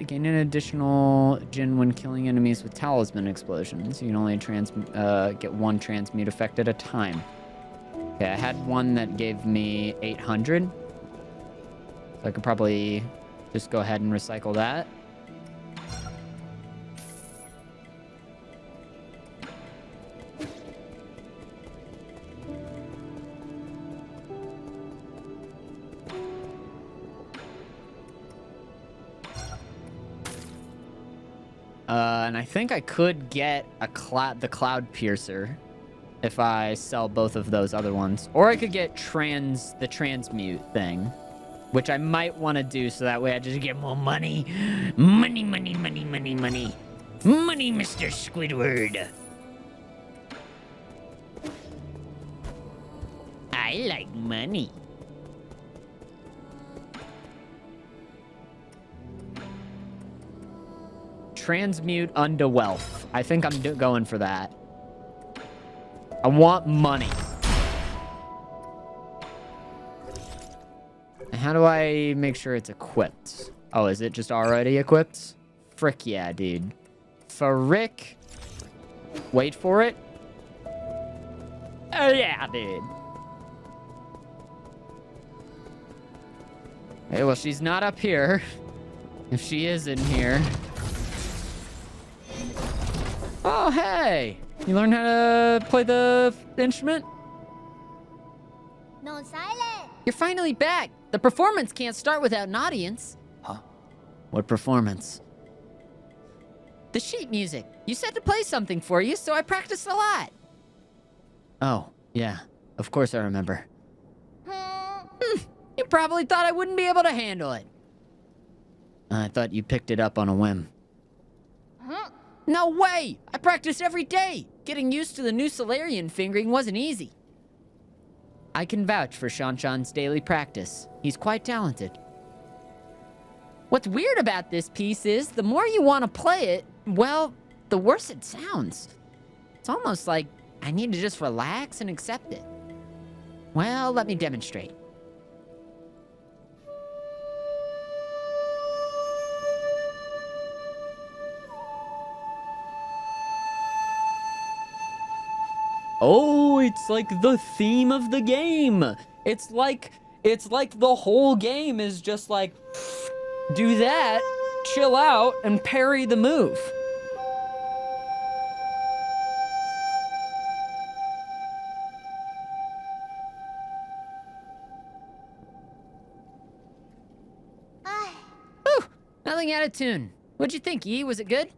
gain an additional Jin when killing enemies with talisman explosions. You can only get one transmute effect at a time. Okay, I had one that gave me 800. So I could probably just go ahead and recycle that. And I think I could get the Cloud Piercer if I sell both of those other ones. Or I could get the transmute thing, which I might want to do so that way I just get more money. Money, money, money, money, money. Money, Mr. Squidward. I like money. Transmute unto wealth. I think I'm going for that. I want money. How do I make sure it's equipped? Oh, is it just already equipped? Frick yeah, dude. Frick. Wait for it. Oh yeah, dude. Hey, well, she's not up here. If she is in here. Oh, hey! You learned how to play the instrument? No silent. You're finally back. The performance can't start without an audience. Huh? What performance? The sheet music. You said to play something for you, so I practiced a lot. Oh, yeah. Of course I remember. You probably thought I wouldn't be able to handle it. I thought you picked it up on a whim. No way! I practiced every day. Getting used to the new Solarian fingering wasn't easy. I can vouch for Shanshan's daily practice. He's quite talented. What's weird about this piece is, the more you want to play it, well, the worse it sounds. It's almost like I need to just relax and accept it. Well, let me demonstrate. Oh, it's like the theme of the game. It's like the whole game is just like, do that, chill out, and parry the move. Whew, nothing out of tune. What'd you think, Yi? Was it good?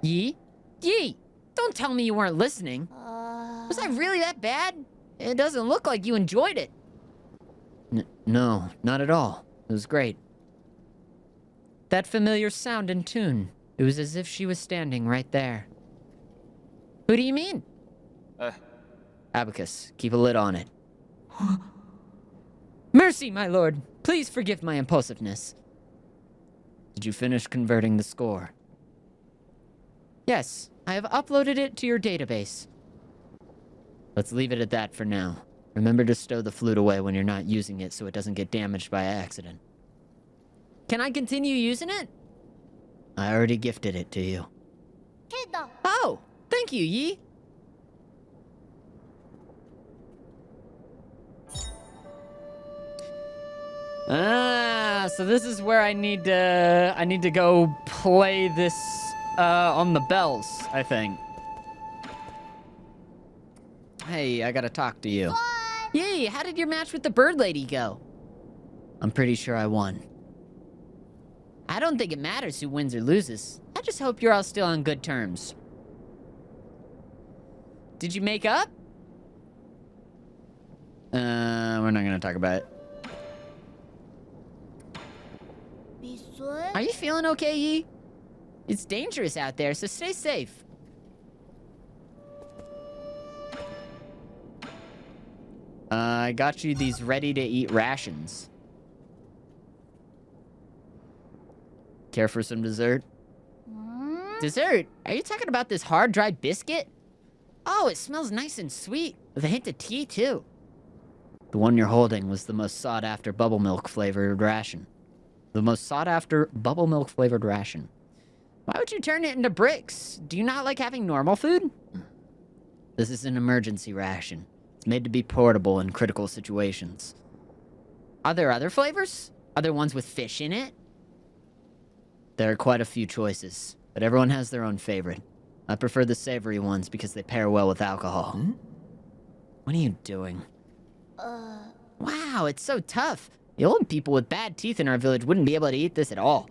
Yi? Yi! Don't tell me you weren't listening. Was I really that bad? It doesn't look like you enjoyed it. No, not at all. It was great. That familiar sound and tune. It was as if she was standing right there. Who do you mean? Abacus, keep a lid on it. Mercy, my lord. Please forgive my impulsiveness. Did you finish converting the score? Yes, I have uploaded it to your database. Let's leave it at that for now. Remember to stow the flute away when you're not using it so it doesn't get damaged by accident. Can I continue using it? I already gifted it to you. Oh, thank you, Yi. So this is where I need to go play this on the bells, I think. Hey, I gotta talk to you. Yi, how did your match with the bird lady go? I'm pretty sure I won. I don't think it matters who wins or loses. I just hope you're all still on good terms. Did you make up? We're not gonna talk about it. Are you feeling okay, Yi? It's dangerous out there, so stay safe. I got you these ready-to-eat rations. Care for some dessert? Dessert? Are you talking about this hard, dry biscuit? Oh, it smells nice and sweet, with a hint of tea, too. The one you're holding was the most sought-after bubble milk flavored ration. The most sought-after bubble milk flavored ration. Why would you turn it into bricks? Do you not like having normal food? This is an emergency ration. It's made to be portable in critical situations. Are there other flavors? Are there ones with fish in it? There are quite a few choices, but everyone has their own favorite. I prefer the savory ones because they pair well with alcohol. What are you doing? Wow, it's so tough. The old people with bad teeth in our village wouldn't be able to eat this at all.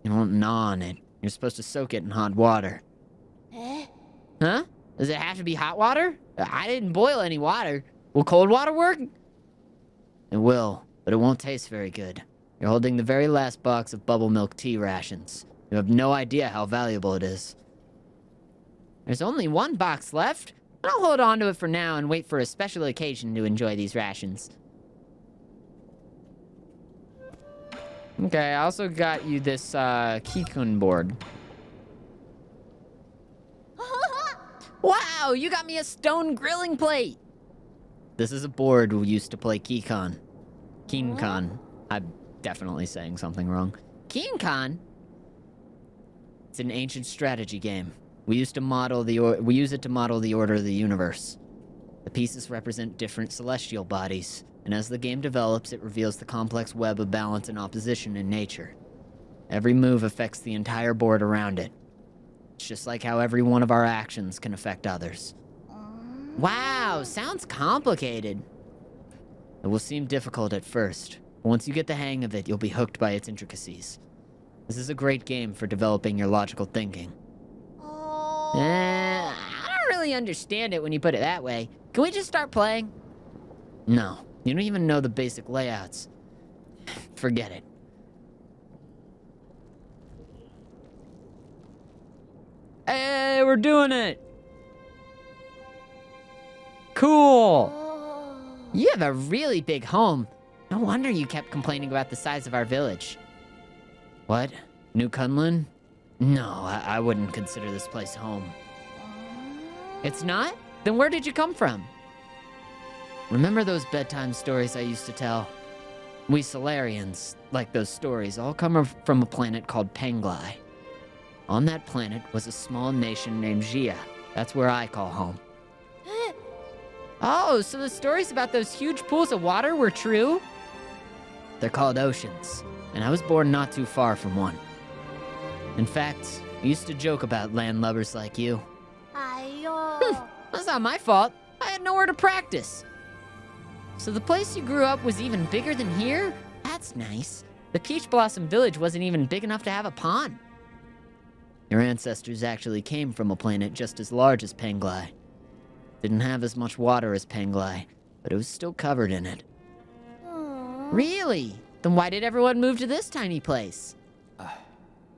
You don't gnaw on it. You're supposed to soak it in hot water. Huh? Does it have to be hot water? I didn't boil any water. Will cold water work? It will, but it won't taste very good. You're holding the very last box of bubble milk tea rations. You have no idea how valuable it is. There's only one box left. I'll hold on to it for now and wait for a special occasion to enjoy these rations. Okay, I also got you this Kikun board. Wow, you got me a stone grilling plate. This is a board we used to play Kikan. Kinkan. I'm definitely saying something wrong. Kinkan? It's an ancient strategy game. We use it to model the order of the universe. The pieces represent different celestial bodies, and as the game develops, it reveals the complex web of balance and opposition in nature. Every move affects the entire board around it. It's just like how every one of our actions can affect others. Wow, sounds complicated. It will seem difficult at first, but once you get the hang of it, you'll be hooked by its intricacies. This is a great game for developing your logical thinking. I don't really understand it when you put it that way. Can we just start playing? No, you don't even know the basic layouts. Forget it. Hey, we're doing it! Cool! You have a really big home. No wonder you kept complaining about the size of our village. What? New Kunlun? No, I wouldn't consider this place home. It's not? Then where did you come from? Remember those bedtime stories I used to tell? We Solarians, like those stories, all come from a planet called Penglai. On that planet was a small nation named Gia. That's where I call home. Oh, so the stories about those huge pools of water were true? They're called oceans, and I was born not too far from one. In fact, we used to joke about landlubbers like you. That's not my fault. I had nowhere to practice. So the place you grew up was even bigger than here? That's nice. The Peach Blossom Village wasn't even big enough to have a pond. Your ancestors actually came from a planet just as large as Penglai. Didn't have as much water as Penglai, but it was still covered in it. Really? Then why did everyone move to this tiny place?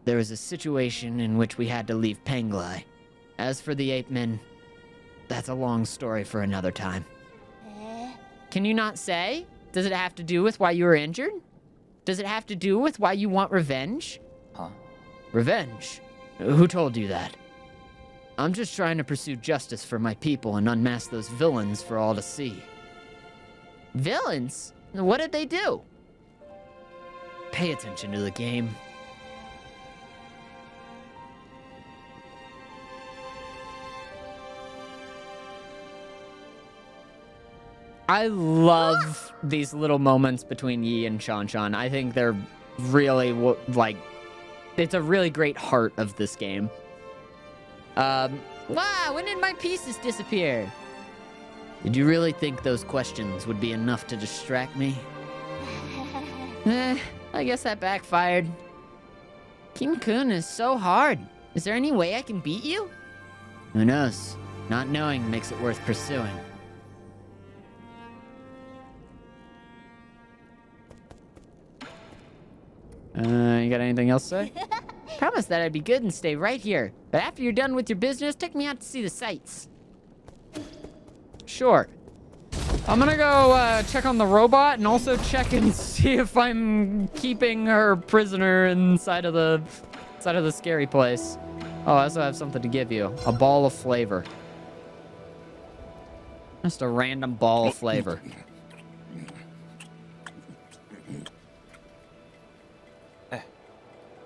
There was a situation in which we had to leave Penglai. As for the ape men, that's a long story for another time. Can you not say? Does it have to do with why you were injured? Does it have to do with why you want revenge? Revenge? Who told you that? I'm just trying to pursue justice for my people and unmask those villains for all to see. Villains? What did they do? Pay attention to the game. I love these little moments between Yi and Shanshan. I think they're really, it's a really great heart of this game. Wow, when did my pieces disappear? Did you really think those questions would be enough to distract me? I guess that backfired. King Kun is so hard. Is there any way I can beat you? Who knows? Not knowing makes it worth pursuing. You got anything else to say? Promise that I'd be good and stay right here. But after you're done with your business, take me out to see the sights. Sure. I'm gonna go check on the robot and also check and see if I'm keeping her prisoner inside of the scary place. Oh, I also have something to give you. A ball of flavor. Just a random ball of flavor.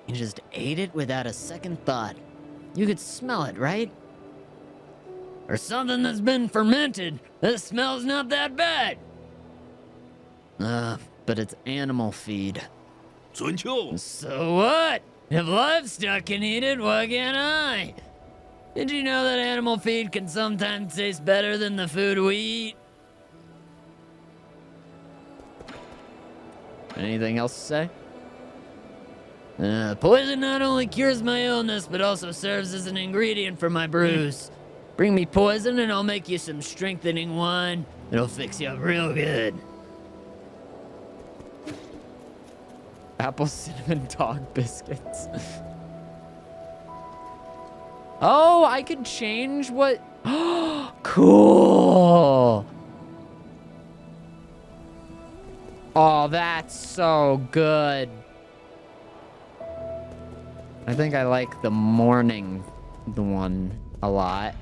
You just ate it without a second thought. You could smell it, right? Or something that's been fermented. This smells not that bad. But it's animal feed. 准秋， So what? If livestock can eat it, why can't I? Did you know that animal feed can sometimes taste better than the food we eat? Anything else to say? Poison not only cures my illness, but also serves as an ingredient for my brews. Bring me poison and I'll make you some strengthening wine. It'll fix you up real good. Apple cinnamon dog biscuits. Oh, I could change what... Cool. Oh, that's so good. I think I like the morning one a lot.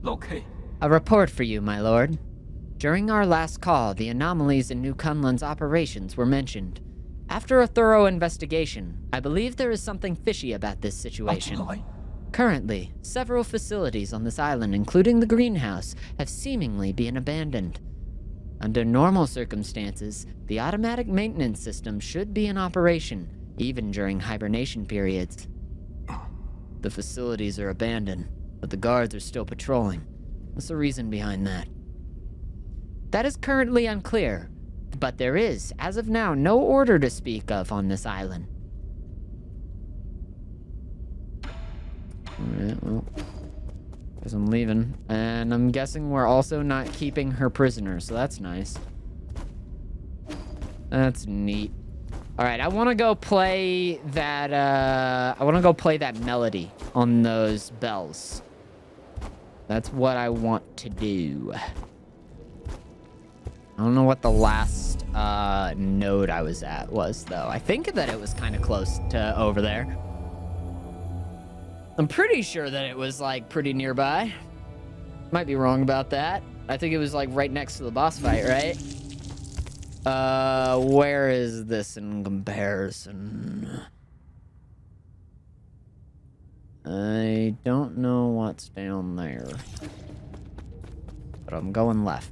老 K， A report for you, my lord. During our last call, the anomalies in New Kunlun's operations were mentioned. After a thorough investigation, I believe there is something fishy about this situation. Currently, several facilities on this island, including the greenhouse, have seemingly been abandoned. Under normal circumstances, the automatic maintenance system should be in operation, even during hibernation periods. The facilities are abandoned, but the guards are still patrolling. What's the reason behind that? That is currently unclear, but there is, as of now, no order to speak of on this island. Alright, well, guess I'm leaving. And I'm guessing we're also not keeping her prisoner, so that's nice. That's neat. Alright, I want to go play that, melody on those bells. That's what I want to do. I don't know what the last node I was at was, though. I think that it was kind of close to over there. I'm pretty sure that it was, like, pretty nearby. Might be wrong about that. I think it was, like, right next to the boss fight, right? Where is this in comparison? I don't know what's down there. But I'm going left.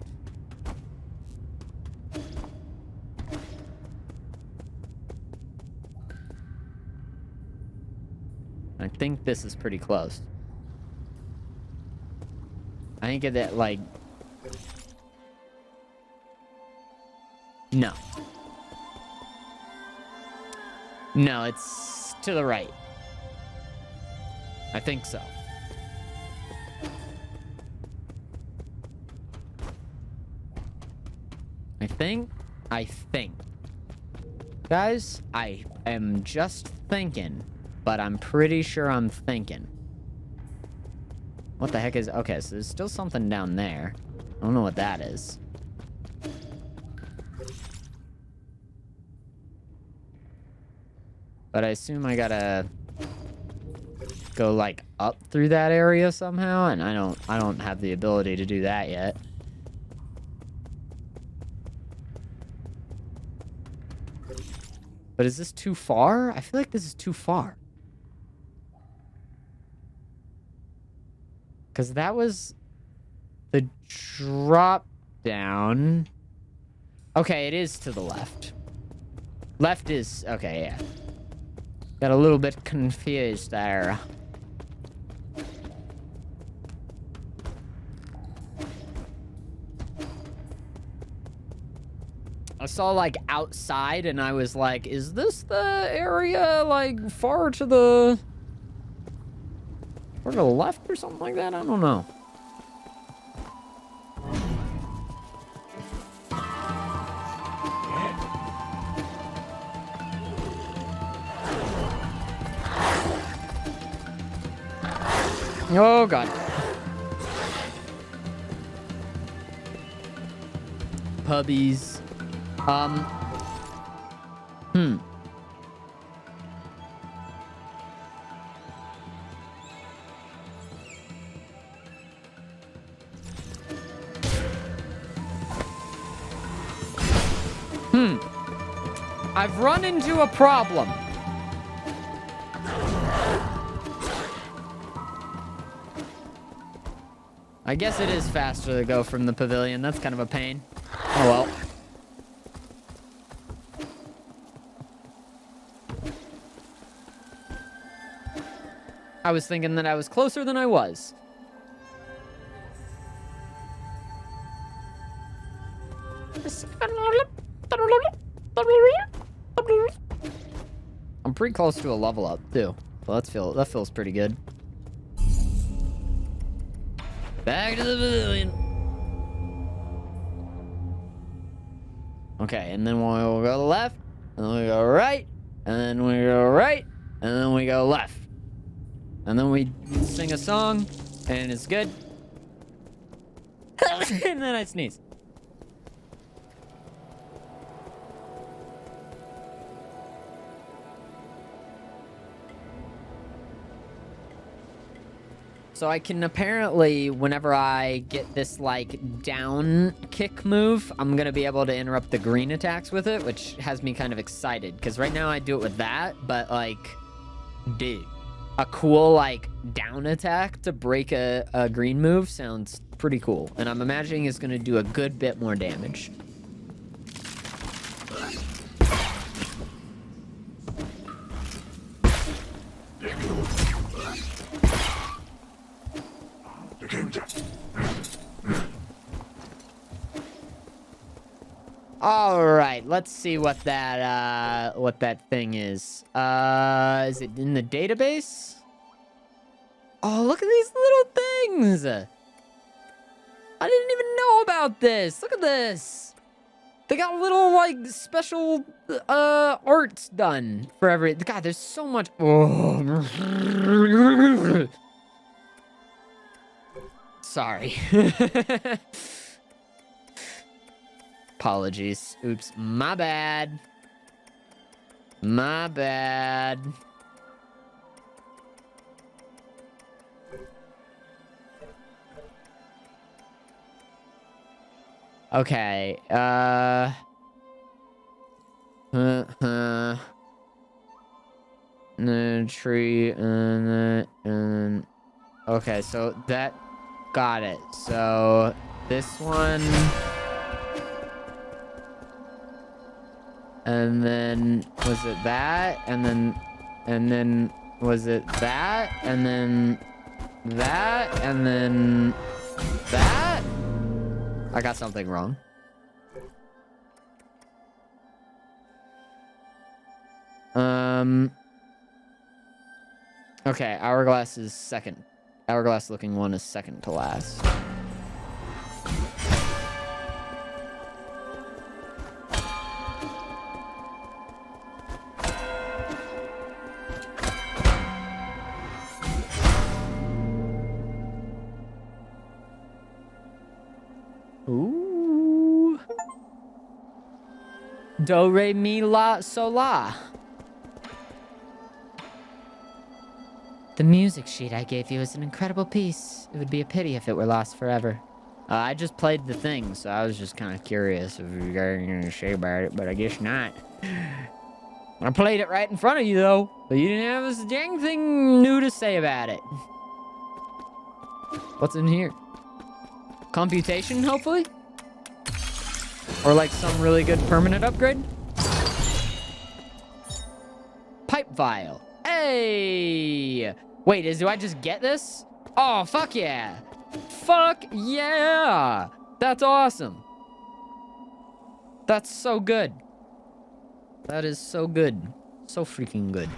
I think this is pretty close. I think that, like... No. No, it's to the right. I think so. I think. Guys, I am just thinking, but I'm pretty sure I'm thinking. What the heck is... Okay, so there's still something down there. I don't know what that is. But I assume I gotta go, like, up through that area somehow, and I don't have the ability to do that yet. But is this too far? I feel like this is too far. Because that was the drop down. Okay, it is to the left. Left is... Okay, yeah. Got a little bit confused there. I saw, like, outside, and I was like, is this the area, like, far to the left or something like that? I don't know. Oh, God. Puppies. I've run into a problem. I guess it is faster to go from the pavilion. That's kind of a pain. Oh well. I was thinking that I was closer than I was. I'm pretty close to a level up too. Well, that feels pretty good. Back to the pavilion. Okay, and then we'll go left, and then we go right, and then we go right, and then we go left. And then we sing a song, and it's good. And then I sneeze. So I can apparently, whenever I get this, like, down kick move, I'm gonna be able to interrupt the green attacks with it, which has me kind of excited. Because right now I do it with that, but, like, dude, a cool, like, down attack to break a green move sounds pretty cool. And I'm imagining it's gonna do a good bit more damage. All right, let's see what that thing is. Is it in the database? Oh, look at these little things. I didn't even know about this. Look at this. They got little, like, special arts done for every. God, there's so much. Oh. Sorry. Apologies. Oops. My bad. My bad. Okay. The tree and okay, so that got it. So this one. And then was it that? And then was it that? And then that? And then that? I got something wrong. Okay, hourglass is second. Hourglass looking one is second to last. Ooh. Do, re, mi, la, so, la. The music sheet I gave you is an incredible piece. It would be a pity if it were lost forever. I just played the thing, so I was just kind of curious if you guys are going to say about it, but I guess not. I played it right in front of you, though, but you didn't have a dang thing new to say about it. What's in here? Computation, hopefully? Or like some really good permanent upgrade? Pipe vial. Hey! Wait, do I just get this? Oh, fuck yeah! Fuck yeah! That's awesome. That's so good. That is so good. So freaking good.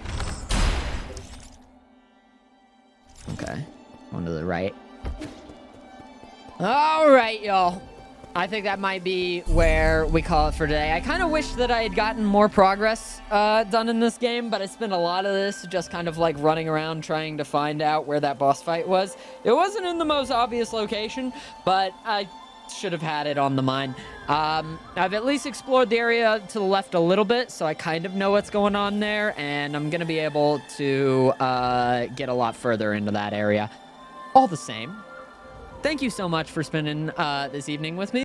Okay. One to the right. All right, y'all. I think that might be where we call it for today. I kind of wish that I had gotten more progress done in this game, but I spent a lot of this just kind of like running around trying to find out where that boss fight was. It wasn't in the most obvious location, but I should have had it on the mind. I've at least explored the area to the left a little bit, so I kind of know what's going on there, and I'm going to be able to get a lot further into that area. All the same, thank you so much for spending this evening with me.